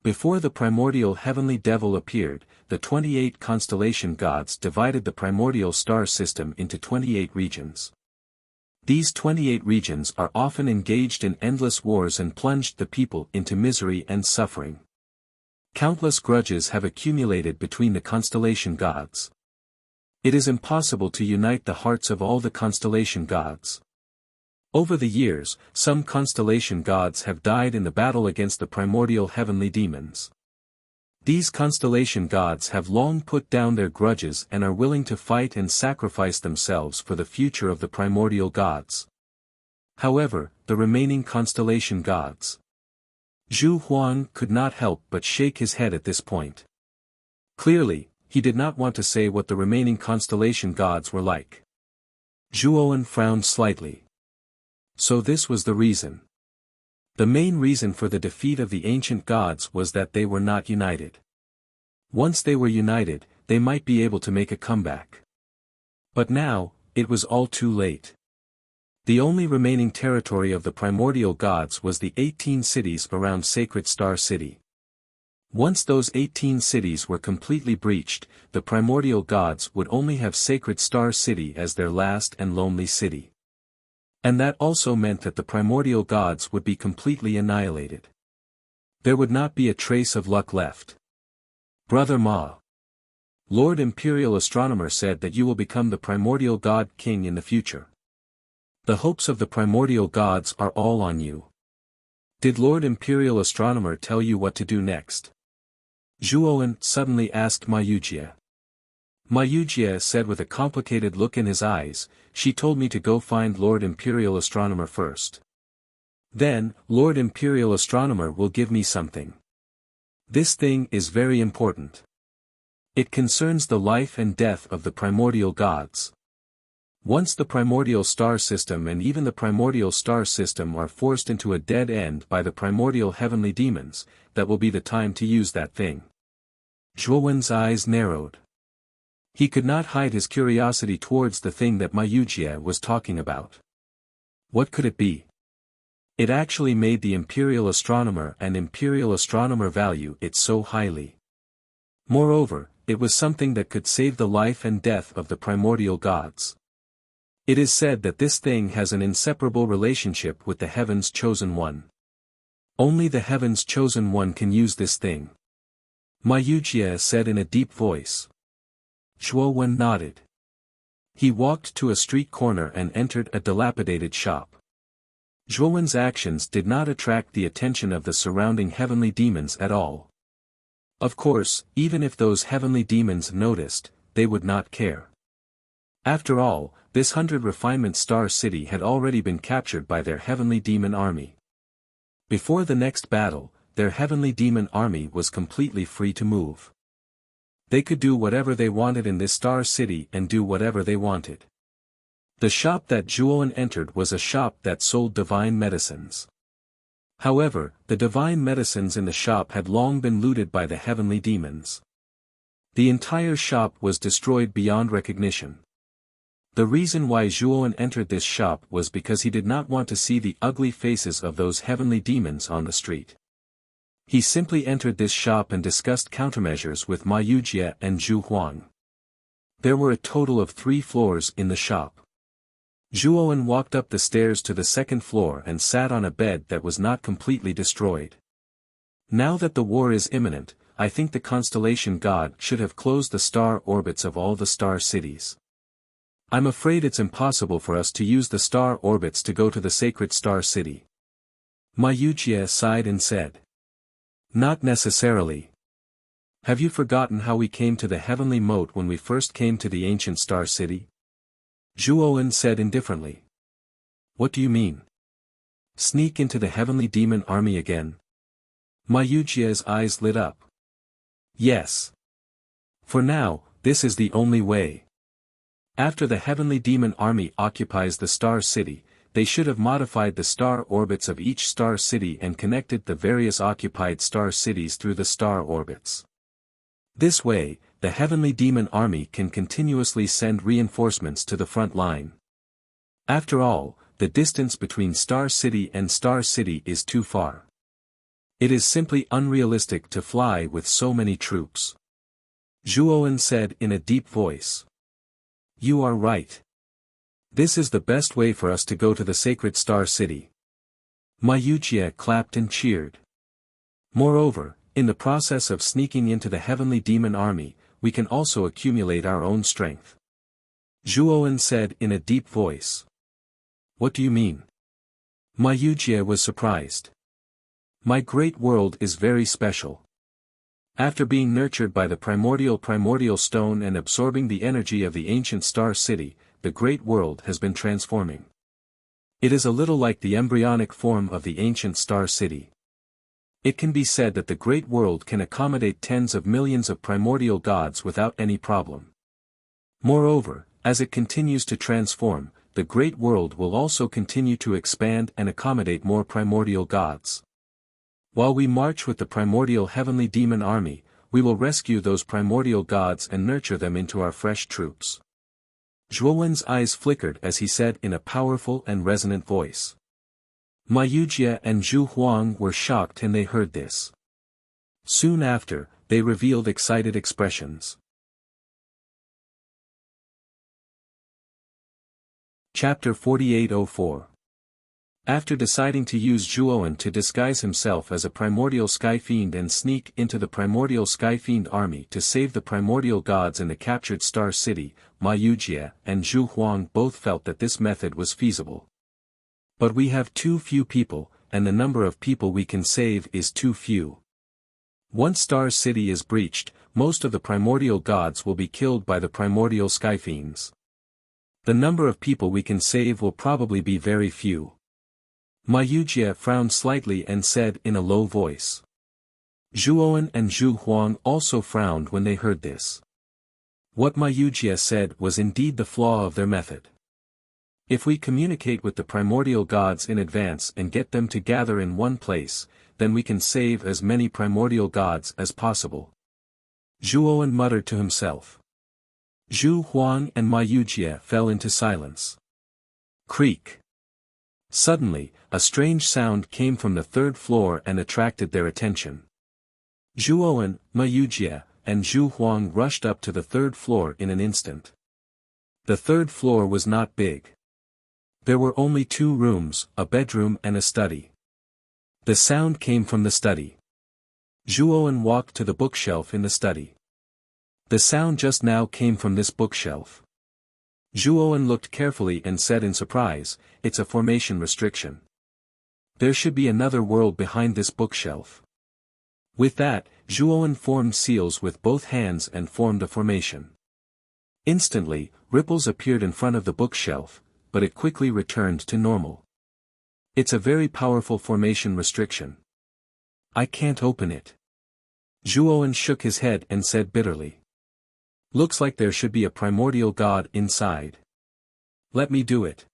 Before the primordial heavenly devil appeared, the 28 constellation gods divided the primordial star system into 28 regions. These 28 regions are often engaged in endless wars and plunged the people into misery and suffering. Countless grudges have accumulated between the constellation gods. It is impossible to unite the hearts of all the constellation gods. Over the years, some constellation gods have died in the battle against the primordial heavenly demons. These constellation gods have long put down their grudges and are willing to fight and sacrifice themselves for the future of the primordial gods. However, the remaining constellation gods. Zhu Huang could not help but shake his head at this point. Clearly, he did not want to say what the remaining constellation gods were like. Zhuo frowned slightly. So this was the reason. The main reason for the defeat of the ancient gods was that they were not united. Once they were united, they might be able to make a comeback. But now, it was all too late. The only remaining territory of the primordial gods was the 18 cities around Sacred Star City. Once those 18 cities were completely breached, the primordial gods would only have Sacred Star City as their last and lonely city. And that also meant that the primordial gods would be completely annihilated. There would not be a trace of luck left. Brother Ma. Lord Imperial Astronomer said that you will become the primordial god king in the future. The hopes of the primordial gods are all on you. Did Lord Imperial Astronomer tell you what to do next? Zhuo suddenly asked Wuxia. Wuxia said with a complicated look in his eyes, she told me to go find Lord Imperial Astronomer first. Then, Lord Imperial Astronomer will give me something. This thing is very important. It concerns the life and death of the primordial gods. Once the primordial star system and even the primordial star system are forced into a dead end by the primordial heavenly demons, that will be the time to use that thing. Zhuowen's eyes narrowed. He could not hide his curiosity towards the thing that Wuxia was talking about. What could it be? It actually made the imperial astronomer and imperial astronomer value it so highly. Moreover, it was something that could save the life and death of the primordial gods. It is said that this thing has an inseparable relationship with the Heaven's Chosen One. Only the Heaven's Chosen One can use this thing. Ma Wuxia said in a deep voice. Zhuo Wen nodded. He walked to a street corner and entered a dilapidated shop. Zhuo Wen's actions did not attract the attention of the surrounding heavenly demons at all. Of course, even if those heavenly demons noticed, they would not care. After all, this 100 refinement star city had already been captured by their heavenly demon army. Before the next battle, their heavenly demon army was completely free to move. They could do whatever they wanted in this star city and do whatever they wanted. The shop that Zhuo entered was a shop that sold divine medicines. However, the divine medicines in the shop had long been looted by the heavenly demons. The entire shop was destroyed beyond recognition. The reason why Zhuo entered this shop was because he did not want to see the ugly faces of those heavenly demons on the street. He simply entered this shop and discussed countermeasures with Ma Wuxia and Zhu Huang. There were a total of 3 floors in the shop. Zhuo walked up the stairs to the second floor and sat on a bed that was not completely destroyed. Now that the war is imminent, I think the constellation god should have closed the star orbits of all the star cities. I'm afraid it's impossible for us to use the star orbits to go to the sacred star city. Ma Wuxia sighed and said. Not necessarily. Have you forgotten how we came to the heavenly moat when we first came to the ancient star city? Zhuo said indifferently. What do you mean? Sneak into the heavenly demon army again? Ma Wuxia's eyes lit up. Yes. For now, this is the only way. After the heavenly demon army occupies the star city, they should have modified the star orbits of each star city and connected the various occupied star cities through the star orbits. This way, the heavenly demon army can continuously send reinforcements to the front line. After all, the distance between Star City and Star City is too far. It is simply unrealistic to fly with so many troops. Zhuo said in a deep voice. You are right. This is the best way for us to go to the sacred Star City. Ma Wuxia clapped and cheered. Moreover, in the process of sneaking into the heavenly demon army, we can also accumulate our own strength. Zhuo said in a deep voice. What do you mean? Ma Wuxia was surprised. My great world is very special. After being nurtured by the primordial stone and absorbing the energy of the ancient star city, the great world has been transforming. It is a little like the embryonic form of the ancient star city. It can be said that the great world can accommodate tens of millions of primordial gods without any problem. Moreover, as it continues to transform, the great world will also continue to expand and accommodate more primordial gods. While we march with the primordial heavenly demon army, we will rescue those primordial gods and nurture them into our fresh troops. Zhuowen's eyes flickered as he said in a powerful and resonant voice. Ma Wuxia and Zhu Huang were shocked when they heard this. Soon after, they revealed excited expressions. Chapter 4804. After deciding to use Zhuo to disguise himself as a primordial sky fiend and sneak into the primordial sky fiend army to save the primordial gods in the captured star city, Ma Wuxia and Zhu Huang both felt that this method was feasible. But we have too few people, and the number of people we can save is too few. Once Star City is breached, most of the primordial gods will be killed by the primordial sky fiends. The number of people we can save will probably be very few. Ma Wuxia frowned slightly and said in a low voice. Zhuo and Zhu Huang also frowned when they heard this. What Ma Wuxia said was indeed the flaw of their method. If we communicate with the primordial gods in advance and get them to gather in one place, then we can save as many primordial gods as possible. Zhuo muttered to himself. Zhu Huang and Ma Wuxia fell into silence. Creak. Suddenly, a strange sound came from the third floor and attracted their attention. Zhuowen, Ma Yujie, and Zhu Huang rushed up to the third floor in an instant. The third floor was not big. There were only 2 rooms, a bedroom and a study. The sound came from the study. Zhuowen walked to the bookshelf in the study. The sound just now came from this bookshelf. Zhuowen looked carefully and said in surprise, "It's a formation restriction. There should be another world behind this bookshelf." With that, Zhuowen formed seals with both hands and formed a formation. Instantly, ripples appeared in front of the bookshelf, but it quickly returned to normal. It's a very powerful formation restriction. I can't open it. Zhuowen shook his head and said bitterly. Looks like there should be a primordial god inside. Let me do it.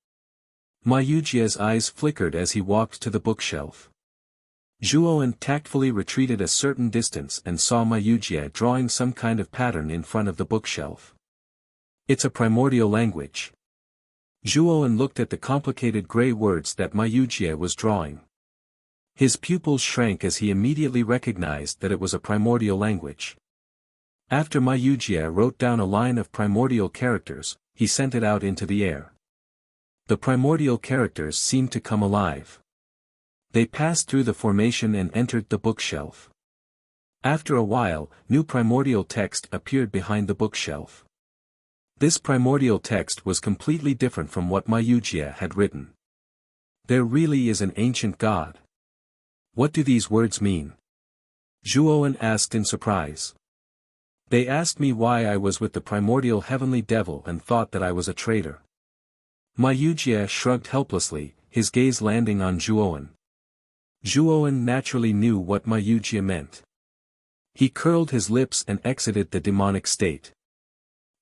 Ma Yujie's eyes flickered as he walked to the bookshelf. Zhuowen tactfully retreated a certain distance and saw Ma Yujie drawing some kind of pattern in front of the bookshelf. It's a primordial language. Zhuowen looked at the complicated gray words that Ma Yujie was drawing. His pupils shrank as he immediately recognized that it was a primordial language. After Ma Yujie wrote down a line of primordial characters, he sent it out into the air. The primordial characters seemed to come alive. They passed through the formation and entered the bookshelf. After a while, new primordial text appeared behind the bookshelf. This primordial text was completely different from what Ma Yujie had written. There really is an ancient god. What do these words mean? Zhuowen asked in surprise. They asked me why I was with the primordial heavenly devil and thought that I was a traitor. Ma Yujie shrugged helplessly, his gaze landing on Zhuowen. Zhuowen naturally knew what Ma Yujie meant. He curled his lips and exited the demonic state.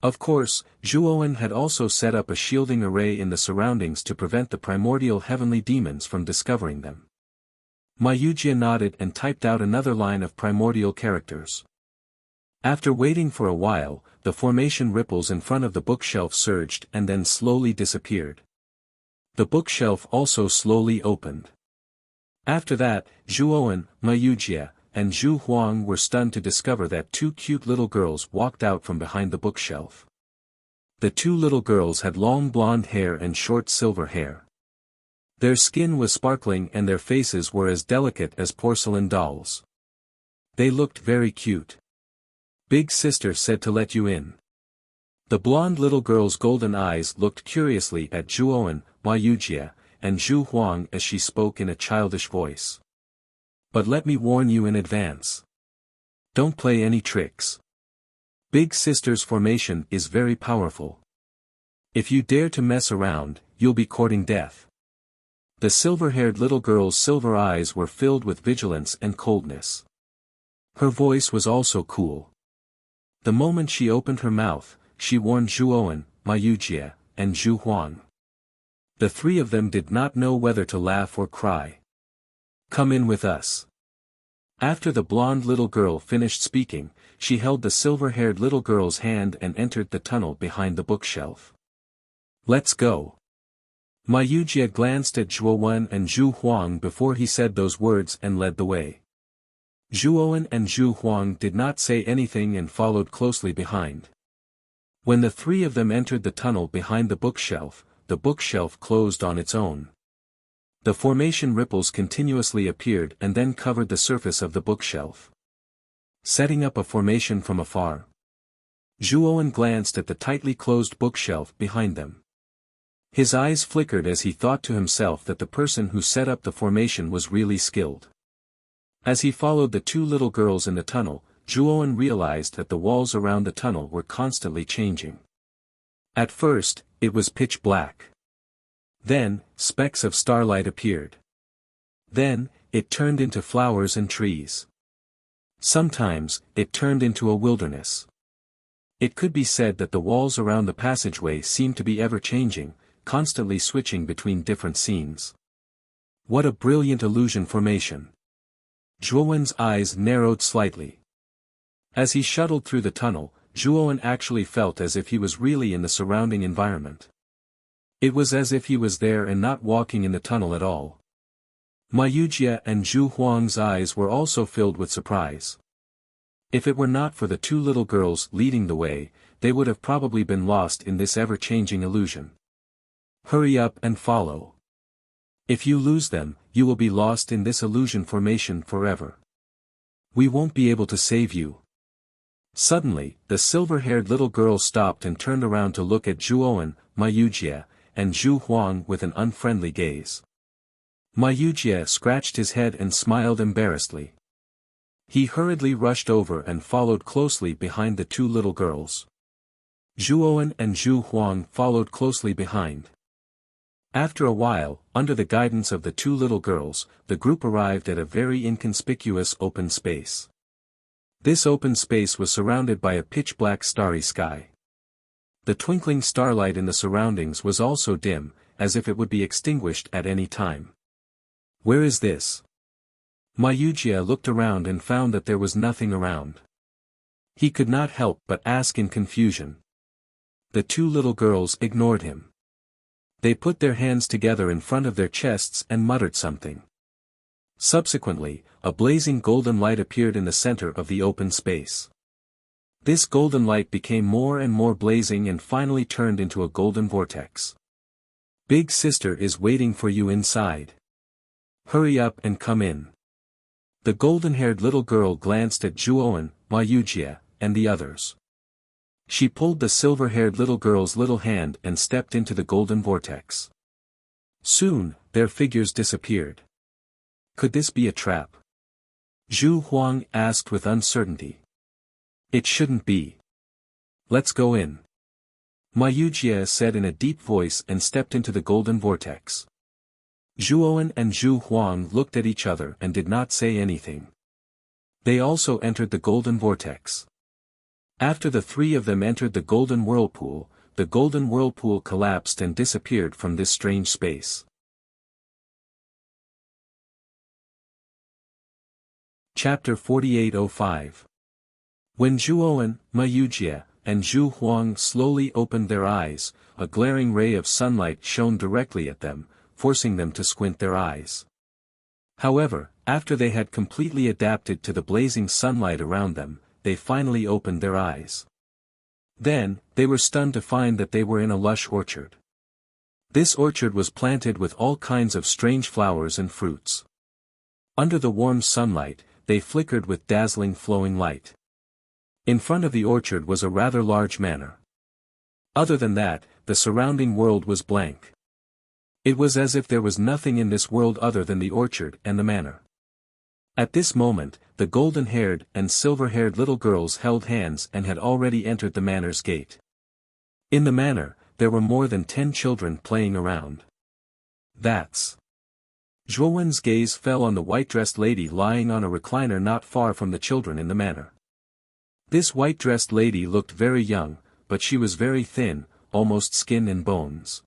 Of course, Zhuowen had also set up a shielding array in the surroundings to prevent the primordial heavenly demons from discovering them. Ma Yujie nodded and typed out another line of primordial characters. After waiting for a while, the formation ripples in front of the bookshelf surged and then slowly disappeared. The bookshelf also slowly opened. After that, Zhuowen, Ma Yujie, and Zhu Huang were stunned to discover that 2 cute little girls walked out from behind the bookshelf. The 2 little girls had long blonde hair and short silver hair. Their skin was sparkling and their faces were as delicate as porcelain dolls. They looked very cute. Big sister said to let you in. The blonde little girl's golden eyes looked curiously at Zhuowen, Ma Yujie, and Zhu Huang as she spoke in a childish voice. But let me warn you in advance. Don't play any tricks. Big sister's formation is very powerful. If you dare to mess around, you'll be courting death. The silver-haired little girl's silver eyes were filled with vigilance and coldness. Her voice was also cool. The moment she opened her mouth, she warned Zhuowen, Ma Yujie, and Zhu Huang. The 3 of them did not know whether to laugh or cry. Come in with us. After the blonde little girl finished speaking, she held the silver-haired little girl's hand and entered the tunnel behind the bookshelf. Let's go. Ma Yujie glanced at Zhuowen and Zhu Huang before he said those words and led the way. Zhuowen and Zhu Huang did not say anything and followed closely behind. When the 3 of them entered the tunnel behind the bookshelf closed on its own. The formation ripples continuously appeared and then covered the surface of the bookshelf. Setting up a formation from afar. Zhuowen glanced at the tightly closed bookshelf behind them. His eyes flickered as he thought to himself that the person who set up the formation was really skilled. As he followed the 2 little girls in the tunnel, Zhuowen realized that the walls around the tunnel were constantly changing. At first, it was pitch black. Then, specks of starlight appeared. Then, it turned into flowers and trees. Sometimes, it turned into a wilderness. It could be said that the walls around the passageway seemed to be ever-changing, constantly switching between different scenes. What a brilliant illusion formation! Zhuowen's eyes narrowed slightly. As he shuttled through the tunnel, Zhuowen actually felt as if he was really in the surrounding environment. It was as if he was there and not walking in the tunnel at all. Wuxia and Zhu Huang's eyes were also filled with surprise. If it were not for the two little girls leading the way, they would have probably been lost in this ever-changing illusion. Hurry up and follow. If you lose them, you will be lost in this illusion formation forever. We won't be able to save you. Suddenly, the silver-haired little girl stopped and turned around to look at Zhuowen, Wuxia, and Zhu Huang with an unfriendly gaze. Wuxia scratched his head and smiled embarrassedly. He hurriedly rushed over and followed closely behind the two little girls. Zhuowen and Zhu Huang followed closely behind. After a while, under the guidance of the two little girls, the group arrived at a very inconspicuous open space. This open space was surrounded by a pitch-black starry sky. The twinkling starlight in the surroundings was also dim, as if it would be extinguished at any time. Where is this? Wuxia looked around and found that there was nothing around. He could not help but ask in confusion. The two little girls ignored him. They put their hands together in front of their chests and muttered something. Subsequently, a blazing golden light appeared in the center of the open space. This golden light became more and more blazing and finally turned into a golden vortex. Big sister is waiting for you inside. Hurry up and come in. The golden-haired little girl glanced at Zhuowen, Wuxia, and the others. She pulled the silver-haired little girl's little hand and stepped into the golden vortex. Soon, their figures disappeared. Could this be a trap? Zhu Huang asked with uncertainty. It shouldn't be. Let's go in. Wuxia said in a deep voice and stepped into the golden vortex. Zhuowen and Zhu Huang looked at each other and did not say anything. They also entered the golden vortex. After the three of them entered the golden whirlpool collapsed and disappeared from this strange space. Chapter 4805. When Zhuowen, Wuxia, and Zhu Huang slowly opened their eyes, a glaring ray of sunlight shone directly at them, forcing them to squint their eyes. However, after they had completely adapted to the blazing sunlight around them, they finally opened their eyes. Then, they were stunned to find that they were in a lush orchard. This orchard was planted with all kinds of strange flowers and fruits. Under the warm sunlight, they flickered with dazzling flowing light. In front of the orchard was a rather large manor. Other than that, the surrounding world was blank. It was as if there was nothing in this world other than the orchard and the manor. At this moment, the golden-haired and silver-haired little girls held hands and had already entered the manor's gate. In the manor, there were more than 10 children playing around. That's... Zhuowen's gaze fell on the white-dressed lady lying on a recliner not far from the children in the manor. This white-dressed lady looked very young, but she was very thin, almost skin and bones.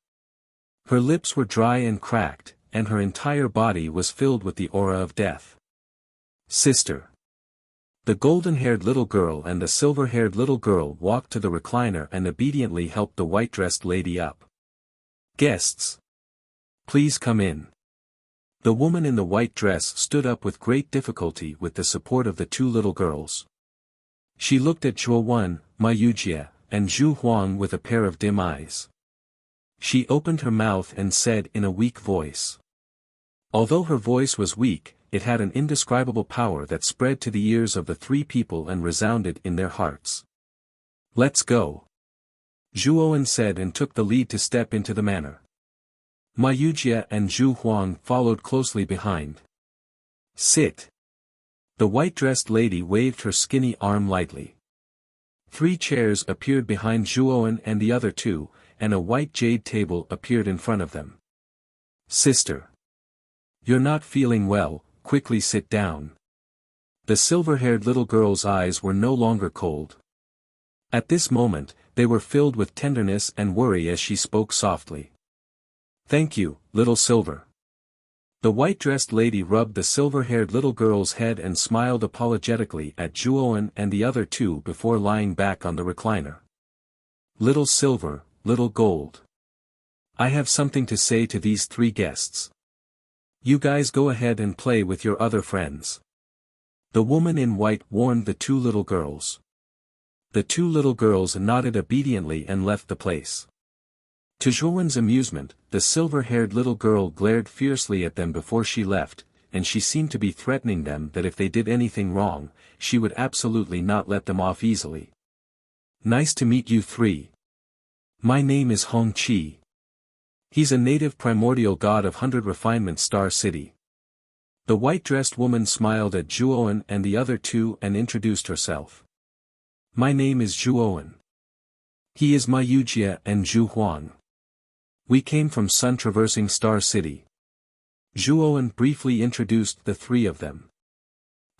Her lips were dry and cracked, and her entire body was filled with the aura of death. Sister. The golden-haired little girl and the silver-haired little girl walked to the recliner and obediently helped the white-dressed lady up. Guests. Please come in. The woman in the white dress stood up with great difficulty with the support of the two little girls. She looked at Zhuowen, Wuxia, and Zhu Huang with a pair of dim eyes. She opened her mouth and said in a weak voice. Although her voice was weak, it had an indescribable power that spread to the ears of the three people and resounded in their hearts. Let's go. Zhuowen said and took the lead to step into the manor. Wuxia and Zhu Huang followed closely behind. Sit. The white-dressed lady waved her skinny arm lightly. 3 chairs appeared behind Zhuowen and the other two, and a white jade table appeared in front of them. Sister. You're not feeling well, quickly sit down. The silver-haired little girl's eyes were no longer cold. At this moment, they were filled with tenderness and worry as she spoke softly. Thank you, little Silver. The white-dressed lady rubbed the silver-haired little girl's head and smiled apologetically at Zhuowen and the other two before lying back on the recliner. Little Silver, little Gold. I have something to say to these three guests. You guys go ahead and play with your other friends. The woman in white warned the two little girls. The two little girls nodded obediently and left the place. To Zhuowen's amusement, the silver-haired little girl glared fiercely at them before she left, and she seemed to be threatening them that if they did anything wrong, she would absolutely not let them off easily. Nice to meet you three. My name is Hong Qi. He's a native primordial god of 100 Refinement Star City. The white-dressed woman smiled at Zhuowen and the other two and introduced herself. My name is Zhuowen. He is my Wuxia and Zhu Huang. We came from sun-traversing Star City. Zhuowen briefly introduced the three of them.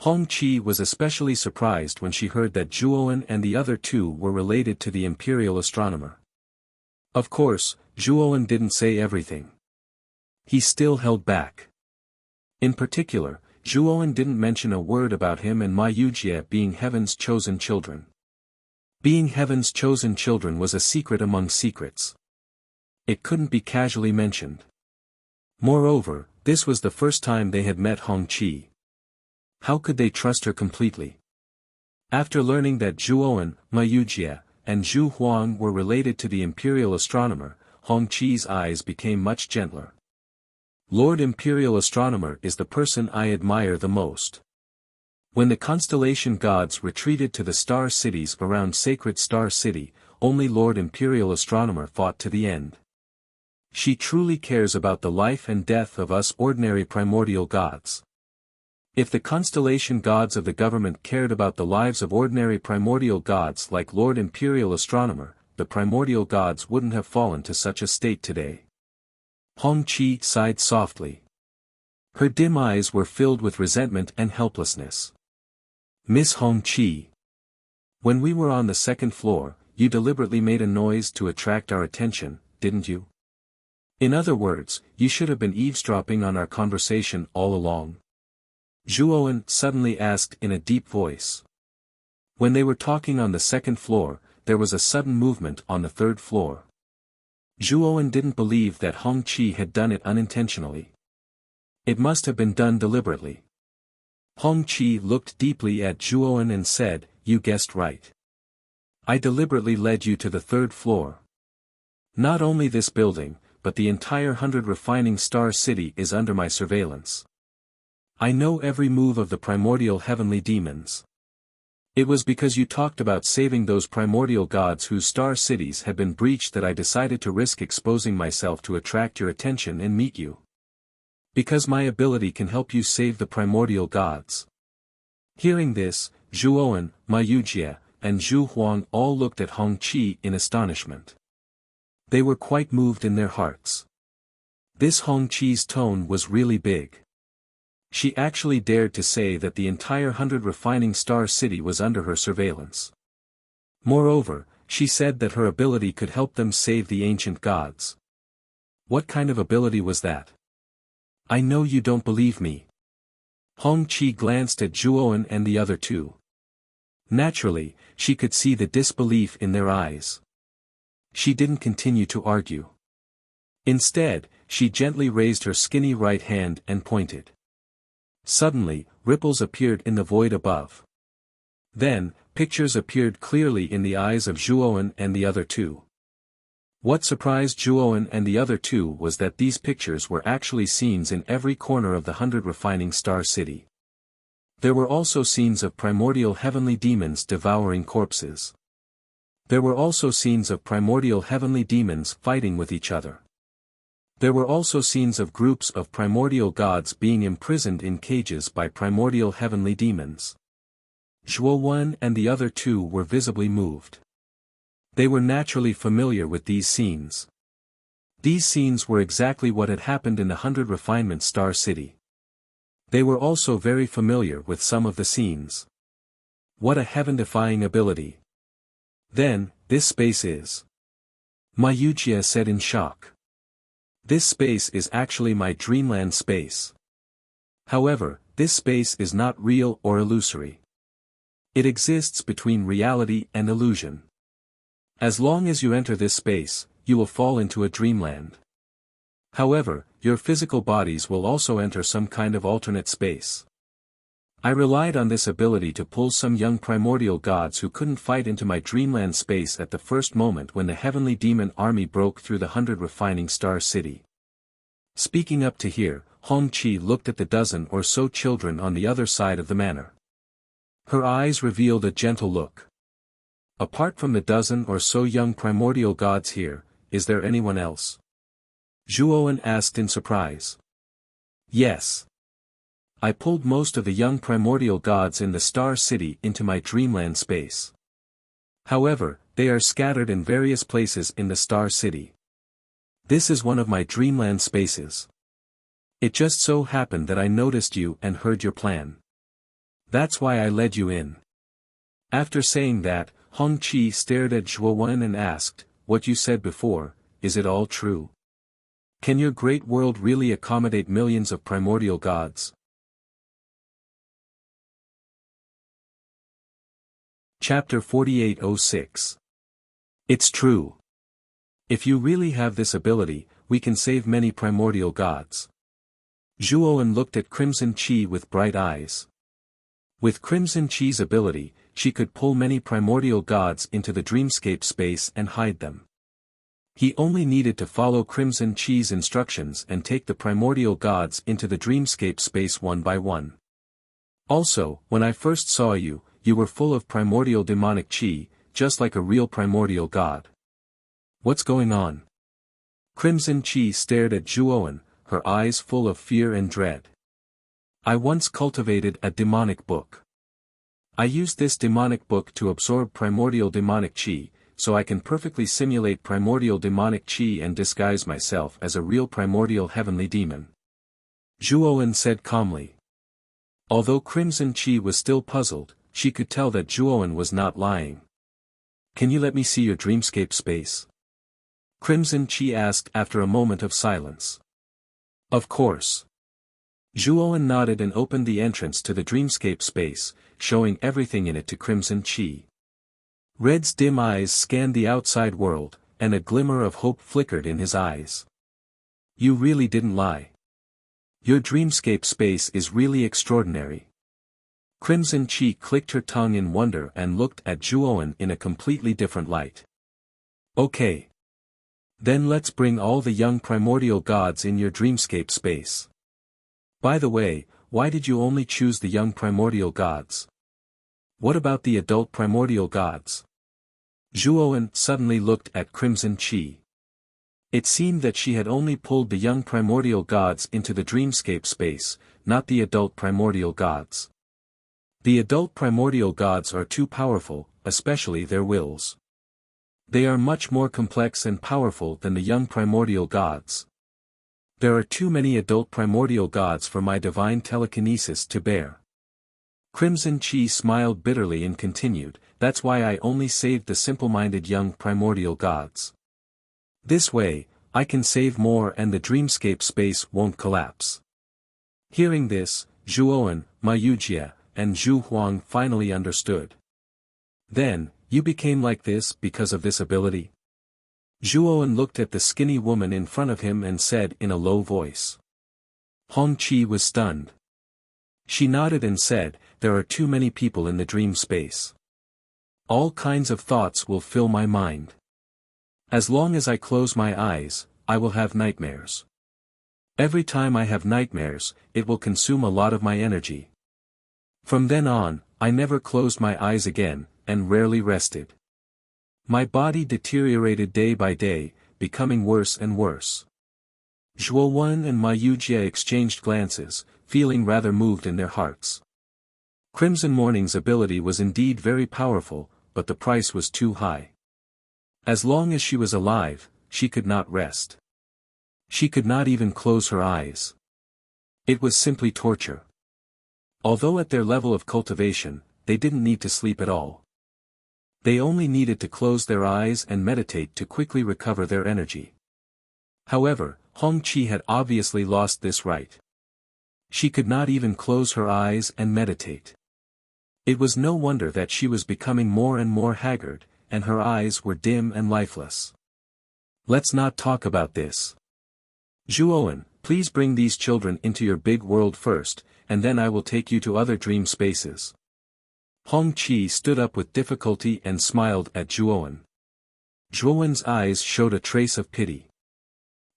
Hong Qi was especially surprised when she heard that Zhuowen and the other two were related to the imperial astronomer. Of course, Zhuowen didn't say everything. He still held back. In particular, Zhuowen didn't mention a word about him and my Wuxia being heaven's chosen children. Being heaven's chosen children was a secret among secrets. It couldn't be casually mentioned. Moreover, this was the first time they had met Hong Qi. How could they trust her completely? After learning that Zhuowen, my Wuxia, and Zhu Huang were related to the imperial astronomer, Hong Qi's eyes became much gentler. Lord Imperial Astronomer is the person I admire the most. When the constellation gods retreated to the star cities around Sacred Star City, only Lord Imperial Astronomer fought to the end. She truly cares about the life and death of us ordinary primordial gods. If the constellation gods of the government cared about the lives of ordinary primordial gods like Lord Imperial Astronomer, the primordial gods wouldn't have fallen to such a state today. Hong Qi sighed softly. Her dim eyes were filled with resentment and helplessness. Miss Hong Qi. When we were on the second floor, you deliberately made a noise to attract our attention, didn't you? In other words, you should have been eavesdropping on our conversation all along. Zhuowen suddenly asked in a deep voice. When they were talking on the second floor, there was a sudden movement on the third floor. Zhuowen didn't believe that Hong Qi had done it unintentionally. It must have been done deliberately. Hong Qi looked deeply at Zhuowen and said, "You guessed right. I deliberately led you to the third floor. Not only this building, but the entire 100 Refining Star City is under my surveillance. I know every move of the primordial heavenly demons. It was because you talked about saving those primordial gods whose star cities had been breached that I decided to risk exposing myself to attract your attention and meet you. Because my ability can help you save the primordial gods." Hearing this, Zhuowen, my Wuxia, and Zhu Huang all looked at Hong Qi in astonishment. They were quite moved in their hearts. This Hong Qi's tone was really big. She actually dared to say that the entire 100 Refining Star City was under her surveillance. Moreover, she said that her ability could help them save the ancient gods. What kind of ability was that? I know you don't believe me. Hong Qi glanced at Zhuowen and the other two. Naturally, she could see the disbelief in their eyes. She didn't continue to argue. Instead, she gently raised her skinny right hand and pointed. Suddenly, ripples appeared in the void above. Then, pictures appeared clearly in the eyes of Zhuowen and the other two. What surprised Zhuowen and the other two was that these pictures were actually scenes in every corner of the 100 Refining Star City. There were also scenes of primordial heavenly demons devouring corpses. There were also scenes of primordial heavenly demons fighting with each other. There were also scenes of groups of primordial gods being imprisoned in cages by primordial heavenly demons. Zhuowen and the other two were visibly moved. They were naturally familiar with these scenes. These scenes were exactly what had happened in the 100 Refinement Star City. They were also very familiar with some of the scenes. What a heaven-defying ability. Then, this space is. My Wuxia said in shock. This space is actually my dreamland space. However, this space is not real or illusory. It exists between reality and illusion. As long as you enter this space, you will fall into a dreamland. However, your physical bodies will also enter some kind of alternate space. I relied on this ability to pull some young primordial gods who couldn't fight into my dreamland space at the first moment when the heavenly demon army broke through the 100 refining star city. Speaking up to here, Hong-Chi looked at the dozen or so children on the other side of the manor. Her eyes revealed a gentle look. Apart from the dozen or so young primordial gods here, is there anyone else? Zhuowen asked in surprise. Yes. I pulled most of the young primordial gods in the Star City into my dreamland space. However, they are scattered in various places in the Star City. This is one of my dreamland spaces. It just so happened that I noticed you and heard your plan. That's why I led you in. After saying that, Hong-Chi stared at Zhuowen and asked, what you said before, is it all true? Can your great world really accommodate millions of primordial gods? Chapter 4806. It's true. If you really have this ability, we can save many primordial gods. Zhuowen looked at Crimson Chi with bright eyes. With Crimson Chi's ability, she could pull many primordial gods into the dreamscape space and hide them. He only needed to follow Crimson Chi's instructions and take the primordial gods into the dreamscape space one by one. Also, when I first saw you, you were full of primordial demonic chi, just like a real primordial god. What's going on? Crimson Chi stared at Zhuowen, her eyes full of fear and dread. I once cultivated a demonic book. I used this demonic book to absorb primordial demonic chi, so I can perfectly simulate primordial demonic chi and disguise myself as a real primordial heavenly demon. Zhuowen said calmly. Although Crimson Chi was still puzzled, she could tell that Zhuowen was not lying. Can you let me see your dreamscape space? Crimson Chi asked after a moment of silence. Of course. Zhuowen nodded and opened the entrance to the dreamscape space, showing everything in it to Crimson Chi. Red's dim eyes scanned the outside world, and a glimmer of hope flickered in his eyes. You really didn't lie. Your dreamscape space is really extraordinary. Crimson Chi clicked her tongue in wonder and looked at Zhuowen in a completely different light. Okay. Then let's bring all the young primordial gods in your dreamscape space. By the way, why did you only choose the young primordial gods? What about the adult primordial gods? Zhuowen suddenly looked at Crimson Chi. It seemed that she had only pulled the young primordial gods into the dreamscape space, not the adult primordial gods. The adult primordial gods are too powerful, especially their wills. They are much more complex and powerful than the young primordial gods. There are too many adult primordial gods for my divine telekinesis to bear. Crimson Chi smiled bitterly and continued, that's why I only saved the simple-minded young primordial gods. This way, I can save more and the dreamscape space won't collapse. Hearing this, Zhuowen, Wuxia, and Zhu Huang finally understood. Then, you became like this because of this ability? Zhuowen looked at the skinny woman in front of him and said in a low voice. Hong-Chi was stunned. She nodded and said, there are too many people in the dream space. All kinds of thoughts will fill my mind. As long as I close my eyes, I will have nightmares. Every time I have nightmares, it will consume a lot of my energy. From then on, I never closed my eyes again, and rarely rested. My body deteriorated day by day, becoming worse and worse. Zhuowen and Wuxia exchanged glances, feeling rather moved in their hearts. Crimson Morning's ability was indeed very powerful, but the price was too high. As long as she was alive, she could not rest. She could not even close her eyes. It was simply torture. Although at their level of cultivation, they didn't need to sleep at all. They only needed to close their eyes and meditate to quickly recover their energy. However, Hong-Chi had obviously lost this right. She could not even close her eyes and meditate. It was no wonder that she was becoming more and more haggard, and her eyes were dim and lifeless. Let's not talk about this. Zhuowen, please bring these children into your big world first, and then I will take you to other dream spaces. Hongqi stood up with difficulty and smiled at Zhuowen. Zhuowen's eyes showed a trace of pity.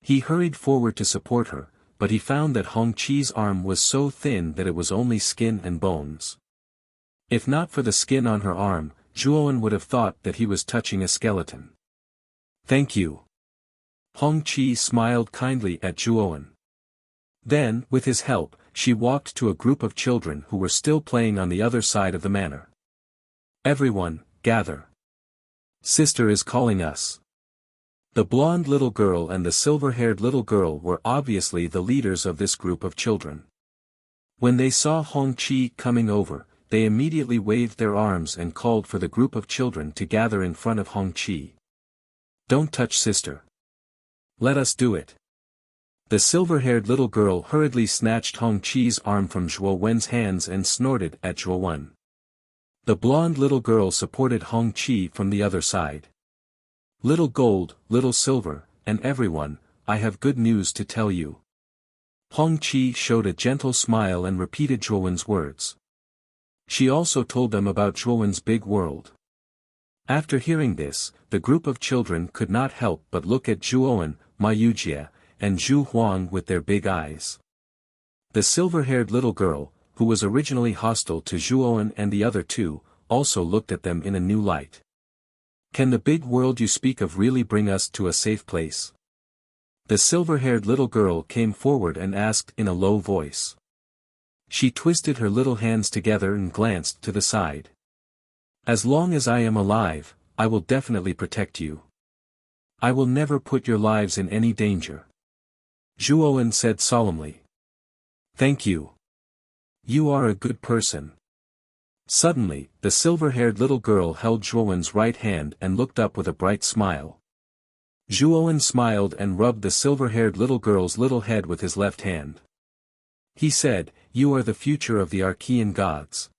He hurried forward to support her, but he found that Hongqi's arm was so thin that it was only skin and bones. If not for the skin on her arm, Zhuowen would have thought that he was touching a skeleton. Thank you. Hongqi smiled kindly at Zhuowen. Then, with his help, she walked to a group of children who were still playing on the other side of the manor. Everyone, gather. Sister is calling us. The blonde little girl and the silver-haired little girl were obviously the leaders of this group of children. When they saw Hongqi coming over, they immediately waved their arms and called for the group of children to gather in front of Hongqi. Don't touch sister. Let us do it. The silver-haired little girl hurriedly snatched Hongqi's arm from Zhuowen's hands and snorted at Zhuowen. The blonde little girl supported Hongqi from the other side. Little gold, little silver, and everyone, I have good news to tell you. Hongqi showed a gentle smile and repeated Zhuowen's words. She also told them about Zhuowen's big world. After hearing this, the group of children could not help but look at Zhuowen, Wuxia, and Zhu Huang with their big eyes. The silver-haired little girl, who was originally hostile to Zhuowen and the other two, also looked at them in a new light. Can the big world you speak of really bring us to a safe place? The silver-haired little girl came forward and asked in a low voice. She twisted her little hands together and glanced to the side. As long as I am alive, I will definitely protect you. I will never put your lives in any danger. Zhuowen said solemnly. Thank you. You are a good person. Suddenly, the silver-haired little girl held Zhuowen's right hand and looked up with a bright smile. Zhuowen smiled and rubbed the silver-haired little girl's little head with his left hand. He said, You are the future of the Archean gods.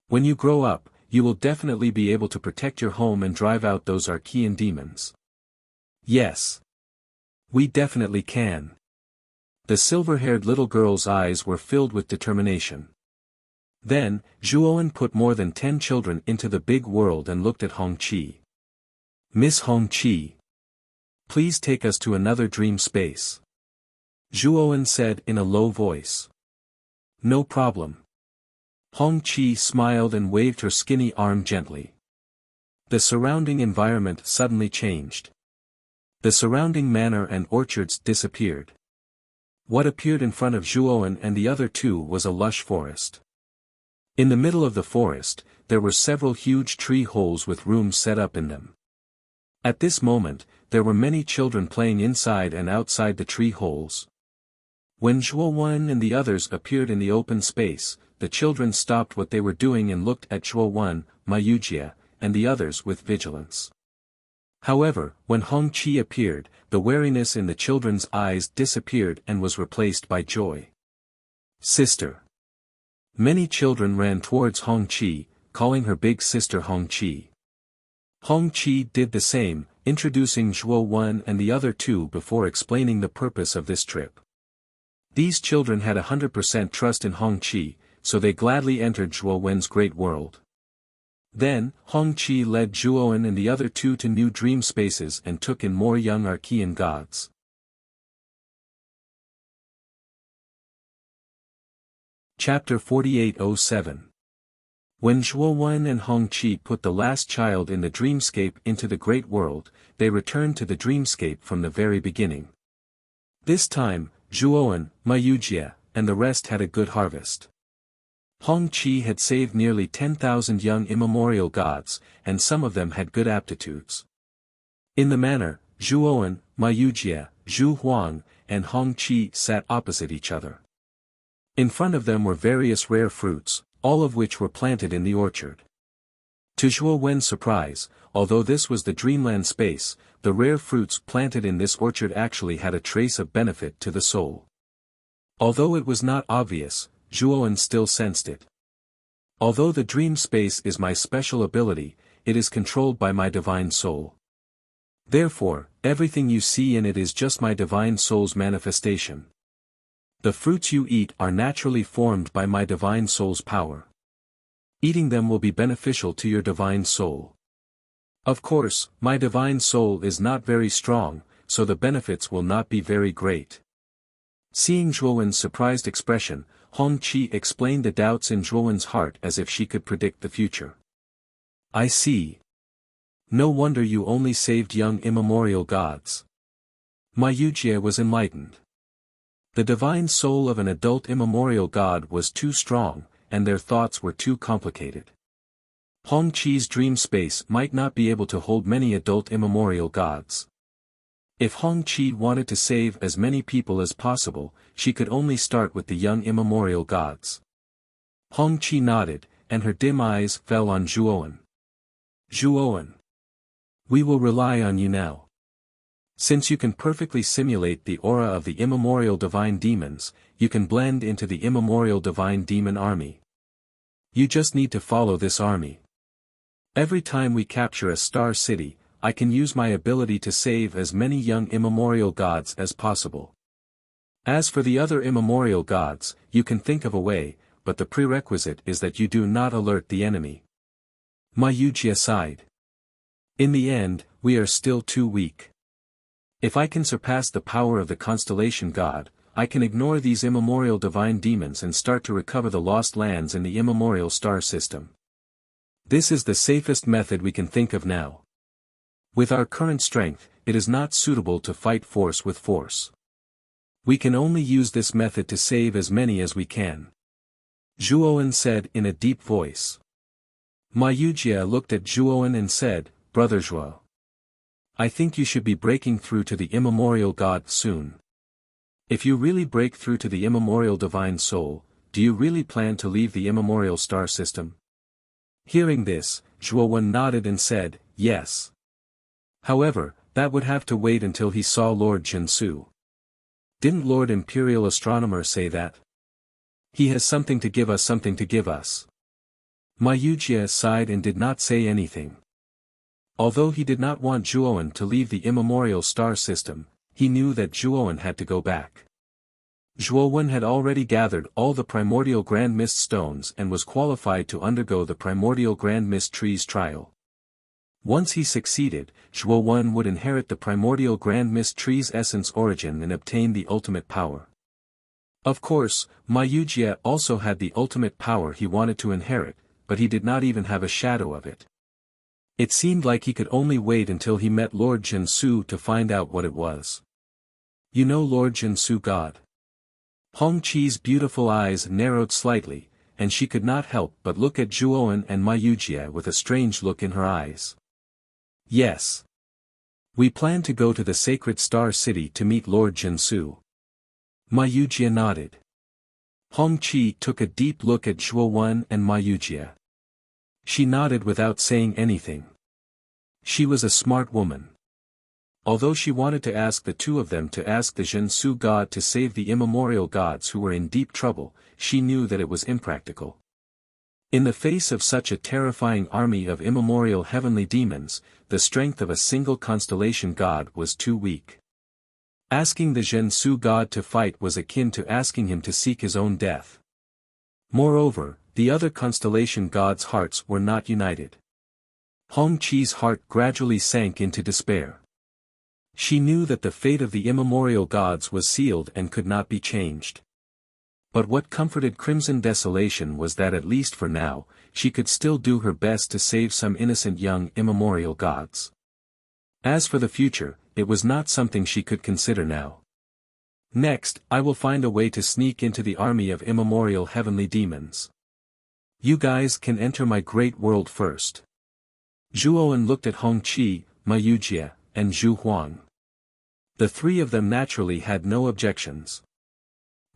When you grow up, you will definitely be able to protect your home and drive out those Archean demons. Yes. We definitely can. The silver-haired little girl's eyes were filled with determination. Then, Zhuowen put more than 10 children into the big world and looked at Hongqi. Miss Hongqi. Please take us to another dream space. Zhuowen said in a low voice. No problem. Hongqi smiled and waved her skinny arm gently. The surrounding environment suddenly changed. The surrounding manor and orchards disappeared. What appeared in front of Zhuowen and the other two was a lush forest. In the middle of the forest, there were several huge tree holes with rooms set up in them. At this moment, there were many children playing inside and outside the tree holes. When Zhuowen and the others appeared in the open space, the children stopped what they were doing and looked at Zhuowen, Wuxia, and the others with vigilance. However, when Hongqi appeared, the wariness in the children's eyes disappeared and was replaced by joy. Sister. Many children ran towards Hongqi, calling her big sister Hongqi. Hongqi did the same, introducing Zhuowen and the other two before explaining the purpose of this trip. These children had 100% trust in Hongqi, so they gladly entered Zhuowen's great world. Then, Hongqi led Zhuowen and the other two to new dream spaces and took in more young Archean gods. Chapter 4807. When Zhuowen and Hongqi put the last child in the dreamscape into the great world, they returned to the dreamscape from the very beginning. This time, Zhuowen, Wuxia, and the rest had a good harvest. Hongqi had saved nearly 10,000 young immemorial gods, and some of them had good aptitudes. In the manor, Zhuowen, Wuxia, Zhu Huang, and Hongqi sat opposite each other. In front of them were various rare fruits, all of which were planted in the orchard. To Zhuowen's surprise, although this was the dreamland space, the rare fruits planted in this orchard actually had a trace of benefit to the soul. Although it was not obvious, Zhuowen still sensed it. Although the dream space is my special ability, it is controlled by my divine soul. Therefore, everything you see in it is just my divine soul's manifestation. The fruits you eat are naturally formed by my divine soul's power. Eating them will be beneficial to your divine soul. Of course, my divine soul is not very strong, so the benefits will not be very great. Seeing Zhuowen's surprised expression, Hongqi explained the doubts in Zhuowen's heart as if she could predict the future. I see. No wonder you only saved young immemorial gods. Ma Yujie was enlightened. The divine soul of an adult immemorial god was too strong, and their thoughts were too complicated. Hongqi's dream space might not be able to hold many adult immemorial gods. If Hongqi wanted to save as many people as possible, she could only start with the young immemorial gods. Hongqi nodded, and her dim eyes fell on Zhuowen. Zhuowen. We will rely on you now. Since you can perfectly simulate the aura of the immemorial divine demons, you can blend into the immemorial divine demon army. You just need to follow this army. Every time we capture a star city, I can use my ability to save as many young immemorial gods as possible. As for the other immemorial gods, you can think of a way, but the prerequisite is that you do not alert the enemy. Ma Yujie sighed. In the end, we are still too weak. If I can surpass the power of the constellation god, I can ignore these immemorial divine demons and start to recover the lost lands in the immemorial star system. This is the safest method we can think of now. With our current strength, it is not suitable to fight force with force. We can only use this method to save as many as we can. Zhuowen said in a deep voice. Ma Yujie looked at Zhuowen and said, Brother Zhuo. I think you should be breaking through to the immemorial god soon. If you really break through to the immemorial divine soul, do you really plan to leave the immemorial star system? Hearing this, Zhuowen nodded and said, yes. However, that would have to wait until he saw Lord Jinsu. Didn't Lord Imperial Astronomer say that? He has something to give us, something to give us. Ma Yujie sighed and did not say anything. Although he did not want Zhuowen to leave the immemorial star system, he knew that Zhuowen had to go back. Zhuowen had already gathered all the primordial grand mist stones and was qualified to undergo the primordial grand mist tree's trial. Once he succeeded, Zhuowen would inherit the primordial grand mist tree's essence origin and obtain the ultimate power. Of course, Ma Yujie also had the ultimate power he wanted to inherit, but he did not even have a shadow of it. It seemed like he could only wait until he met Lord Jinsu to find out what it was. You know Lord Jinsu God? Hongqi's beautiful eyes narrowed slightly, and she could not help but look at Zhuowen and Ma Yujie with a strange look in her eyes. Yes. We plan to go to the sacred star city to meet Lord Jinsu. Ma Yujie nodded. Hongqi took a deep look at Zhuowen and Ma Yujie. She nodded without saying anything. She was a smart woman. Although she wanted to ask the two of them to ask the Jinsu god to save the immemorial gods who were in deep trouble, she knew that it was impractical. In the face of such a terrifying army of immemorial heavenly demons, the strength of a single constellation god was too weak. Asking the Jinsu god to fight was akin to asking him to seek his own death. Moreover, the other constellation gods' hearts were not united. Hongqi's heart gradually sank into despair. She knew that the fate of the immemorial gods was sealed and could not be changed. But what comforted Crimson Desolation was that at least for now, she could still do her best to save some innocent young immemorial gods. As for the future, it was not something she could consider now. Next, I will find a way to sneak into the army of immemorial heavenly demons. You guys can enter my great world first. Zhuowen looked at Hongqi, Ma Yujie, and Zhu Huang. The three of them naturally had no objections.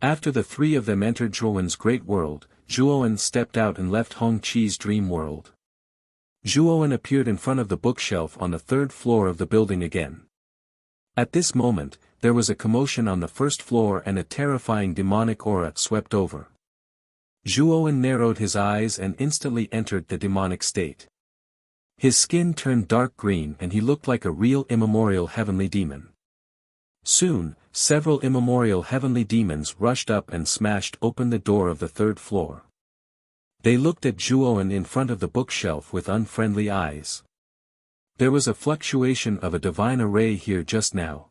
After the three of them entered Zhuowen's great world, Zhuowen stepped out and left Hongqi's dream world. Zhuowen appeared in front of the bookshelf on the third floor of the building again. At this moment, there was a commotion on the first floor and a terrifying demonic aura swept over. Zhuowen narrowed his eyes and instantly entered the demonic state. His skin turned dark green and he looked like a real immemorial heavenly demon. Soon, several immemorial heavenly demons rushed up and smashed open the door of the third floor. They looked at Zhuowen in front of the bookshelf with unfriendly eyes. There was a fluctuation of a divine array here just now.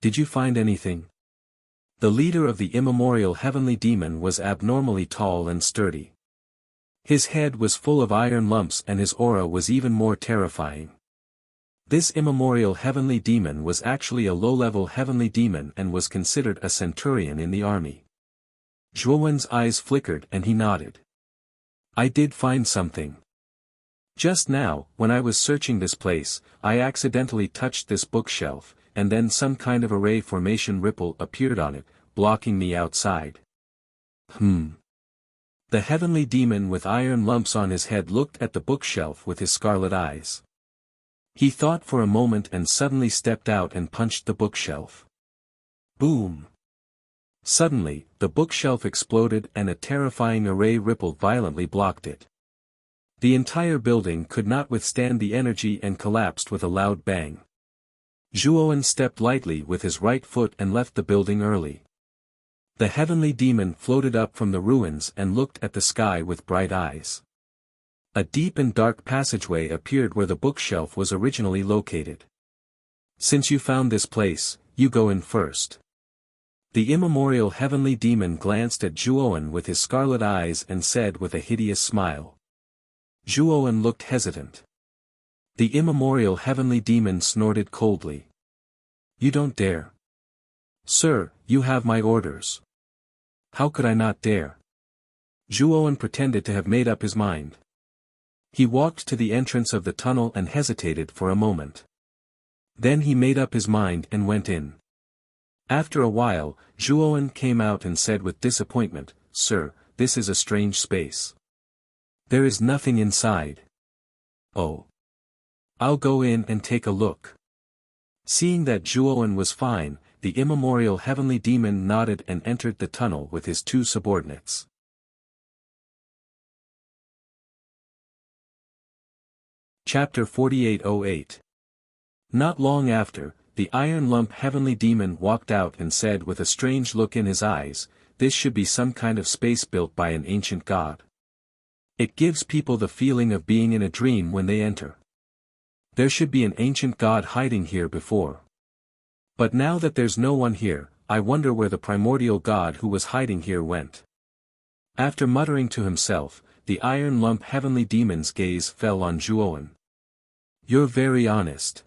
Did you find anything? The leader of the immemorial heavenly demon was abnormally tall and sturdy. His head was full of iron lumps and his aura was even more terrifying. This immemorial heavenly demon was actually a low-level heavenly demon and was considered a centurion in the army. Zhuowen's eyes flickered and he nodded. I did find something. Just now, when I was searching this place, I accidentally touched this bookshelf, and then some kind of array formation ripple appeared on it, blocking me outside. The heavenly demon with iron lumps on his head looked at the bookshelf with his scarlet eyes. He thought for a moment and suddenly stepped out and punched the bookshelf. Boom! Suddenly, the bookshelf exploded and a terrifying array ripple violently blocked it. The entire building could not withstand the energy and collapsed with a loud bang. Zhuowen stepped lightly with his right foot and left the building early. The heavenly demon floated up from the ruins and looked at the sky with bright eyes. A deep and dark passageway appeared where the bookshelf was originally located. Since you found this place, you go in first. The immemorial heavenly demon glanced at Zhuowen with his scarlet eyes and said with a hideous smile. Zhuowen looked hesitant. The immemorial heavenly demon snorted coldly. You don't dare. Sir, you have my orders. How could I not dare? Zhuowen pretended to have made up his mind. He walked to the entrance of the tunnel and hesitated for a moment. Then he made up his mind and went in. After a while, Zhuowen came out and said with disappointment, Sir, this is a strange space. There is nothing inside. Oh. I'll go in and take a look. Seeing that Zhuowen was fine, the immemorial heavenly demon nodded and entered the tunnel with his two subordinates. Chapter 4808. Not long after, the iron lump heavenly demon walked out and said with a strange look in his eyes, this should be some kind of space built by an ancient god. It gives people the feeling of being in a dream when they enter. There should be an ancient god hiding here before. But now that there's no one here, I wonder where the primordial god who was hiding here went. After muttering to himself, the iron lump heavenly demon's gaze fell on Zhuowen. You're very honest.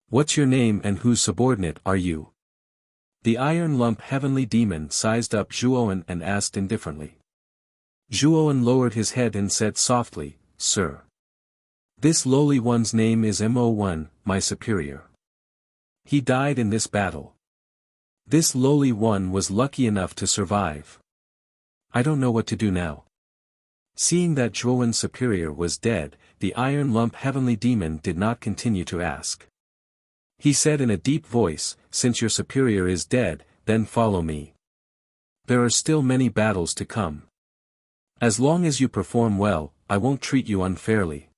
What's your name and whose subordinate are you? The iron lump heavenly demon sized up Zhuowen and asked indifferently. Zhuowen lowered his head and said softly, Sir. This lowly one's name is Mo1, my superior. He died in this battle. This lowly one was lucky enough to survive. I don't know what to do now. Seeing that Zhuowen's superior was dead, the iron lump heavenly demon did not continue to ask. He said in a deep voice, Since your superior is dead, then follow me. There are still many battles to come. As long as you perform well, I won't treat you unfairly.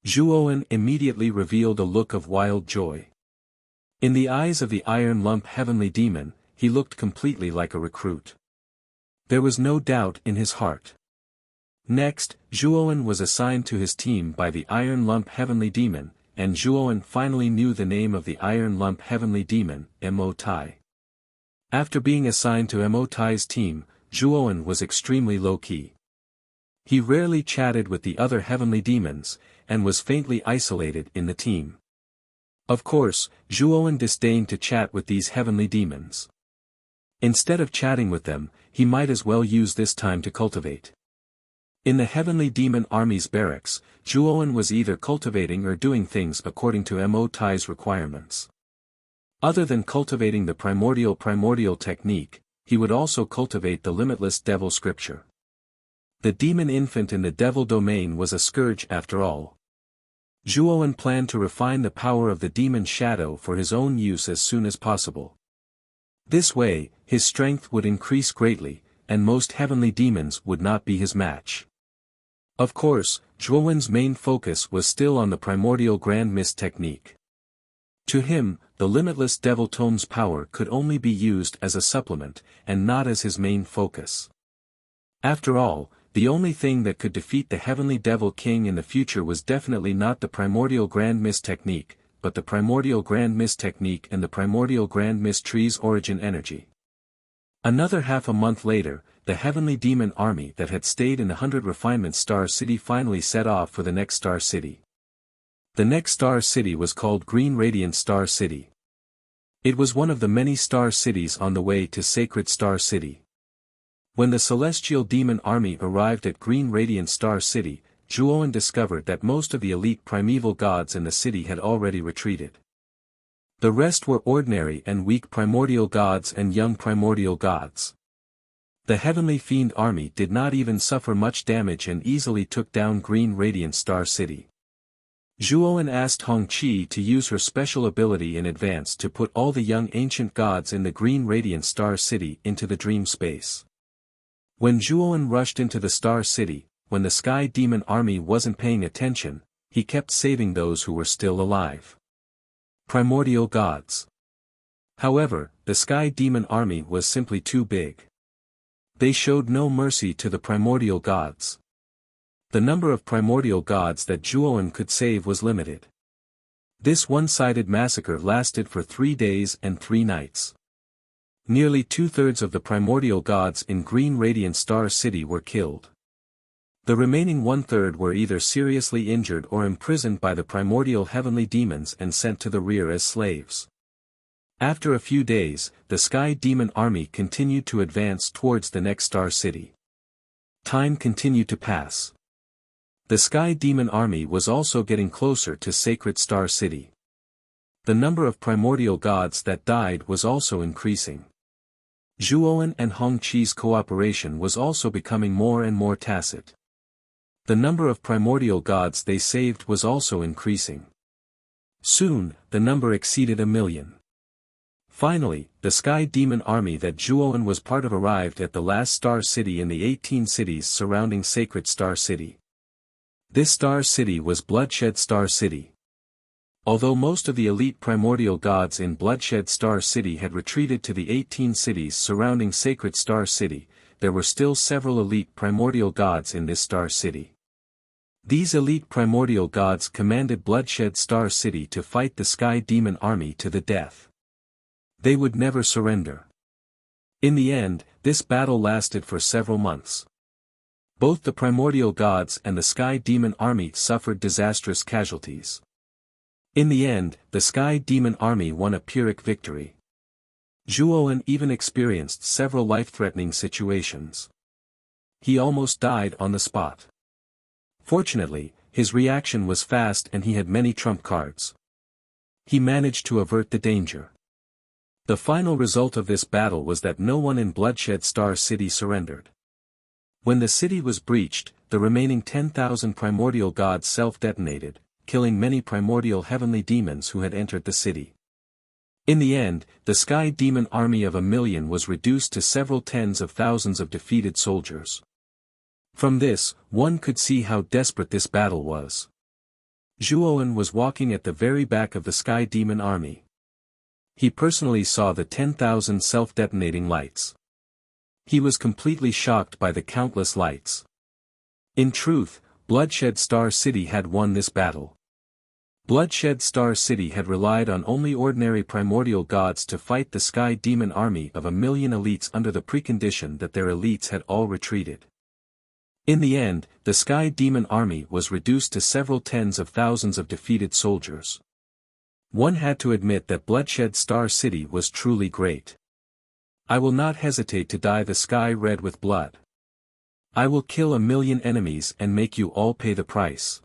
Zhuowen immediately revealed a look of wild joy. In the eyes of the iron lump heavenly demon, he looked completely like a recruit. There was no doubt in his heart. Next, Zhuowen was assigned to his team by the iron lump heavenly demon, and Zhuowen finally knew the name of the iron lump heavenly demon, Mo Tai. After being assigned to Mo Tai's team, Zhuowen was extremely low-key. He rarely chatted with the other heavenly demons, and was faintly isolated in the team. Of course, Zhuowen disdained to chat with these heavenly demons. Instead of chatting with them, he might as well use this time to cultivate. In the heavenly demon army's barracks, Zhuowen was either cultivating or doing things according to Mo Tai's requirements. Other than cultivating the primordial technique, he would also cultivate the limitless devil scripture. The demon infant in the devil domain was a scourge after all. Zhuowen planned to refine the power of the demon shadow for his own use as soon as possible. This way, his strength would increase greatly, and most heavenly demons would not be his match. Of course, Zhuowen's main focus was still on the primordial grand mist technique. To him, the limitless Devil Tome's power could only be used as a supplement, and not as his main focus. After all, the only thing that could defeat the Heavenly Devil King in the future was definitely not the primordial grand mist technique, but the primordial grand mist technique and the primordial grand mist tree's origin energy. Another half a month later, the heavenly demon army that had stayed in the 100 Refinement Star City finally set off for the next star city. The next star city was called Green Radiant Star City. It was one of the many star cities on the way to Sacred Star City. When the celestial demon army arrived at Green Radiant Star City, Zhuowen discovered that most of the elite primeval gods in the city had already retreated. The rest were ordinary and weak primordial gods and young primordial gods. The heavenly fiend army did not even suffer much damage and easily took down Green Radiant Star City. Zhuowen asked Hongqi to use her special ability in advance to put all the young ancient gods in the Green Radiant Star City into the dream space. When Zhuowen rushed into the Star City, when the Sky Demon army wasn't paying attention, he kept saving those who were still alive. Primordial gods. However, the Sky Demon army was simply too big. They showed no mercy to the primordial gods. The number of primordial gods that Zhuowen could save was limited. This one-sided massacre lasted for 3 days and 3 nights. Nearly 2/3 of the primordial gods in Green Radiant Star City were killed. The remaining 1/3 were either seriously injured or imprisoned by the primordial heavenly demons and sent to the rear as slaves. After a few days, the Sky Demon army continued to advance towards the next star city. Time continued to pass. The Sky Demon army was also getting closer to Sacred Star City. The number of primordial gods that died was also increasing. Zhuowen and Hongqi's cooperation was also becoming more and more tacit. The number of primordial gods they saved was also increasing. Soon, the number exceeded 1,000,000. Finally, the Sky Demon army that Zhuowen was part of arrived at the last star city in the 18 cities surrounding Sacred Star City. This star city was Bloodshed Star City. Although most of the elite primordial gods in Bloodshed Star City had retreated to the 18 cities surrounding Sacred Star City, there were still several elite primordial gods in this star city. These elite primordial gods commanded Bloodshed Star City to fight the Sky Demon army to the death. They would never surrender. In the end, this battle lasted for several months. Both the primordial gods and the Sky Demon army suffered disastrous casualties. In the end, the Sky Demon army won a Pyrrhic victory. Zhuowen even experienced several life-threatening situations. He almost died on the spot. Fortunately, his reaction was fast and he had many trump cards. He managed to avert the danger. The final result of this battle was that no one in Bloodshed Star City surrendered. When the city was breached, the remaining 10,000 primordial gods self-detonated, killing many primordial heavenly demons who had entered the city. In the end, the Sky Demon army of 1,000,000 was reduced to several tens of thousands of defeated soldiers. From this, one could see how desperate this battle was. Zhuowen was walking at the very back of the Sky Demon army. He personally saw the 10,000 self-detonating lights. He was completely shocked by the countless lights. In truth, Bloodshed Star City had won this battle. Bloodshed Star City had relied on only ordinary primordial gods to fight the Sky Demon army of 1,000,000 elites under the precondition that their elites had all retreated. In the end, the Sky Demon army was reduced to several tens of thousands of defeated soldiers. One had to admit that Bloodshed Star City was truly great. I will not hesitate to dye the sky red with blood. I will kill 1,000,000 enemies and make you all pay the price.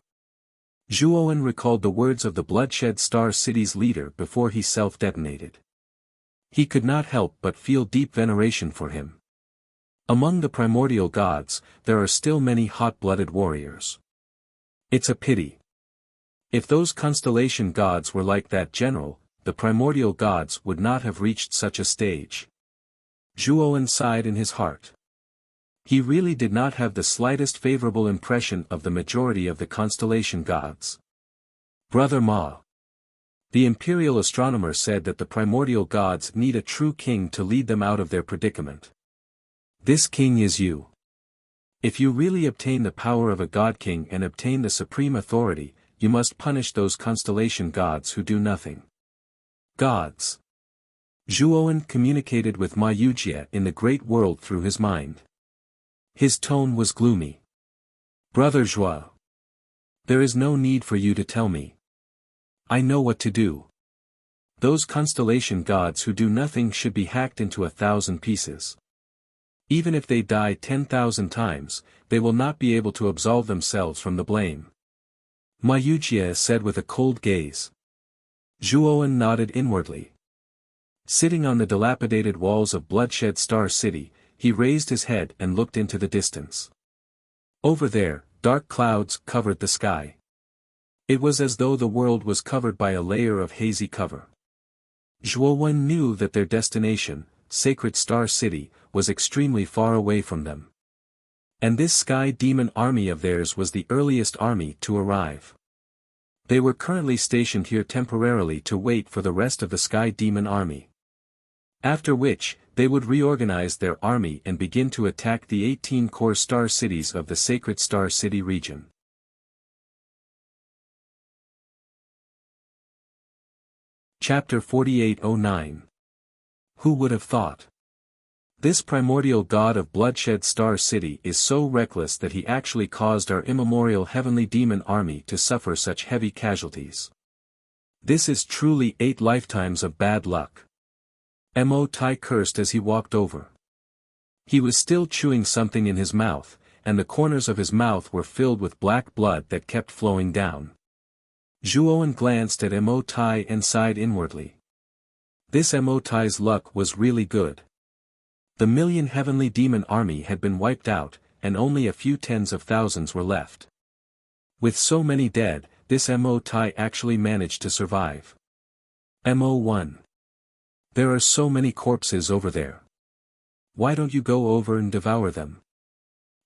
Zhuowen recalled the words of the Bloodshed Star City's leader before he self-detonated. He could not help but feel deep veneration for him. Among the primordial gods, there are still many hot-blooded warriors. It's a pity. If those constellation gods were like that general, the primordial gods would not have reached such a stage. Zhuowen sighed in his heart. He really did not have the slightest favorable impression of the majority of the constellation gods. Brother Ma. The imperial astronomer said that the primordial gods need a true king to lead them out of their predicament. This king is you. If you really obtain the power of a god king and obtain the supreme authority, you must punish those constellation gods who do nothing. Gods. Zhuowen communicated with Ma Yujie in the great world through his mind. His tone was gloomy. Brother Zhuo. There is no need for you to tell me. I know what to do. Those constellation gods who do nothing should be hacked into 1,000 pieces. Even if they die 10,000 times, they will not be able to absolve themselves from the blame. Ma Yujie said with a cold gaze. Zhuowen nodded inwardly. Sitting on the dilapidated walls of Bloodshed Star City, he raised his head and looked into the distance. Over there, dark clouds covered the sky. It was as though the world was covered by a layer of hazy cover. Zhuowen knew that their destination, Sacred Star City, was extremely far away from them. And this sky demon army of theirs was the earliest army to arrive. They were currently stationed here temporarily to wait for the rest of the sky demon army. After which, they would reorganize their army and begin to attack the 18 core star cities of the Sacred Star City region. Chapter 4809. Who would have thought? This primordial god of Bloodshed Star City is so reckless that he actually caused our immemorial heavenly demon army to suffer such heavy casualties. This is truly 8 lifetimes of bad luck. Mo Tai cursed as he walked over. He was still chewing something in his mouth, and the corners of his mouth were filled with black blood that kept flowing down. Zhuowen glanced at Mo Tai and sighed inwardly. This Mo Tai's luck was really good. The million heavenly demon army had been wiped out, and only a few tens of thousands were left. With so many dead, this Mo Tai actually managed to survive. Mo1. There are so many corpses over there. Why don't you go over and devour them?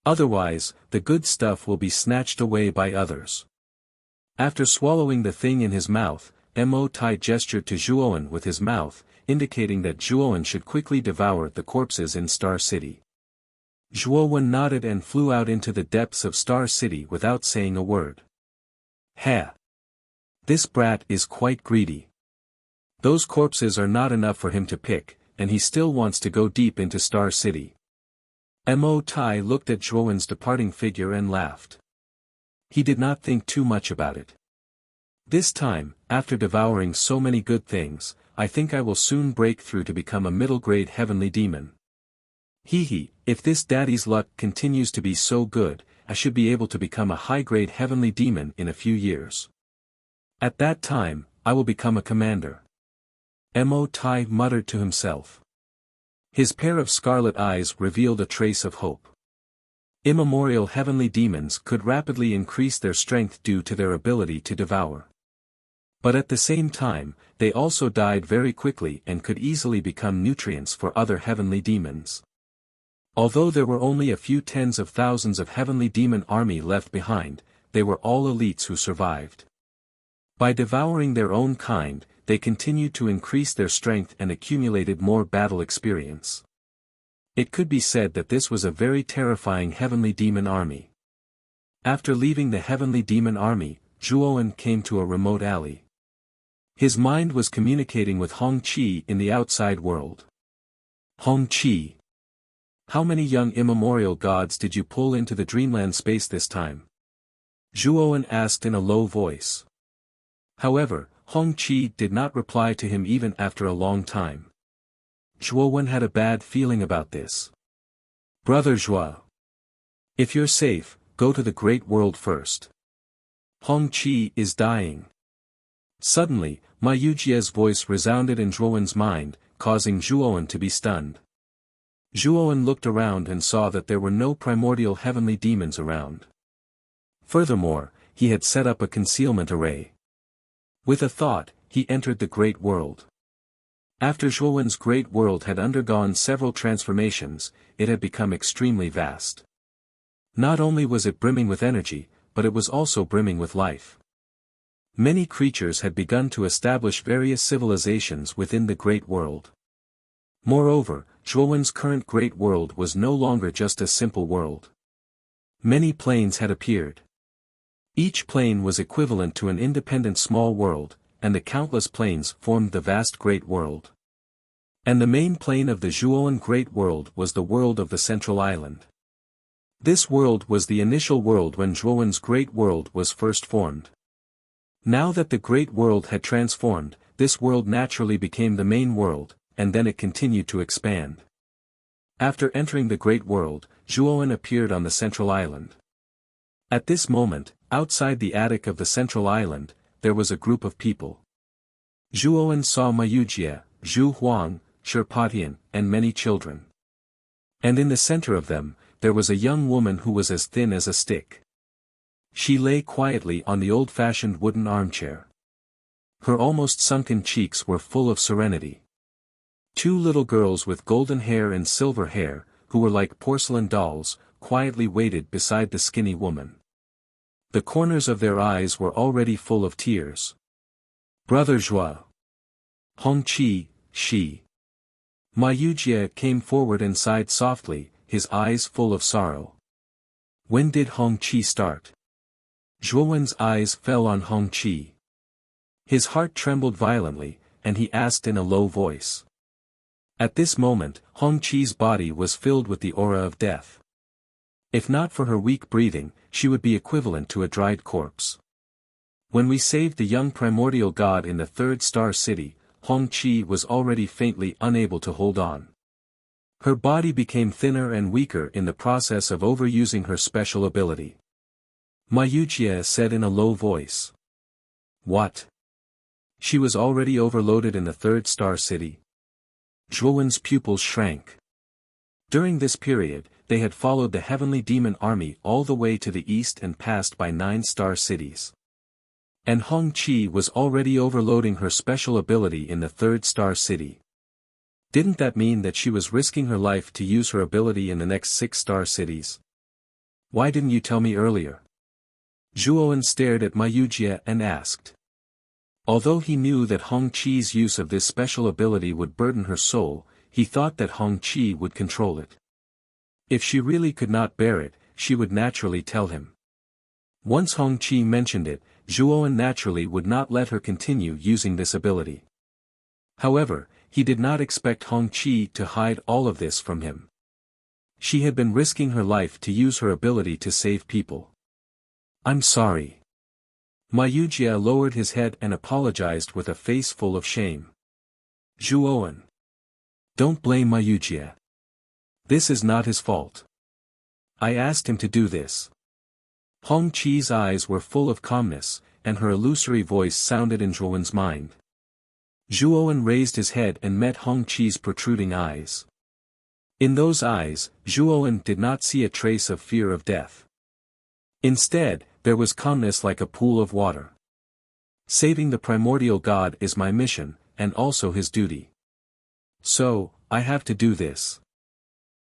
Otherwise, the good stuff will be snatched away by others. After swallowing the thing in his mouth, Mo Tai gestured to Zhuowen with his mouth, indicating that Zhuowen should quickly devour the corpses in Star City. Zhuowen nodded and flew out into the depths of Star City without saying a word. Ha! This brat is quite greedy. Those corpses are not enough for him to pick, and he still wants to go deep into Star City. Mo Tai looked at Zhuowen's departing figure and laughed. He did not think too much about it. This time, after devouring so many good things, I think I will soon break through to become a middle-grade heavenly demon. If this daddy's luck continues to be so good, I should be able to become a high-grade heavenly demon in a few years. At that time, I will become a commander. Mo Tai muttered to himself. His pair of scarlet eyes revealed a trace of hope. Immemorial heavenly demons could rapidly increase their strength due to their ability to devour. But at the same time, they also died very quickly and could easily become nutrients for other heavenly demons. Although there were only a few tens of thousands of heavenly demon army left behind, they were all elites who survived. By devouring their own kind, they continued to increase their strength and accumulated more battle experience. It could be said that this was a very terrifying heavenly demon army. After leaving the heavenly demon army, Zhuowen came to a remote alley. His mind was communicating with Hong Qi in the outside world. Hong Qi. How many young immemorial gods did you pull into the dreamland space this time? Zhuowen asked in a low voice. However, Hong Qi did not reply to him even after a long time. Zhuowen had a bad feeling about this. Brother Zhuo. If you're safe, go to the great world first. Hong Qi is dying. Suddenly, Ma Yujie's voice resounded in Zhuowen's mind, causing Zhuowen to be stunned. Zhuowen looked around and saw that there were no primordial heavenly demons around. Furthermore, he had set up a concealment array. With a thought, he entered the great world. After Zhuowen's great world had undergone several transformations, it had become extremely vast. Not only was it brimming with energy, but it was also brimming with life. Many creatures had begun to establish various civilizations within the great world. Moreover, Zhuowen's current great world was no longer just a simple world. Many planes had appeared. Each plane was equivalent to an independent small world, and the countless planes formed the vast great world. And the main plane of the Zhuowen Great World was the world of the Central Island. This world was the initial world when Zhuowen's Great World was first formed. Now that the Great World had transformed, this world naturally became the main world, and then it continued to expand. After entering the Great World, Zhuowen appeared on the Central Island. At this moment, outside the attic of the Central Island, there was a group of people. Zhuowen saw Wuxia, Zhu Huang, Sherpatian, and many children. And in the center of them, there was a young woman who was as thin as a stick. She lay quietly on the old-fashioned wooden armchair. Her almost sunken cheeks were full of serenity. Two little girls with golden hair and silver hair, who were like porcelain dolls, quietly waited beside the skinny woman. The corners of their eyes were already full of tears. Brother Zhuo. Hongqi, she. Wuxia came forward and sighed softly, his eyes full of sorrow. When did Hongqi start? Zhuowen's eyes fell on Hongqi. His heart trembled violently, and he asked in a low voice. At this moment, Hongqi's body was filled with the aura of death. If not for her weak breathing, she would be equivalent to a dried corpse. When we saved the young primordial god in the third star city, Hongqi was already faintly unable to hold on. Her body became thinner and weaker in the process of overusing her special ability. Wuxia said in a low voice. What? She was already overloaded in the third star city. Zhuowen's pupils shrank. During this period, they had followed the heavenly demon army all the way to the east and passed by 9 star cities. And Hongqi was already overloading her special ability in the third star city. Didn't that mean that she was risking her life to use her ability in the next 6 star cities? Why didn't you tell me earlier? Zhuowen stared at Wuxia and asked. Although he knew that Hongqi's use of this special ability would burden her soul, he thought that Hongqi would control it. If she really could not bear it, she would naturally tell him. Once Hongqi mentioned it, Zhuowen naturally would not let her continue using this ability. However, he did not expect Hongqi to hide all of this from him. She had been risking her life to use her ability to save people. I'm sorry. Wuxia lowered his head and apologized with a face full of shame. Zhuowen. Don't blame Wuxia. This is not his fault. I asked him to do this. Hongqi's eyes were full of calmness, and her illusory voice sounded in Zhuowen's mind. Zhuowen raised his head and met Hongqi's protruding eyes. In those eyes, Zhuowen did not see a trace of fear of death. Instead, there was calmness like a pool of water. Saving the primordial god is my mission, and also his duty. So, I have to do this.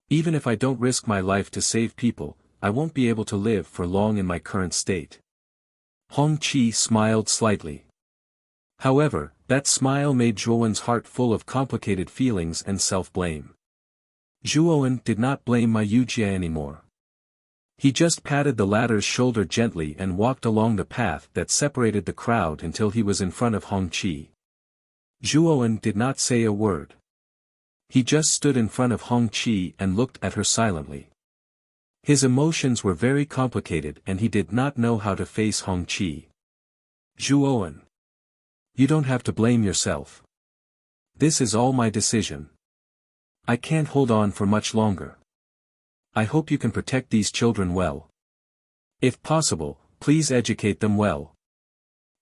Even if I don't risk my life to save people, I won't be able to live for long in my current state. Hongqi smiled slightly. However, that smile made Zhuowen's heart full of complicated feelings and self-blame. Zhuowen did not blame Wuxia anymore. He just patted the latter's shoulder gently and walked along the path that separated the crowd until he was in front of Hongqi. Zhuowen did not say a word. He just stood in front of Hongqi and looked at her silently. His emotions were very complicated and he did not know how to face Hongqi. Zhuowen. You don't have to blame yourself. This is all my decision. I can't hold on for much longer. I hope you can protect these children well. If possible, please educate them well.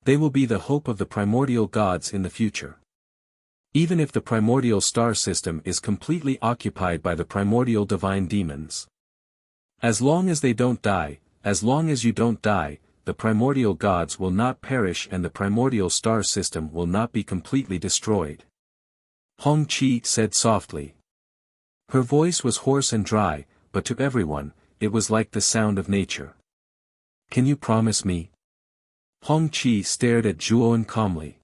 They will be the hope of the primordial gods in the future. Even if the primordial star system is completely occupied by the primordial divine demons. As long as they don't die, as long as you don't die, the primordial gods will not perish and the primordial star system will not be completely destroyed. Hong Qi said softly. Her voice was hoarse and dry, but to everyone, it was like the sound of nature. Can you promise me? Hong Qi stared at Zhuowen calmly.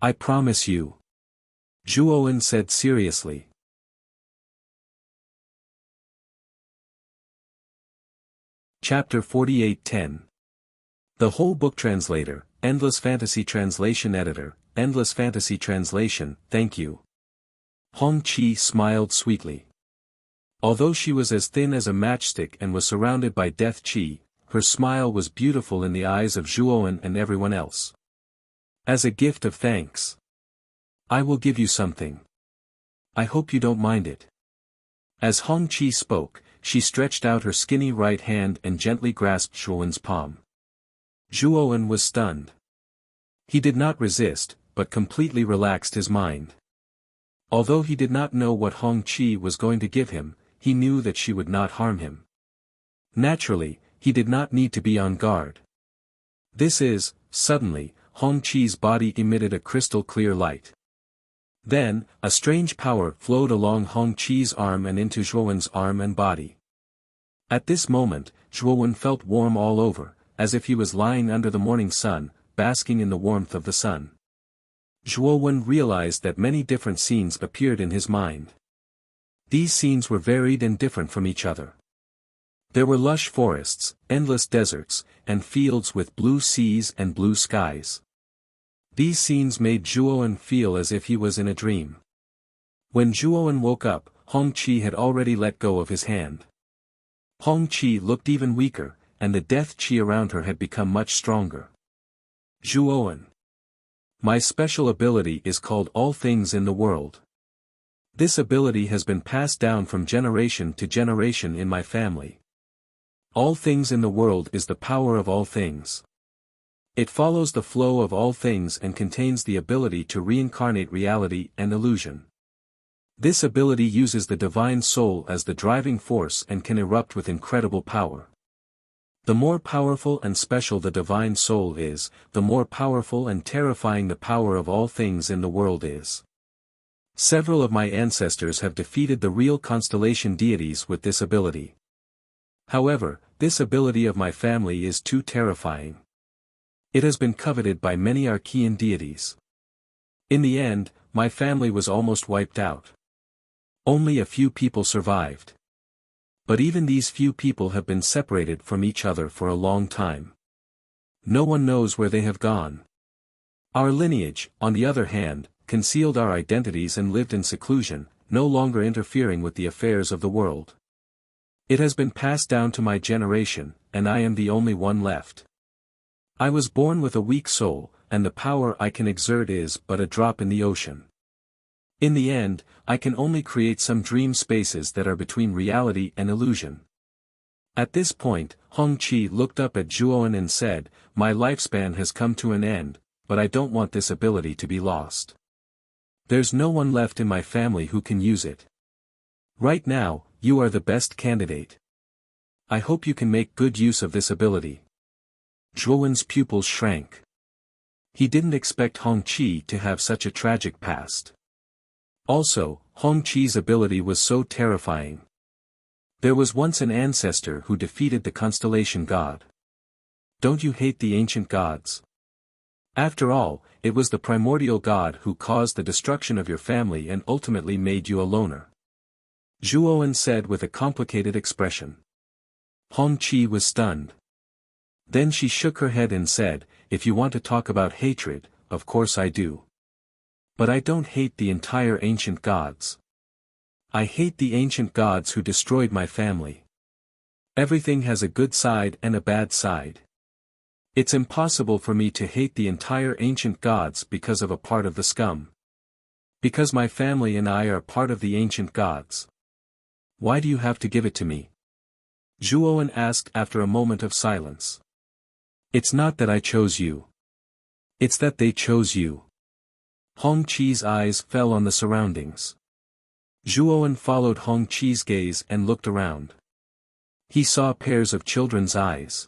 I promise you. Zhuowen said seriously. Chapter 48:10. The Whole Book Translator, Endless Fantasy Translation Editor, Endless Fantasy Translation, thank you. Hong Qi smiled sweetly. Although she was as thin as a matchstick and was surrounded by death qi, her smile was beautiful in the eyes of Zhuowen and everyone else. As a gift of thanks, I will give you something. I hope you don't mind it. As Hong Qi spoke, she stretched out her skinny right hand and gently grasped Zhuowen's palm. Zhuowen was stunned. He did not resist, but completely relaxed his mind. Although he did not know what Hong Qi was going to give him, he knew that she would not harm him. Naturally, he did not need to be on guard. Suddenly, Hong Qi's body emitted a crystal-clear light. Then, a strange power flowed along Hong Qi's arm and into Zhuowen's arm and body. At this moment, Zhuowen felt warm all over, as if he was lying under the morning sun, basking in the warmth of the sun. Zhuowen realized that many different scenes appeared in his mind. These scenes were varied and different from each other. There were lush forests, endless deserts, and fields with blue seas and blue skies. These scenes made Zhuowen feel as if he was in a dream. When Zhuowen woke up, Hong Qi had already let go of his hand. Hong Qi looked even weaker, and the death qi around her had become much stronger. Zhuowen. My special ability is called All Things in the World. This ability has been passed down from generation to generation in my family. All things in the world is the power of all things. It follows the flow of all things and contains the ability to reincarnate reality and illusion. This ability uses the divine soul as the driving force and can erupt with incredible power. The more powerful and special the divine soul is, the more powerful and terrifying the power of all things in the world is. Several of my ancestors have defeated the real constellation deities with this ability. However, this ability of my family is too terrifying. It has been coveted by many Archean deities. In the end, my family was almost wiped out. Only a few people survived. But even these few people have been separated from each other for a long time. No one knows where they have gone. Our lineage, on the other hand, concealed our identities and lived in seclusion, no longer interfering with the affairs of the world. It has been passed down to my generation, and I am the only one left. I was born with a weak soul, and the power I can exert is but a drop in the ocean. In the end, I can only create some dream spaces that are between reality and illusion. At this point, Hong Qi looked up at Zhuowen and said, my lifespan has come to an end, but I don't want this ability to be lost. There's no one left in my family who can use it. Right now, you are the best candidate. I hope you can make good use of this ability. Zhuowen's pupils shrank. He didn't expect Hong Qi to have such a tragic past. Also, Hong Qi's ability was so terrifying. There was once an ancestor who defeated the constellation god. Don't you hate the ancient gods? After all, it was the primordial god who caused the destruction of your family and ultimately made you a loner. Zhuowen said with a complicated expression. Hong Qi was stunned. Then she shook her head and said, if you want to talk about hatred, of course I do. But I don't hate the entire ancient gods. I hate the ancient gods who destroyed my family. Everything has a good side and a bad side. It's impossible for me to hate the entire ancient gods because of a part of the scum. Because my family and I are part of the ancient gods. Why do you have to give it to me? Zhuowen asked after a moment of silence. It's not that I chose you. It's that they chose you. Hong Qi's eyes fell on the surroundings. Zhuowen followed Hong Qi's gaze and looked around. He saw pairs of children's eyes.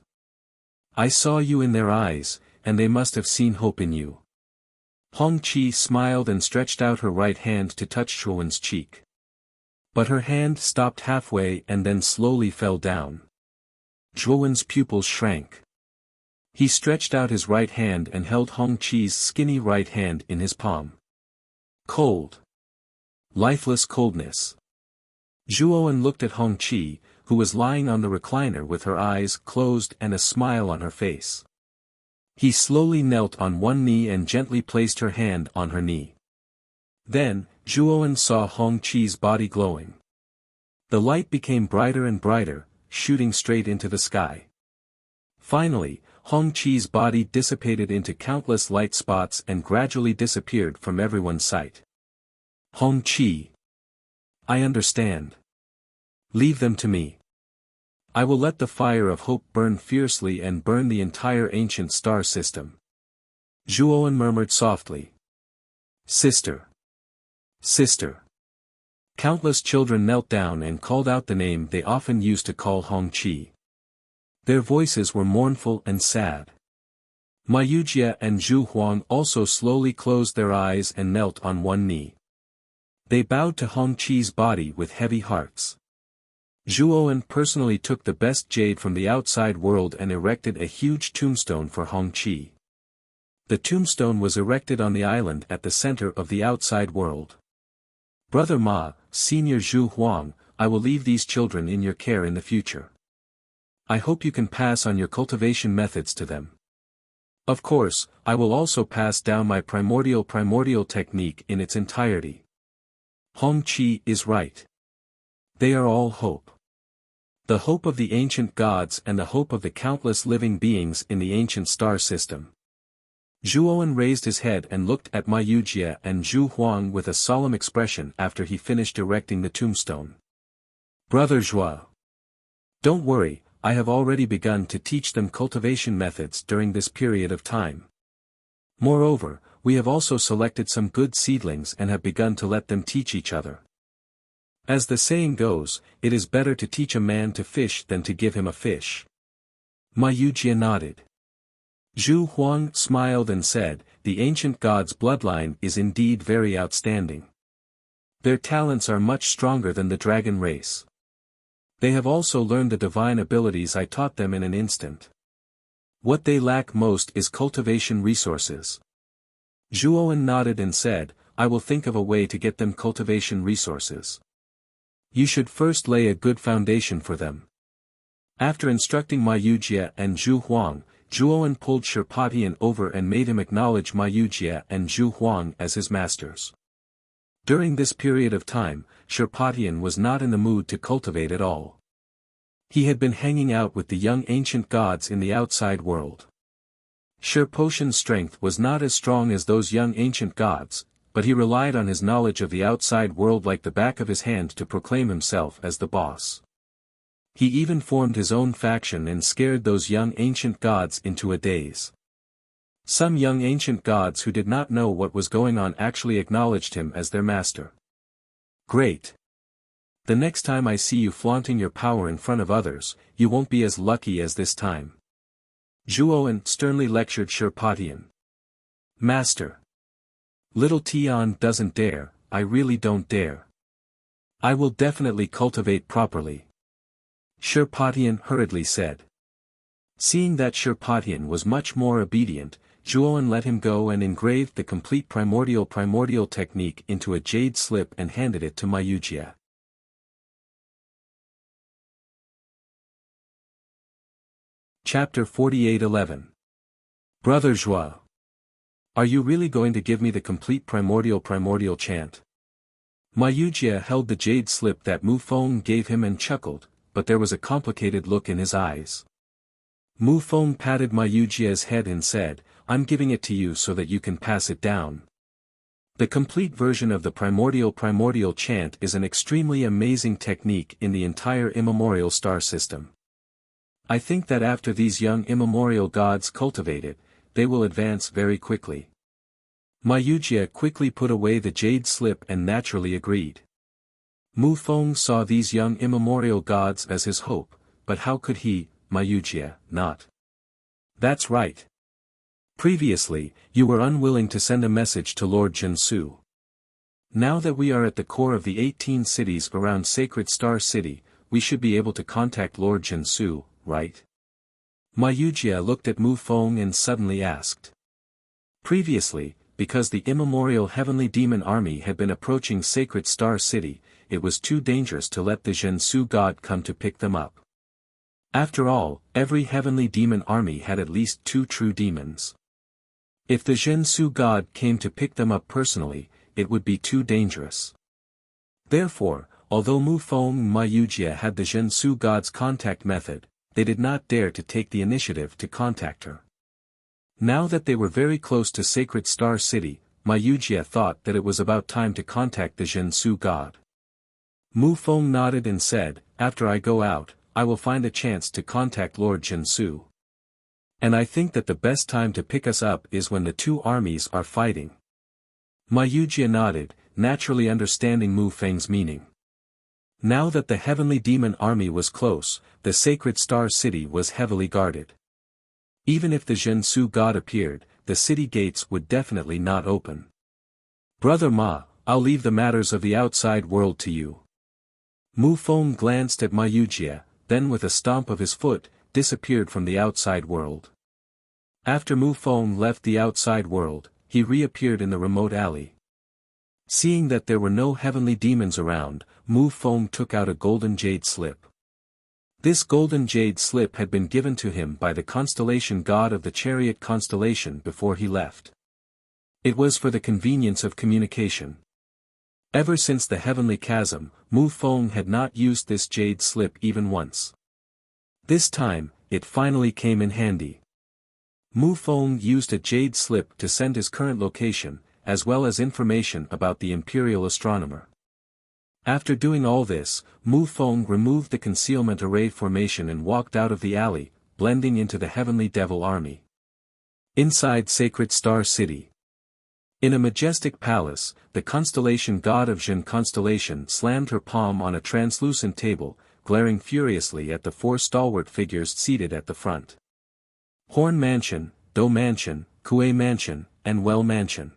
I saw you in their eyes, and they must have seen hope in you. Hongqi smiled and stretched out her right hand to touch Zhuowen's cheek. But her hand stopped halfway and then slowly fell down. Zhuowen's pupils shrank. He stretched out his right hand and held Hongqi's skinny right hand in his palm. Cold. Lifeless coldness. Zhuowen looked at Hongqi, who was lying on the recliner with her eyes closed and a smile on her face. He slowly knelt on one knee and gently placed her hand on her knee. Then, Zhuowen saw Hongqi's body glowing. The light became brighter and brighter, shooting straight into the sky. Finally, Hongqi's body dissipated into countless light spots and gradually disappeared from everyone's sight. Hongqi. I understand. Leave them to me. I will let the fire of hope burn fiercely and burn the entire ancient star system. Zhuowen murmured softly. Sister. Sister. Countless children knelt down and called out the name they often used to call Hongqi. Their voices were mournful and sad. Wuxia and Zhu Huang also slowly closed their eyes and knelt on one knee. They bowed to Hongqi's body with heavy hearts. Zhuowen personally took the best jade from the outside world and erected a huge tombstone for Hongqi. The tombstone was erected on the island at the center of the outside world. Brother Ma, Senior Zhu Huang, I will leave these children in your care in the future. I hope you can pass on your cultivation methods to them. Of course, I will also pass down my primordial technique in its entirety. Hongqi is right. They are all hope. The hope of the ancient gods and the hope of the countless living beings in the ancient star system. Zhuowen raised his head and looked at Wuxia and Zhu Huang with a solemn expression after he finished erecting the tombstone. Brother Zhuo. Don't worry, I have already begun to teach them cultivation methods during this period of time. Moreover, we have also selected some good seedlings and have begun to let them teach each other. As the saying goes, it is better to teach a man to fish than to give him a fish. Wuxia nodded. Zhu Huang smiled and said, the ancient god's bloodline is indeed very outstanding. Their talents are much stronger than the dragon race. They have also learned the divine abilities I taught them in an instant. What they lack most is cultivation resources. Zhuowen nodded and said, I will think of a way to get them cultivation resources. You should first lay a good foundation for them. After instructing Wuxia and Zhu Huang, Zhuowen pulled Sherpatian over and made him acknowledge Wuxia and Zhu Huang as his masters. During this period of time, Sherpatian was not in the mood to cultivate at all. He had been hanging out with the young ancient gods in the outside world. Sherpatian's strength was not as strong as those young ancient gods, but he relied on his knowledge of the outside world like the back of his hand to proclaim himself as the boss. He even formed his own faction and scared those young ancient gods into a daze. Some young ancient gods who did not know what was going on actually acknowledged him as their master. Great. The next time I see you flaunting your power in front of others, you won't be as lucky as this time. Zhuowen sternly lectured Sherpatian. Master. Little Tian doesn't dare, I really don't dare. I will definitely cultivate properly. Sherpatian hurriedly said. Seeing that Sherpatian was much more obedient, Zhuowen let him go and engraved the complete primordial technique into a jade slip and handed it to Wuxia. Chapter 48:11. Brother Zhuo. Are you really going to give me the complete primordial chant? Wuxia held the jade slip that Mu Feng gave him and chuckled, but there was a complicated look in his eyes. Mu Feng patted Wuxia's head and said, I'm giving it to you so that you can pass it down. The complete version of the primordial chant is an extremely amazing technique in the entire immemorial star system. I think that after these young immemorial gods cultivate it, they will advance very quickly. Wuxia quickly put away the jade slip and naturally agreed. Mu Feng saw these young immemorial gods as his hope, but how could he, Wuxia, not? That's right. Previously, you were unwilling to send a message to Lord Jinsu. Now that we are at the core of the 18 cities around Sacred Star City, we should be able to contact Lord Jinsu, right? Ma Yujia looked at Mu Feng and suddenly asked. Previously, because the immemorial heavenly demon army had been approaching Sacred Star City, it was too dangerous to let the Jinsu god come to pick them up. After all, every heavenly demon army had at least 2 true demons. If the Jinsu god came to pick them up personally, it would be too dangerous. Therefore, although Mu Feng and Ma Yujia had the Jinsu god's contact method, they did not dare to take the initiative to contact her. Now that they were very close to Sacred Star City, Ma Yujia thought that it was about time to contact the Jinsu god. Mu Feng nodded and said, "After I go out, I will find a chance to contact Lord Jinsu. And I think that the best time to pick us up is when the 2 armies are fighting." Ma Yujia nodded, naturally understanding Mu Feng's meaning. Now that the heavenly demon army was close, the Sacred Star City was heavily guarded. Even if the Jinsu god appeared, the city gates would definitely not open. "Brother Ma, I'll leave the matters of the outside world to you." Mu Feng glanced at Ma Yujia, then with a stomp of his foot, disappeared from the outside world. After Mu Feng left the outside world, he reappeared in the remote alley. Seeing that there were no heavenly demons around, Mu Feng took out a golden jade slip. This golden jade slip had been given to him by the constellation god of the chariot constellation before he left. It was for the convenience of communication. Ever since the heavenly chasm, Mu Feng had not used this jade slip even once. This time, it finally came in handy. Mu Feng used a jade slip to send his current location, as well as information about the imperial astronomer. After doing all this, Mu Feng removed the concealment array formation and walked out of the alley, blending into the heavenly devil army. Inside Sacred Star City. In a majestic palace, the constellation god of Jin constellation slammed her palm on a translucent table, glaring furiously at the 4 stalwart figures seated at the front. Horn Mansion, Do Mansion, Kue Mansion, and Well Mansion.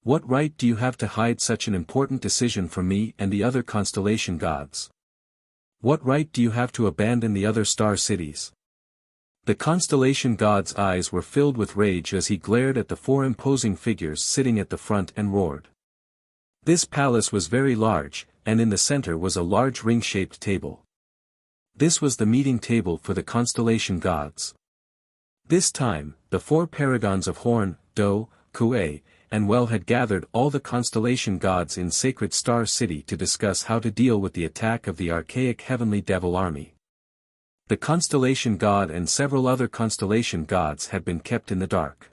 What right do you have to hide such an important decision from me and the other constellation gods? What right do you have to abandon the other star cities? The constellation god's eyes were filled with rage as he glared at the 4 imposing figures sitting at the front and roared. This palace was very large, and in the center was a large ring-shaped table. This was the meeting table for the constellation gods. This time, the 4 paragons of Horn, Do, Kue, and Well had gathered all the constellation gods in Sacred Star City to discuss how to deal with the attack of the archaic heavenly devil army. The constellation god and several other constellation gods had been kept in the dark.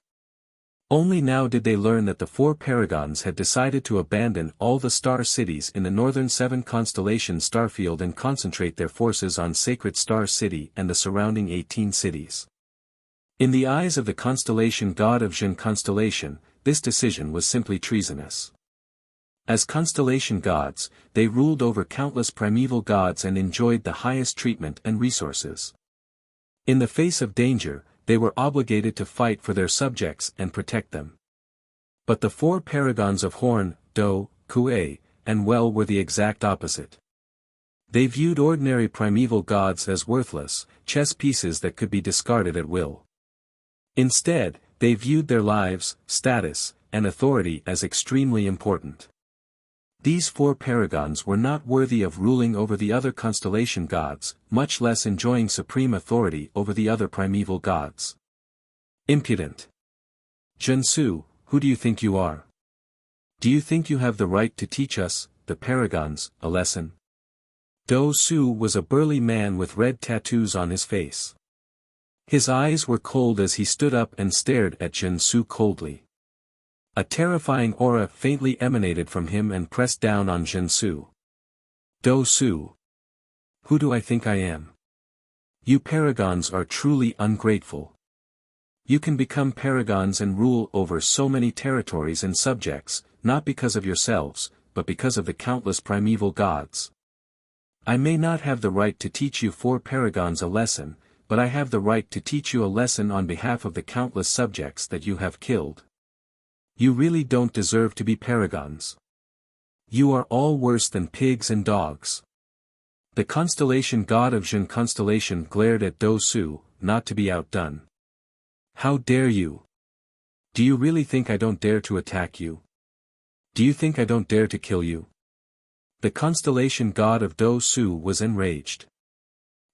Only now did they learn that the 4 paragons had decided to abandon all the star cities in the northern 7 constellation starfield and concentrate their forces on Sacred Star City and the surrounding 18 cities. In the eyes of the constellation god of Jin constellation, this decision was simply treasonous. As constellation gods, they ruled over countless primeval gods and enjoyed the highest treatment and resources. In the face of danger, they were obligated to fight for their subjects and protect them. But the 4 paragons of Horn, Do, Kue, and Well were the exact opposite. They viewed ordinary primeval gods as worthless, chess pieces that could be discarded at will. Instead, they viewed their lives, status, and authority as extremely important. These 4 paragons were not worthy of ruling over the other constellation gods, much less enjoying supreme authority over the other primeval gods. Impudent. Jinsu, who do you think you are? Do you think you have the right to teach us, the paragons, a lesson? Do Su was a burly man with red tattoos on his face. His eyes were cold as he stood up and stared at Jinsu coldly. A terrifying aura faintly emanated from him and pressed down on Jinsu. Do Su. Who do I think I am? You paragons are truly ungrateful. You can become paragons and rule over so many territories and subjects, not because of yourselves, but because of the countless primeval gods. I may not have the right to teach you 4 paragons a lesson, but I have the right to teach you a lesson on behalf of the countless subjects that you have killed. You really don't deserve to be paragons. You are all worse than pigs and dogs. The constellation god of Jin constellation glared at Do Su, not to be outdone. How dare you? Do you really think I don't dare to attack you? Do you think I don't dare to kill you? The constellation god of Do Su was enraged.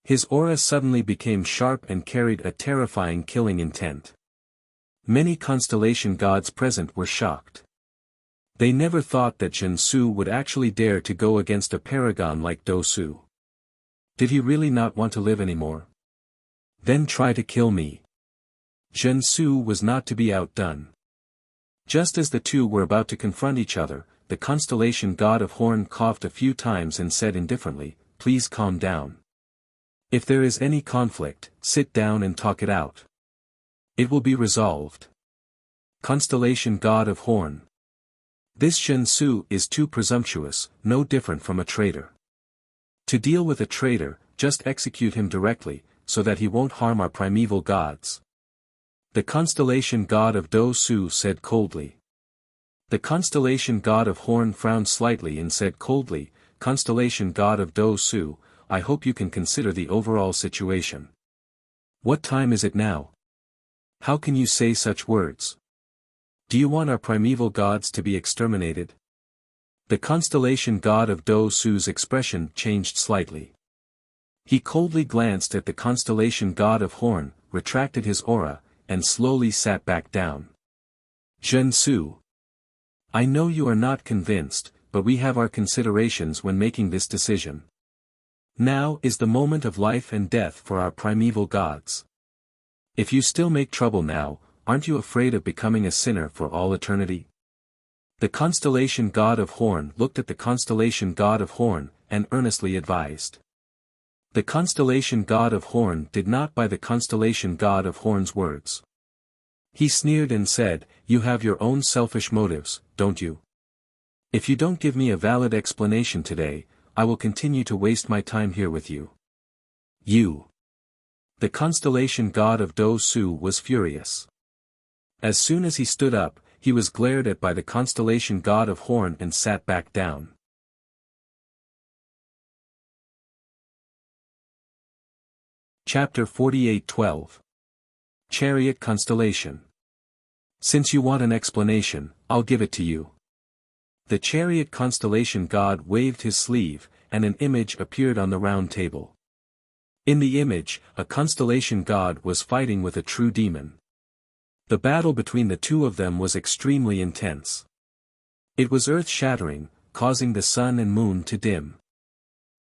His aura suddenly became sharp and carried a terrifying killing intent. Many constellation gods present were shocked. They never thought that Jin Su would actually dare to go against a paragon like Do Su. Did he really not want to live anymore? Then try to kill me. Jin Su was not to be outdone. Just as the two were about to confront each other, the constellation god of Horn coughed a few times and said indifferently, "Please calm down. If there is any conflict, sit down and talk it out. It will be resolved." Constellation god of Horn. This Jin Su is too presumptuous, no different from a traitor. To deal with a traitor, just execute him directly, so that he won't harm our primeval gods. The constellation god of Do Su said coldly. The constellation god of Horn frowned slightly and said coldly, "Constellation god of Do Su, I hope you can consider the overall situation. What time is it now? How can you say such words? Do you want our primeval gods to be exterminated?" The constellation god of Do Su's expression changed slightly. He coldly glanced at the constellation god of Horn, retracted his aura, and slowly sat back down. "Jin Su. I know you are not convinced, but we have our considerations when making this decision. Now is the moment of life and death for our primeval gods. If you still make trouble now, aren't you afraid of becoming a sinner for all eternity?" The constellation god of Horn looked at the constellation god of Horn, and earnestly advised. The constellation god of Horn did not buy the constellation god of Horn's words. He sneered and said, "You have your own selfish motives, don't you? If you don't give me a valid explanation today, I will continue to waste my time here with you. You." The constellation god of Do Su was furious. As soon as he stood up, he was glared at by the constellation god of Horn and sat back down. Chapter 48:12. Chariot Constellation. Since you want an explanation, I'll give it to you. The chariot constellation god waved his sleeve, and an image appeared on the round table. In the image, a constellation god was fighting with a true demon. The battle between the two of them was extremely intense. It was earth-shattering, causing the sun and moon to dim.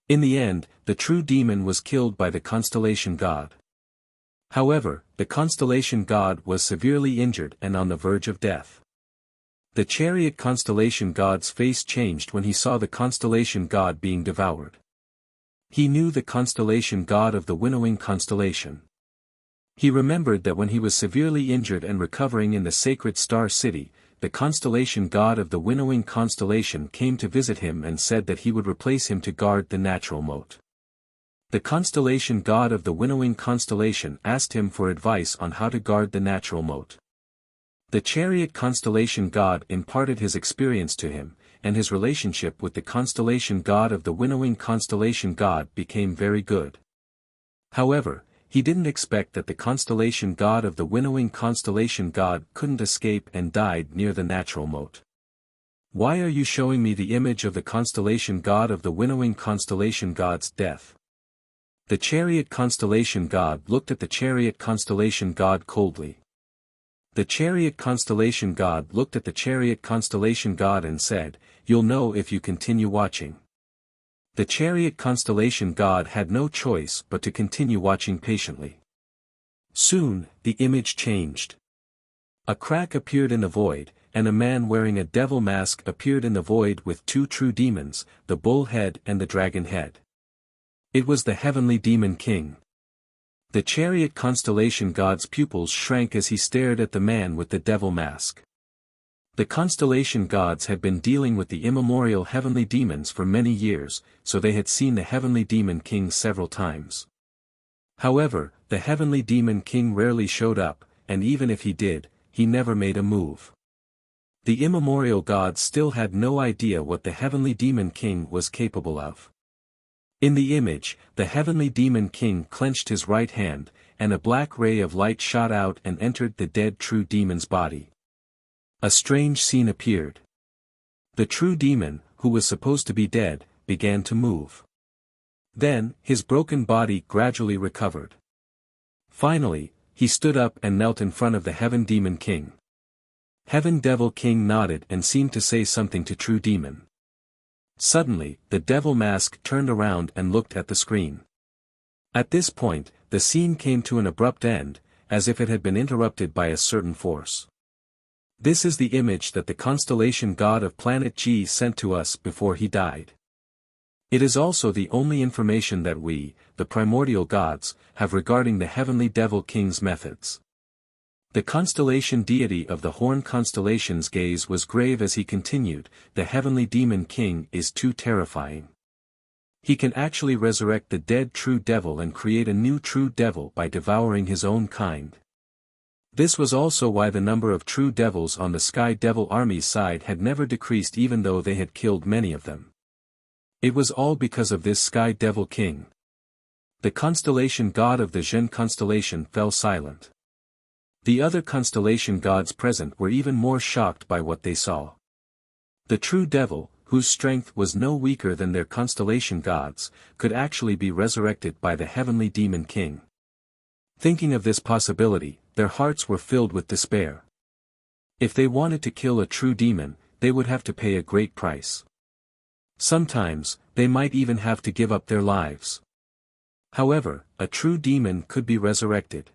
In the end, the true demon was killed by the constellation god. However, the constellation god was severely injured and on the verge of death. The chariot constellation god's face changed when he saw the constellation god being devoured. He knew the constellation god of the winnowing constellation. He remembered that when he was severely injured and recovering in the sacred star city, the constellation god of the winnowing constellation came to visit him and said that he would replace him to guard the natural moat. The constellation god of the winnowing constellation asked him for advice on how to guard the natural moat. The chariot constellation god imparted his experience to him, and his relationship with the constellation god of the winnowing constellation god became very good. However, he didn't expect that the constellation god of the winnowing constellation god couldn't escape and died near the natural moat. "Why are you showing me the image of the constellation god of the winnowing constellation god's death?" The chariot constellation god looked at the chariot constellation god coldly. The chariot constellation god looked at the chariot constellation god and said, "You'll know if you continue watching." The chariot constellation god had no choice but to continue watching patiently. Soon, the image changed. A crack appeared in the void, and a man wearing a devil mask appeared in the void with two true demons, the bull head and the dragon head. It was the heavenly demon king. The chariot constellation god's pupils shrank as he stared at the man with the devil mask. The constellation gods had been dealing with the immemorial heavenly demons for many years, so they had seen the heavenly demon king several times. However, the heavenly demon king rarely showed up, and even if he did, he never made a move. The immemorial gods still had no idea what the heavenly demon king was capable of. In the image, the heavenly demon king clenched his right hand, and a black ray of light shot out and entered the dead true demon's body. A strange scene appeared. The true demon, who was supposed to be dead, began to move. Then, his broken body gradually recovered. Finally, he stood up and knelt in front of the Heaven Demon King. Heaven Devil King nodded and seemed to say something to True Demon. Suddenly, the devil mask turned around and looked at the screen. At this point, the scene came to an abrupt end, as if it had been interrupted by a certain force. This is the image that the constellation god of planet G sent to us before he died. It is also the only information that we, the primordial gods, have regarding the heavenly devil king's methods. The constellation deity of the Horn constellation's gaze was grave as he continued, "The heavenly demon king is too terrifying. He can actually resurrect the dead true devil and create a new true devil by devouring his own kind." This was also why the number of true devils on the Sky Devil Army's side had never decreased even though they had killed many of them. It was all because of this Sky Devil King. The constellation god of the Zhen constellation fell silent. The other constellation gods present were even more shocked by what they saw. The true devil, whose strength was no weaker than their constellation gods, could actually be resurrected by the heavenly demon king. Thinking of this possibility, their hearts were filled with despair. If they wanted to kill a true demon, they would have to pay a great price. Sometimes, they might even have to give up their lives. However, a true demon could be resurrected.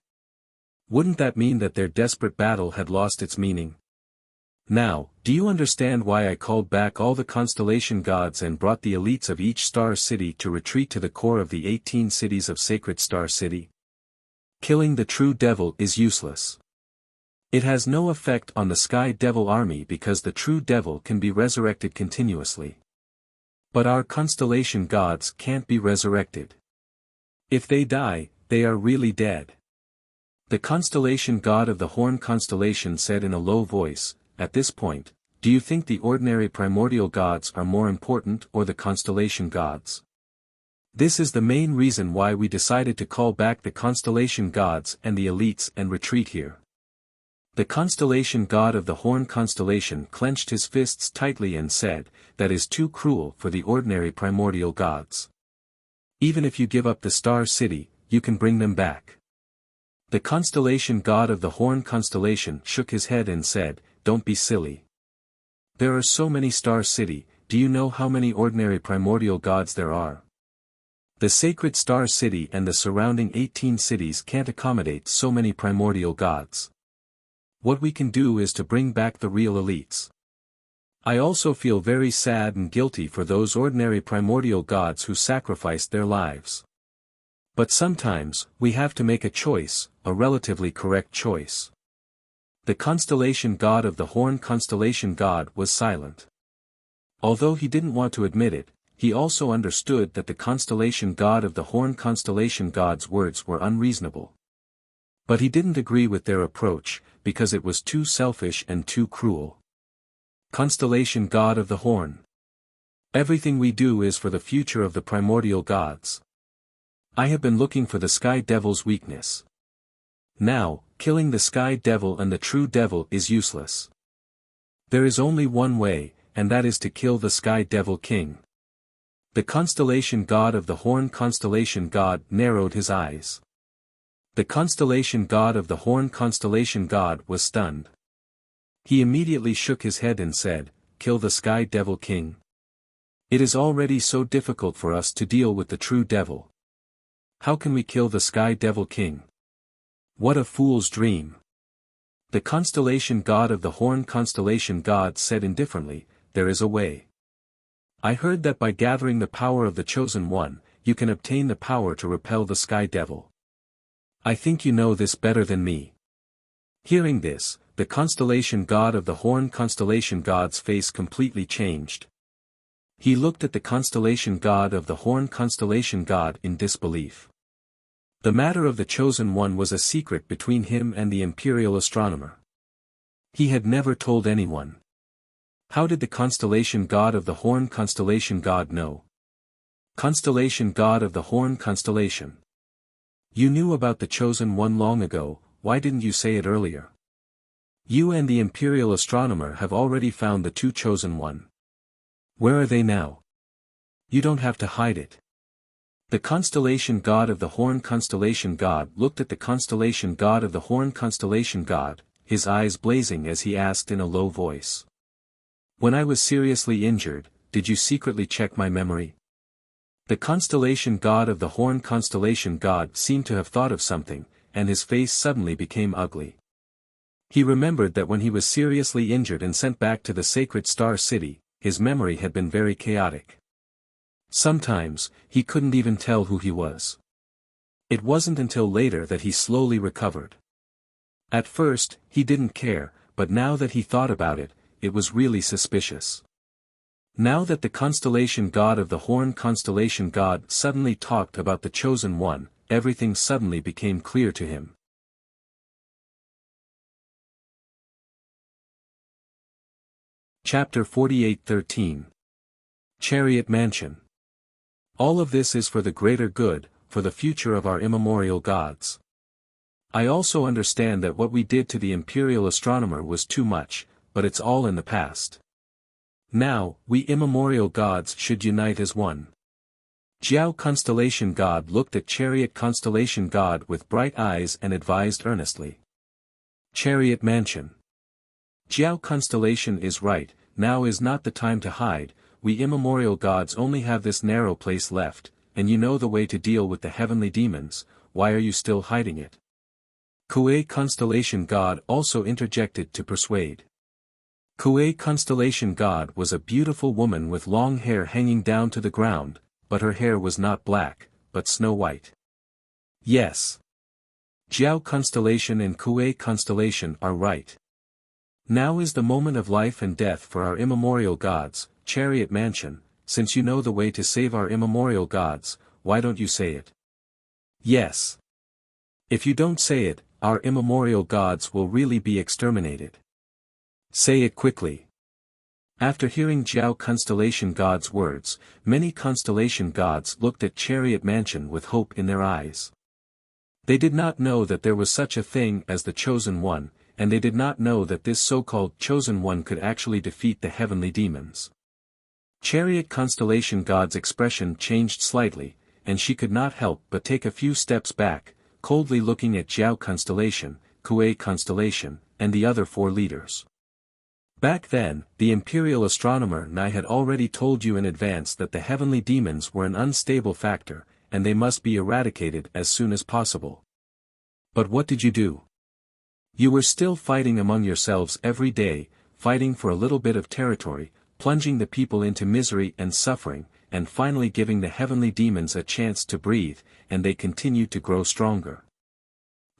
Wouldn't that mean that their desperate battle had lost its meaning? Now, do you understand why I called back all the constellation gods and brought the elites of each star city to retreat to the core of the 18 cities of Sacred Star City? Killing the true devil is useless. It has no effect on the Sky Devil Army because the true devil can be resurrected continuously. But our constellation gods can't be resurrected. If they die, they are really dead. The constellation god of the Horn constellation said in a low voice, "At this point, do you think the ordinary primordial gods are more important or the constellation gods?" This is the main reason why we decided to call back the constellation gods and the elites and retreat here. The constellation god of the Horn constellation clenched his fists tightly and said, "That is too cruel for the ordinary primordial gods. Even if you give up the Star City, you can bring them back." The constellation god of the Horn constellation shook his head and said, "Don't be silly. There are so many Star City, do you know how many ordinary primordial gods there are? The Sacred Star City and the surrounding 18 cities can't accommodate so many primordial gods. What we can do is to bring back the real elites. I also feel very sad and guilty for those ordinary primordial gods who sacrificed their lives. But sometimes, we have to make a choice, a relatively correct choice." The constellation god of the Horn constellation god was silent. Although he didn't want to admit it, he also understood that the constellation god of the Horn constellation god's words were unreasonable. But he didn't agree with their approach, because it was too selfish and too cruel. Constellation god of the Horn. Everything we do is for the future of the primordial gods. I have been looking for the Sky Devil's weakness. Now, killing the Sky Devil and the True Devil is useless. There is only one way, and that is to kill the Sky Devil King. The constellation god of the Horn constellation god narrowed his eyes. The constellation god of the Horn constellation god was stunned. He immediately shook his head and said, "Kill the Sky Devil King? It is already so difficult for us to deal with the true devil. How can we kill the Sky Devil King? What a fool's dream." The constellation god of the Horn constellation god said indifferently, "There is a way. I heard that by gathering the power of the Chosen One, you can obtain the power to repel the Sky Devil. I think you know this better than me." Hearing this, the constellation god of the Horn constellation god's face completely changed. He looked at the constellation god of the Horn constellation god in disbelief. The matter of the chosen one was a secret between him and the imperial astronomer. He had never told anyone. How did the constellation god of the Horn constellation god know? Constellation god of the Horn constellation. You knew about the chosen one long ago, why didn't you say it earlier? You and the imperial astronomer have already found the two chosen one. Where are they now? You don't have to hide it. The constellation god of the Horn constellation god looked at the constellation god of the Horn constellation god, his eyes blazing as he asked in a low voice. When I was seriously injured, did you secretly check my memory? The constellation god of the Horn constellation god seemed to have thought of something, and his face suddenly became ugly. He remembered that when he was seriously injured and sent back to the sacred Star City, his memory had been very chaotic. Sometimes, he couldn't even tell who he was. It wasn't until later that he slowly recovered. At first, he didn't care, but now that he thought about it, it was really suspicious. Now that the constellation god of the Horn constellation god suddenly talked about the chosen one, everything suddenly became clear to him. Chapter 48:13. Chariot Mansion. All of this is for the greater good, for the future of our immemorial gods. I also understand that what we did to the imperial astronomer was too much, but it's all in the past. Now, we immemorial gods should unite as one. Jiao constellation god looked at Chariot constellation god with bright eyes and advised earnestly. Chariot Mansion. Jiao constellation is right, now is not the time to hide, we immemorial gods only have this narrow place left, and you know the way to deal with the heavenly demons, why are you still hiding it? Kuei constellation god also interjected to persuade. Kuei constellation god was a beautiful woman with long hair hanging down to the ground, but her hair was not black, but snow white. Yes. Jiao constellation and Kuei constellation are right. Now is the moment of life and death for our immemorial gods, Chariot Mansion, since you know the way to save our immemorial gods, why don't you say it? Yes. If you don't say it, our immemorial gods will really be exterminated. Say it quickly. After hearing Jiao constellation god's words, many constellation gods looked at Chariot Mansion with hope in their eyes. They did not know that there was such a thing as the Chosen One, and they did not know that this so-called Chosen One could actually defeat the heavenly demons. Chariot constellation god's expression changed slightly, and she could not help but take a few steps back, coldly looking at Jiao constellation, Kuei constellation, and the other four leaders. Back then, the imperial astronomer Nai had already told you in advance that the heavenly demons were an unstable factor, and they must be eradicated as soon as possible. But what did you do? You were still fighting among yourselves every day, fighting for a little bit of territory, plunging the people into misery and suffering, and finally giving the heavenly demons a chance to breathe, and they continued to grow stronger.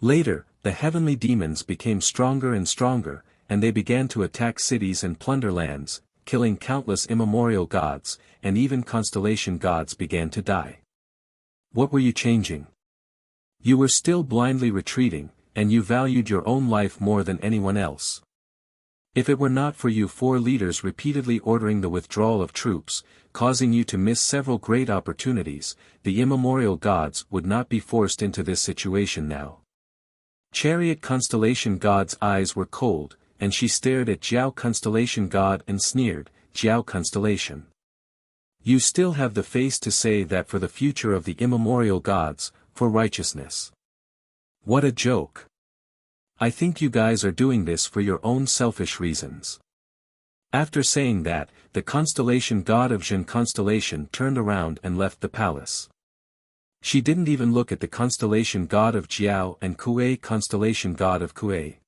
Later, the heavenly demons became stronger and stronger, and they began to attack cities and plunder lands, killing countless immemorial gods, and even constellation gods began to die. What were you changing? You were still blindly retreating, and you valued your own life more than anyone else. If it were not for you four leaders repeatedly ordering the withdrawal of troops, causing you to miss several great opportunities, the immemorial gods would not be forced into this situation now. Chariot constellation god's eyes were cold, and she stared at Jiao constellation god and sneered, Jiao constellation. You still have the face to say that for the future of the immemorial gods, for righteousness. What a joke. I think you guys are doing this for your own selfish reasons. After saying that, the constellation god of Jin constellation turned around and left the palace. She didn't even look at the constellation god of Jiao and Kuei constellation god of Kuei.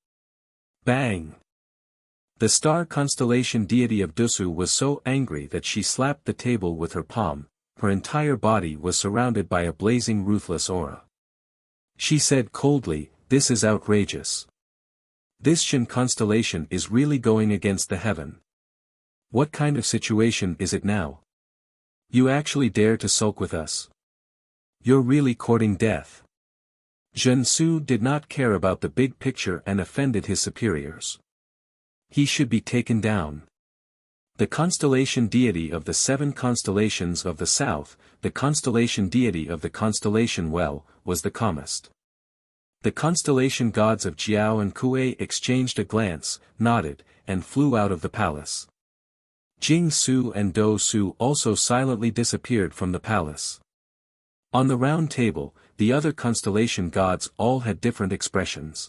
Bang! The star constellation deity of Dusu was so angry that she slapped the table with her palm, her entire body was surrounded by a blazing ruthless aura. She said coldly, "This is outrageous. This Shin constellation is really going against the heaven. What kind of situation is it now? You actually dare to sulk with us? You're really courting death. Zhen Su did not care about the big picture and offended his superiors. He should be taken down. The constellation deity of the 7 constellations of the south, the constellation deity of the constellation Well, was the calmest. The constellation gods of Jiao and Kuei exchanged a glance, nodded, and flew out of the palace. Jing Su and Do Su also silently disappeared from the palace. On the round table, the other constellation gods all had different expressions.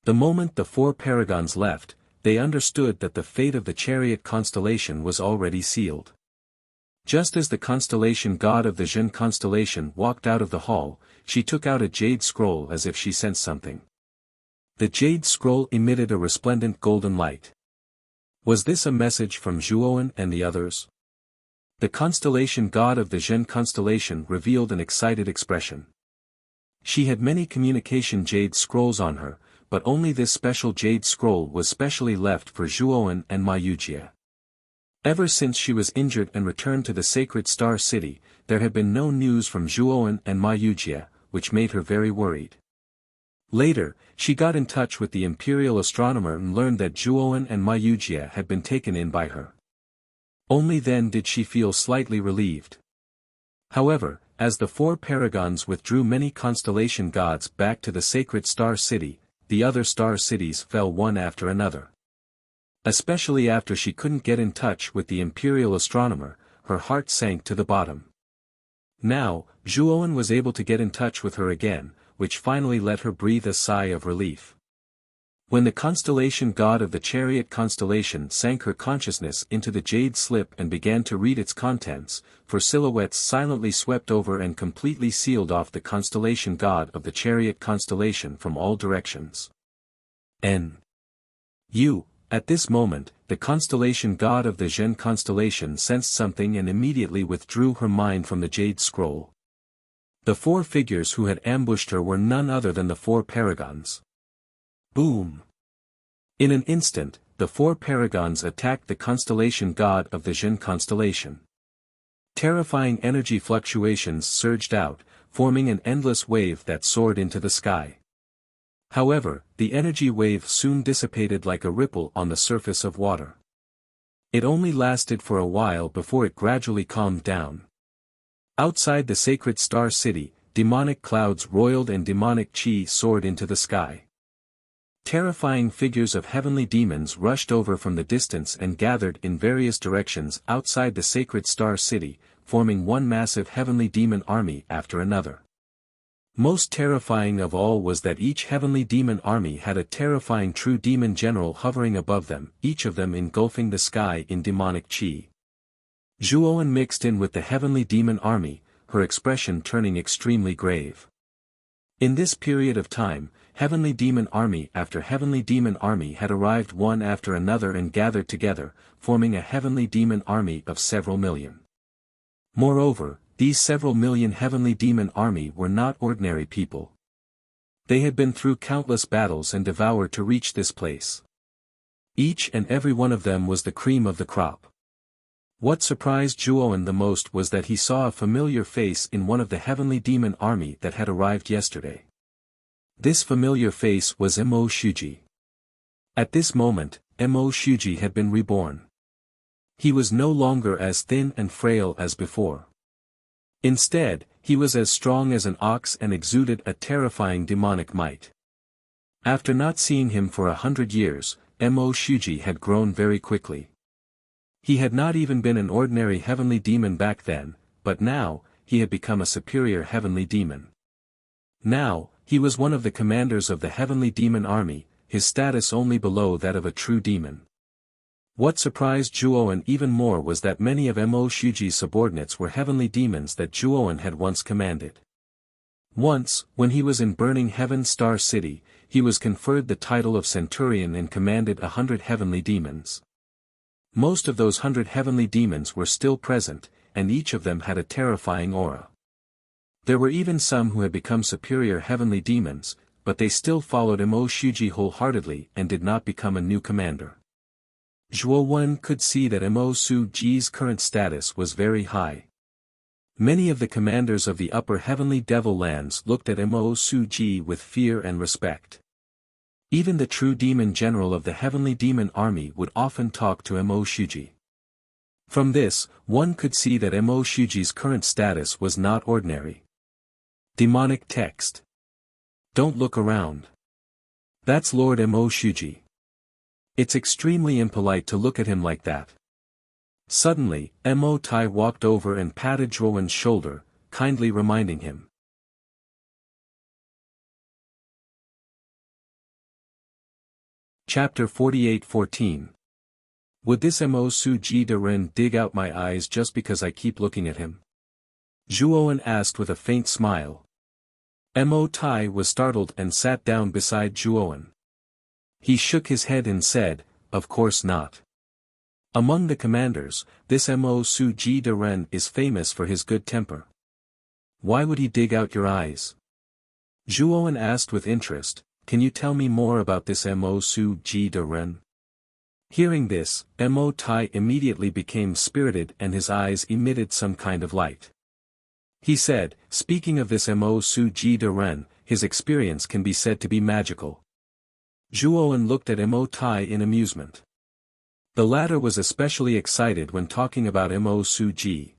The moment the 4 paragons left, they understood that the fate of the chariot constellation was already sealed. Just as the constellation god of the Zhen constellation walked out of the hall, she took out a jade scroll as if she sensed something. The jade scroll emitted a resplendent golden light. Was this a message from Zhuowen and the others? The constellation god of the Zhen constellation revealed an excited expression. She had many communication jade scrolls on her, but only this special jade scroll was specially left for Zhuowen and Ma Yujie. Ever since she was injured and returned to the sacred Star City, there had been no news from Zhuowen and Ma Yujie, which made her very worried. Later, she got in touch with the imperial astronomer and learned that Zhuowen and Ma Yujie had been taken in by her. Only then did she feel slightly relieved. However, as the 4 paragons withdrew many constellation gods back to the sacred Star City, the other star cities fell one after another. Especially after she couldn't get in touch with the imperial astronomer, her heart sank to the bottom. Now, Zhuowen was able to get in touch with her again, which finally let her breathe a sigh of relief. When the constellation god of the chariot constellation sank her consciousness into the jade slip and began to read its contents, 4 silhouettes silently swept over and completely sealed off the constellation god of the chariot constellation from all directions. At this moment, the constellation god of the Zhen constellation sensed something and immediately withdrew her mind from the jade scroll. The 4 figures who had ambushed her were none other than the 4 paragons. Boom! In an instant, the 4 paragons attacked the constellation god of the Zhen constellation. Terrifying energy fluctuations surged out, forming an endless wave that soared into the sky. However, the energy wave soon dissipated like a ripple on the surface of water. It only lasted for a while before it gradually calmed down. Outside the sacred Star City, demonic clouds roiled and demonic chi soared into the sky. Terrifying figures of heavenly demons rushed over from the distance and gathered in various directions outside the sacred Star City, forming one massive heavenly demon army after another. Most terrifying of all was that each heavenly demon army had a terrifying true demon general hovering above them, each of them engulfing the sky in demonic chi. Zhuowen mixed in with the heavenly demon army, her expression turning extremely grave. In this period of time, heavenly demon army after heavenly demon army had arrived one after another and gathered together, forming a heavenly demon army of several million. Moreover, these several million heavenly demon army were not ordinary people. They had been through countless battles and devoured to reach this place. Each and every one of them was the cream of the crop. What surprised Zhuowen the most was that he saw a familiar face in one of the heavenly demon army that had arrived yesterday. This familiar face was Mo Shuji. At this moment, Mo Shuji had been reborn. He was no longer as thin and frail as before. Instead, he was as strong as an ox and exuded a terrifying demonic might. After not seeing him for 100 years, Mo Shuji had grown very quickly. He had not even been an ordinary heavenly demon back then, but now, he had become a superior heavenly demon. Now, he was one of the commanders of the heavenly demon army, his status only below that of a true demon. What surprised Zhuowen even more was that many of Mo Shuji's subordinates were heavenly demons that Zhuowen had once commanded. Once, when he was in Burning Heaven Star City, he was conferred the title of Centurion and commanded 100 heavenly demons. Most of those 100 heavenly demons were still present, and each of them had a terrifying aura. There were even some who had become superior heavenly demons, but they still followed Mo Shuji wholeheartedly and did not become a new commander. Zhuowen could see that Mo Shuji's current status was very high. Many of the commanders of the upper heavenly devil lands looked at Mo Suji with fear and respect. Even the true demon general of the heavenly demon army would often talk to Mo Shuji. From this, one could see that Mo Shuji's current status was not ordinary. Demonic text. Don't look around. That's Lord Mo Shuji. It's extremely impolite to look at him like that. Suddenly, Mo Tai walked over and patted Zhuowen's shoulder, kindly reminding him. Chapter 48:14. Would this Mo Suji de Ren dig out my eyes just because I keep looking at him? Zhuowen asked with a faint smile. Mo Tai was startled and sat down beside Zhuowen. He shook his head and said, "Of course not. Among the commanders, this Mo Suji de Ren is famous for his good temper. Why would he dig out your eyes?" Zhuowen asked with interest, "Can you tell me more about this Mo Suji de Ren?" Hearing this, Mo Tai immediately became spirited and his eyes emitted some kind of light. He said, "Speaking of this Mo Suji de Ren, his experience can be said to be magical." Zhuowen looked at Mo Tai in amusement. The latter was especially excited when talking about Mo Suji.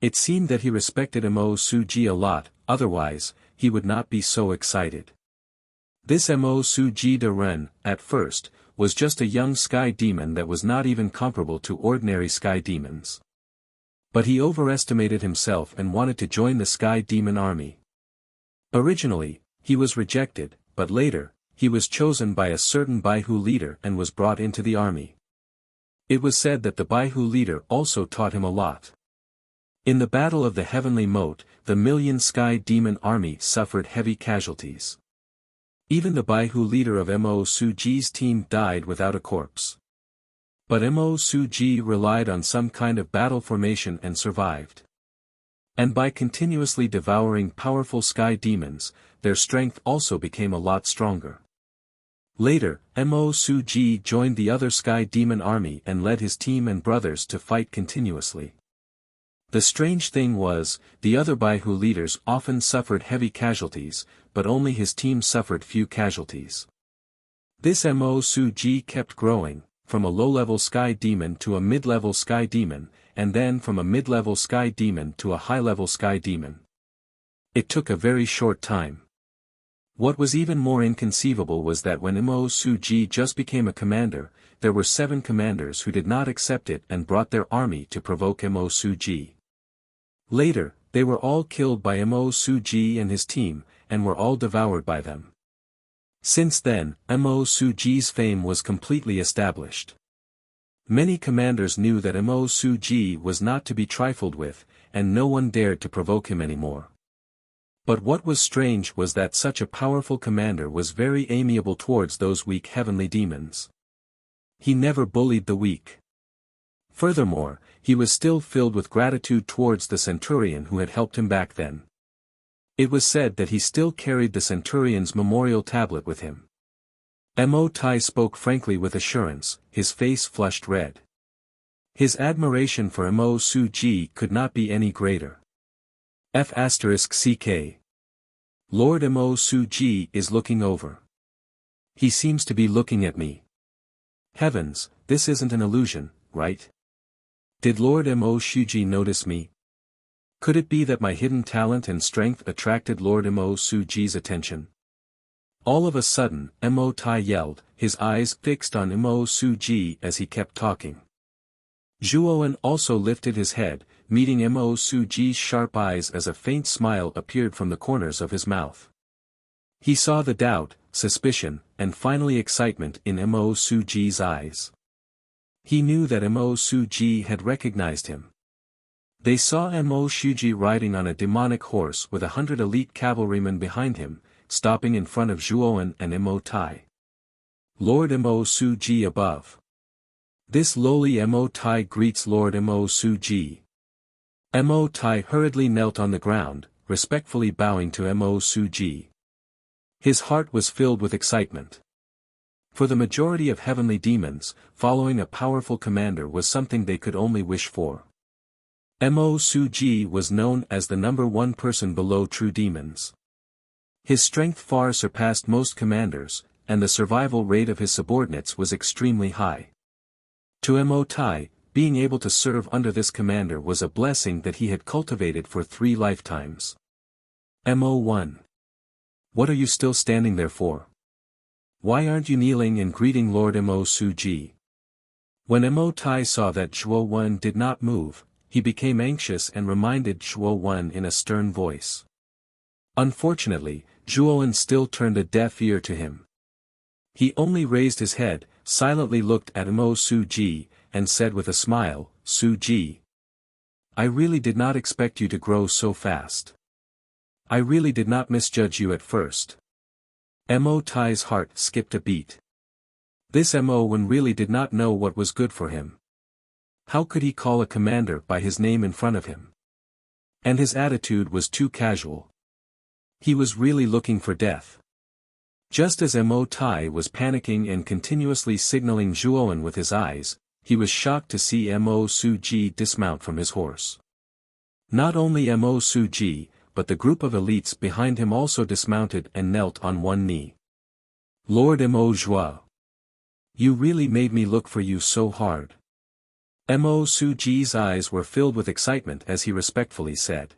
It seemed that he respected Mo Suji a lot, otherwise, he would not be so excited. This Mo Suji de Ren, at first, was just a young sky demon that was not even comparable to ordinary sky demons. But he overestimated himself and wanted to join the sky demon army. Originally, he was rejected, but later, he was chosen by a certain Baihu leader and was brought into the army. It was said that the Baihu leader also taught him a lot. In the Battle of the Heavenly Moat, the million sky demon army suffered heavy casualties. Even the Baihu leader of Mo Suji's team died without a corpse. But Mo Suji relied on some kind of battle formation and survived. And by continuously devouring powerful sky demons, their strength also became a lot stronger. Later, Mo Suji joined the other sky demon army and led his team and brothers to fight continuously. The strange thing was, the other Baihu leaders often suffered heavy casualties, but only his team suffered few casualties. This Mo Suji kept growing, from a low-level sky demon to a mid-level sky demon, and then from a mid-level sky demon to a high-level sky demon. It took a very short time. What was even more inconceivable was that when Mo Suji just became a commander, there were 7 commanders who did not accept it and brought their army to provoke Mo Suji. Later, they were all killed by Mo Suji and his team, and were all devoured by them. Since then, Mo Suji's fame was completely established. Many commanders knew that Mo Suji was not to be trifled with, and no one dared to provoke him anymore. But what was strange was that such a powerful commander was very amiable towards those weak heavenly demons. He never bullied the weak. Furthermore, he was still filled with gratitude towards the centurion who had helped him back then. It was said that he still carried the centurion's memorial tablet with him. Mo Tai spoke frankly with assurance, his face flushed red. His admiration for Mo Suji could not be any greater. F***ck. Lord Mo Suji is looking over. He seems to be looking at me. Heavens, this isn't an illusion, right? Did Lord Mo Suji notice me? Could it be that my hidden talent and strength attracted Lord Mo Suji's attention? All of a sudden, Mo Tai yelled, his eyes fixed on Mo Suji as he kept talking. Zhuowen also lifted his head, meeting Mo Suji's sharp eyes as a faint smile appeared from the corners of his mouth. He saw the doubt, suspicion, and finally excitement in Mo Suji's eyes. He knew that Mo Suji had recognized him. They saw Mo Suji riding on a demonic horse with 100 elite cavalrymen behind him, stopping in front of Zhuowen and Mo Tai. Lord Mo Suji above. This lowly Mo Tai greets Lord Mo Suji. Mo Tai hurriedly knelt on the ground, respectfully bowing to Mo Suji. His heart was filled with excitement. For the majority of heavenly demons, following a powerful commander was something they could only wish for. Mo Suji was known as the #1 person below true demons. His strength far surpassed most commanders, and the survival rate of his subordinates was extremely high. To Mo Tai, being able to serve under this commander was a blessing that he had cultivated for 3 lifetimes. Mo1. What are you still standing there for? Why aren't you kneeling and greeting Lord Mo Suji? When Mo Tai saw that Zhuo-Wen did not move, he became anxious and reminded Zhuo-Wen in a stern voice. Unfortunately, Zhuo-Wen still turned a deaf ear to him. He only raised his head, silently looked at Mo Suji, and said with a smile, "Suji. I really did not expect you to grow so fast. I really did not misjudge you at first." Mo Tai's heart skipped a beat. This Mo-Wen really did not know what was good for him. How could he call a commander by his name in front of him? And his attitude was too casual. He was really looking for death. Just as Mo Tai was panicking and continuously signaling Zhuo-Wen with his eyes, he was shocked to see Mo Suji dismount from his horse. Not only Mo Suji, but the group of elites behind him also dismounted and knelt on one knee. "Lord Mo Zhua. You really made me look for you so hard." Mo Suji's eyes were filled with excitement as he respectfully said.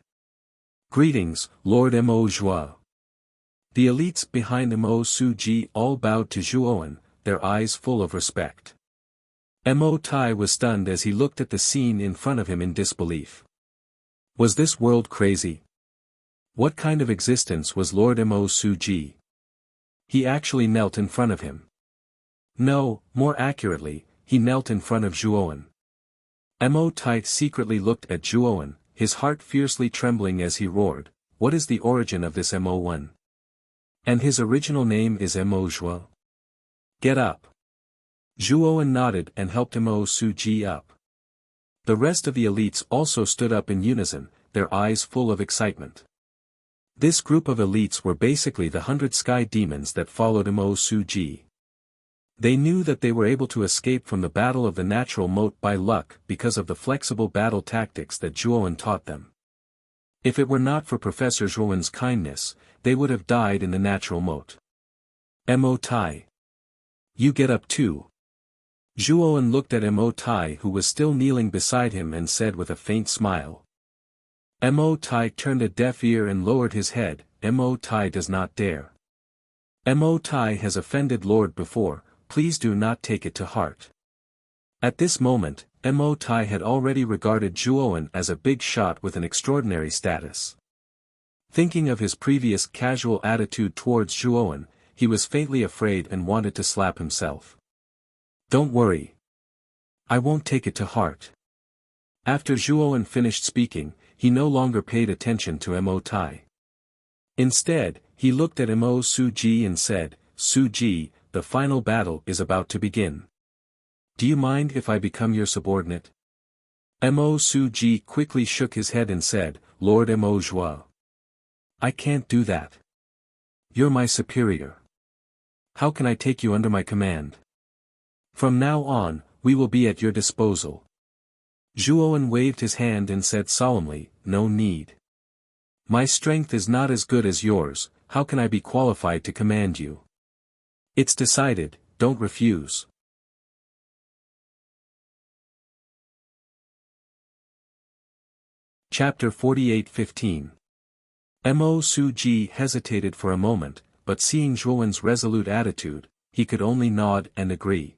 "Greetings, Lord Mo Zhua." The elites behind Mo Suji all bowed to Zhuo-Wen, their eyes full of respect. Mo Tai was stunned as he looked at the scene in front of him in disbelief. Was this world crazy? What kind of existence was Lord Mo Suji? He actually knelt in front of him. No, more accurately, he knelt in front of Zhuo-Wen. Mo Tai secretly looked at Zhuo-Wen, his heart fiercely trembling as he roared, "What is the origin of this Mo-Wen? And his original name is Mo Zhua? Get up." Zhuo-Wen nodded and helped Mo Suji up. The rest of the elites also stood up in unison, their eyes full of excitement. This group of elites were basically the 100 sky demons that followed Mo Suji. They knew that they were able to escape from the battle of the natural moat by luck because of the flexible battle tactics that Zhuo-Wen taught them. If it were not for Professor Zhuo-Wen's kindness, they would have died in the natural moat. Mo Tai. You get up too. Zhuo-Wen looked at Mo Tai who was still kneeling beside him and said with a faint smile. Mo Tai turned a deaf ear and lowered his head. Mo Tai does not dare. Mo Tai has offended Lord before, please do not take it to heart. At this moment, Mo Tai had already regarded Zhuo-Wen as a big shot with an extraordinary status. Thinking of his previous casual attitude towards Zhuo-Wen, he was faintly afraid and wanted to slap himself. Don't worry. I won't take it to heart. After Zhuo-Wen finished speaking, he no longer paid attention to Mo Tai. Instead, he looked at Mo Suji and said, "Suji, the final battle is about to begin. Do you mind if I become your subordinate?" Mo Suji quickly shook his head and said, "Lord Mo Zhua. I can't do that. You're my superior. How can I take you under my command? From now on, we will be at your disposal." Zhuo-Wen waved his hand and said solemnly, "No need. My strength is not as good as yours, how can I be qualified to command you? It's decided, don't refuse." Chapter 48:15. Mo Suji hesitated for a moment, but seeing Zhuo-Wen's resolute attitude, he could only nod and agree.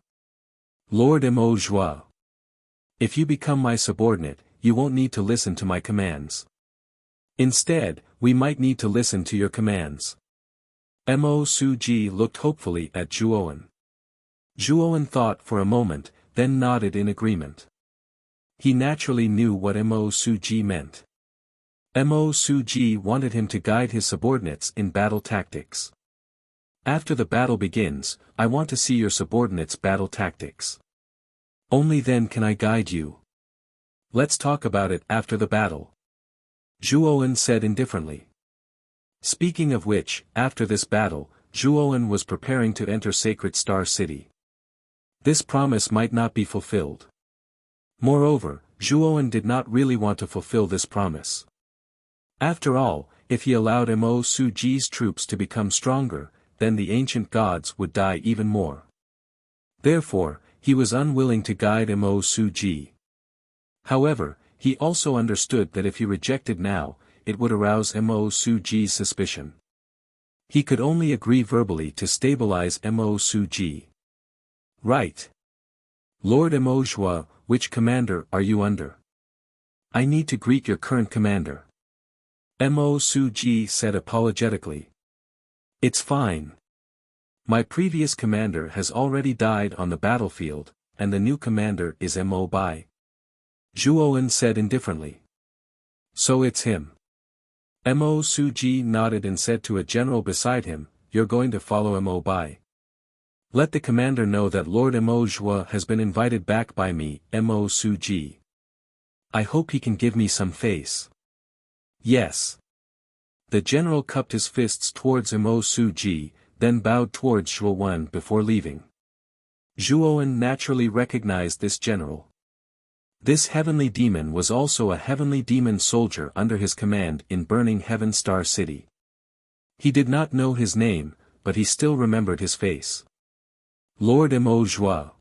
"Lord Mo Zhua. If you become my subordinate, you won't need to listen to my commands. Instead, we might need to listen to your commands." Mo Suji looked hopefully at Zhuo-Wen. Zhuo-Wen thought for a moment, then nodded in agreement. He naturally knew what Mo Suji meant. Mo Suji wanted him to guide his subordinates in battle tactics. "After the battle begins, I want to see your subordinates' battle tactics. Only then can I guide you. Let's talk about it after the battle," Zhuo-Wen said indifferently. Speaking of which, after this battle, Zhuo-Wen was preparing to enter Sacred Star City. This promise might not be fulfilled. Moreover, Zhuowen did not really want to fulfill this promise. After all, if he allowed Mo Suji's troops to become stronger, then the ancient gods would die even more. Therefore, he was unwilling to guide Mo Suji. However, he also understood that if he rejected now, it would arouse Mo Suji's suspicion. He could only agree verbally to stabilize Mo Suji. Right. Lord Mo Zhua, which commander are you under? I need to greet your current commander. Mo Suji said apologetically. It's fine. My previous commander has already died on the battlefield, and the new commander is Mo Bai. Zhuowen said indifferently. So it's him. Mo Suji nodded and said to a general beside him, You're going to follow Mo Bai. Let the commander know that Lord Mo Zhua has been invited back by me, Mo Suji. I hope he can give me some face. Yes. The general cupped his fists towards Mo Suji, then bowed towards Zhuowen before leaving. Zhuowen naturally recognized this general. This heavenly demon was also a heavenly demon soldier under his command in Burning Heaven Star City. He did not know his name, but he still remembered his face. Lord Mo Zhua.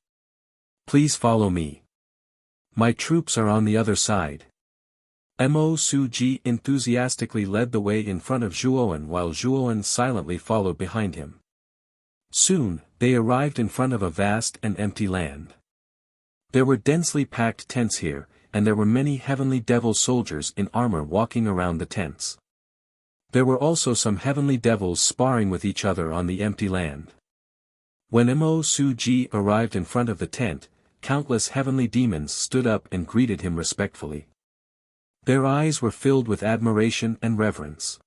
Please follow me. My troops are on the other side. Mo Suji enthusiastically led the way in front of Zhuowen while Zhuowen silently followed behind him. Soon, they arrived in front of a vast and empty land. There were densely packed tents here, and there were many heavenly devil soldiers in armor walking around the tents. There were also some heavenly devils sparring with each other on the empty land. When Mo Suji arrived in front of the tent, countless heavenly demons stood up and greeted him respectfully. Their eyes were filled with admiration and reverence.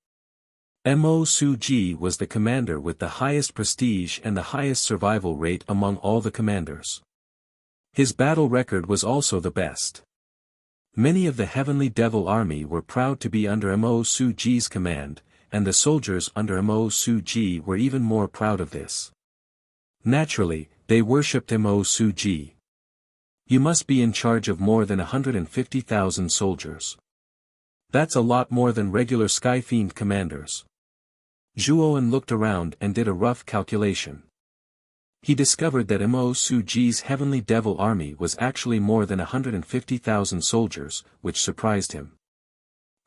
Mo Suji was the commander with the highest prestige and the highest survival rate among all the commanders. His battle record was also the best. Many of the heavenly devil army were proud to be under Mo Suji's command, and the soldiers under Mo Suji were even more proud of this. Naturally, they worshipped Mo Suji. You must be in charge of more than 150,000 soldiers. That's a lot more than regular Sky Fiend commanders. Zhuowen looked around and did a rough calculation. He discovered that Mo Suji's heavenly devil army was actually more than 150,000 soldiers, which surprised him.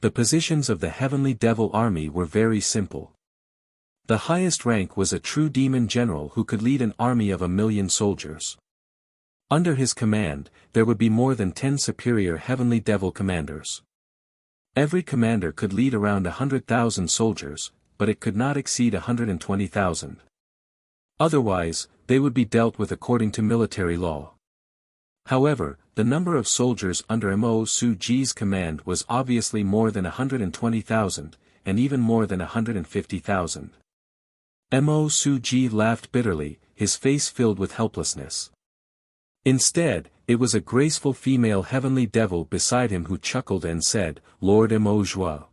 The positions of the heavenly devil army were very simple. The highest rank was a true demon general who could lead an army of 1,000,000 soldiers. Under his command, there would be more than 10 superior heavenly devil commanders. Every commander could lead around 100,000 soldiers, but it could not exceed 120,000. Otherwise, they would be dealt with according to military law. However, the number of soldiers under Mo Suji's command was obviously more than 120,000, and even more than 150,000. Mo Suji laughed bitterly, his face filled with helplessness. Instead, it was a graceful female heavenly devil beside him who chuckled and said, Lord Mo Zhua.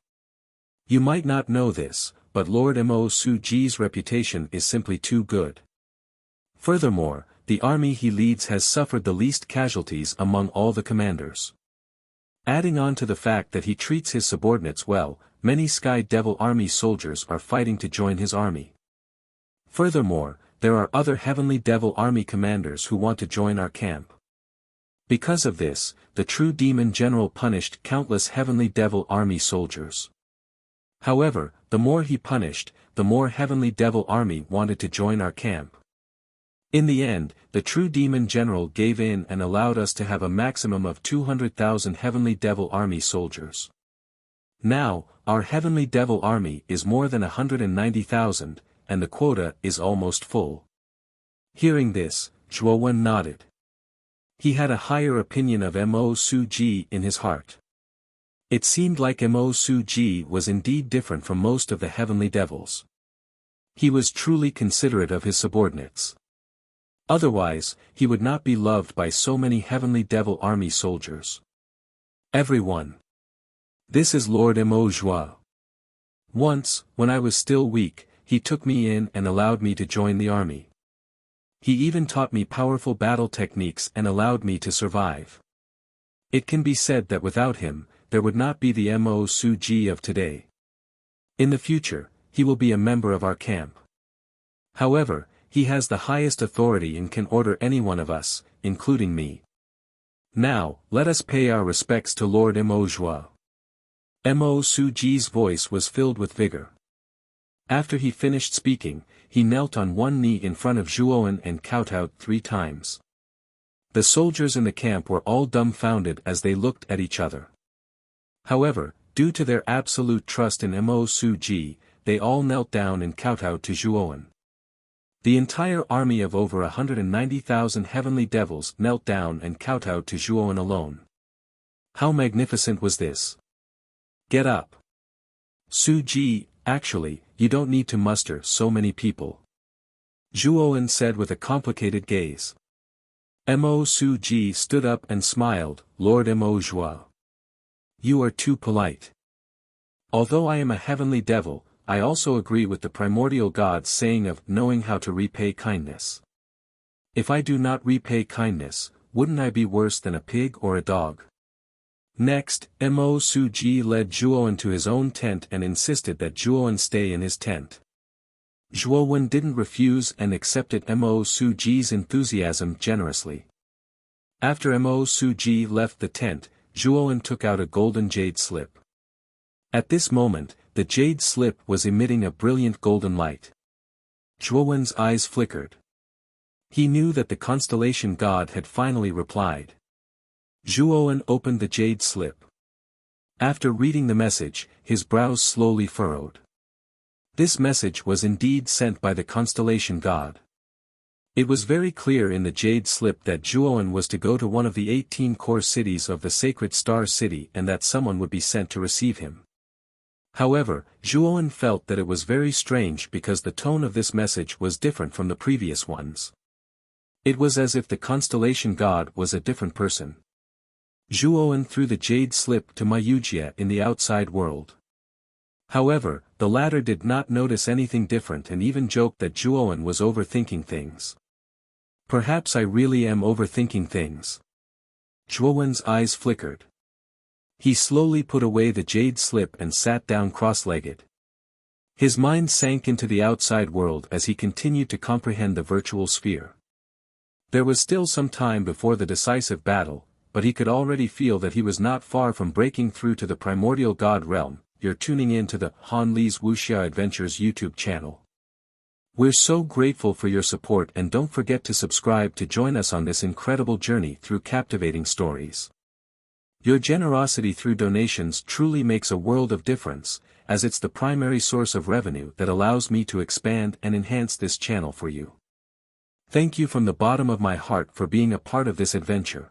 You might not know this, but Lord Mo Suji's reputation is simply too good. Furthermore, the army he leads has suffered the least casualties among all the commanders. Adding on to the fact that he treats his subordinates well, many Sky Devil Army soldiers are fighting to join his army. Furthermore, there are other Heavenly Devil Army commanders who want to join our camp. Because of this, the true demon general punished countless Heavenly Devil Army soldiers. However, the more he punished, the more Heavenly Devil Army wanted to join our camp. In the end, the true demon general gave in and allowed us to have a maximum of 200,000 Heavenly Devil Army soldiers. Now, our Heavenly Devil Army is more than 190,000, and the quota is almost full. Hearing this, Zhuowen nodded. He had a higher opinion of Mo Suji in his heart. It seemed like Mo Suji was indeed different from most of the heavenly devils. He was truly considerate of his subordinates. Otherwise, he would not be loved by so many Heavenly Devil Army soldiers. Everyone. This is Lord Mo Zhua. Once, when I was still weak, he took me in and allowed me to join the army. He even taught me powerful battle techniques and allowed me to survive. It can be said that without him, there would not be the Mo Suji of today. In the future, he will be a member of our camp. However, he has the highest authority and can order any one of us, including me. Now, let us pay our respects to Lord Mo Zhuo. Mo Suji's voice was filled with vigor. After he finished speaking, he knelt on one knee in front of Zhuowen and kowtowed 3 times. The soldiers in the camp were all dumbfounded as they looked at each other. However, due to their absolute trust in Mo Suji, they all knelt down and kowtowed to Zhuowen. The entire army of over 190,000 heavenly devils knelt down and kowtowed to Zhuowen alone. How magnificent was this? Get up. Suji, actually, you don't need to muster so many people. Zhuowen said with a complicated gaze. Mo Suji stood up and smiled, Lord Mo Zhuo. You are too polite. Although I am a heavenly devil, I also agree with the primordial God's saying of knowing how to repay kindness. If I do not repay kindness, wouldn't I be worse than a pig or a dog? Next, Mo Suji led Zhuowen to his own tent and insisted that Zhuowen stay in his tent. Zhuowen didn't refuse and accepted Mo Suji's enthusiasm generously. After Mo Suji left the tent, Zhuowen took out a golden jade slip. At this moment, the jade slip was emitting a brilliant golden light. Zhuowen's eyes flickered. He knew that the constellation god had finally replied. Zhuowen opened the jade slip. After reading the message, his brows slowly furrowed. This message was indeed sent by the constellation god. It was very clear in the jade slip that Zhuowen was to go to one of the 18 core cities of the sacred star city and that someone would be sent to receive him. However, Zhuowen felt that it was very strange because the tone of this message was different from the previous ones. It was as if the constellation god was a different person. Zhuowen threw the jade slip to Wuxia in the outside world. However, the latter did not notice anything different and even joked that Zhuowen was overthinking things. Perhaps I really am overthinking things. Zhuowen's eyes flickered. He slowly put away the jade slip and sat down cross-legged. His mind sank into the outside world as he continued to comprehend the virtual sphere. There was still some time before the decisive battle, but he could already feel that he was not far from breaking through to the primordial god realm. You're tuning in to the Han Li's Wuxia Adventures YouTube channel. We're so grateful for your support and don't forget to subscribe to join us on this incredible journey through captivating stories. Your generosity through donations truly makes a world of difference, as it's the primary source of revenue that allows me to expand and enhance this channel for you. Thank you from the bottom of my heart for being a part of this adventure.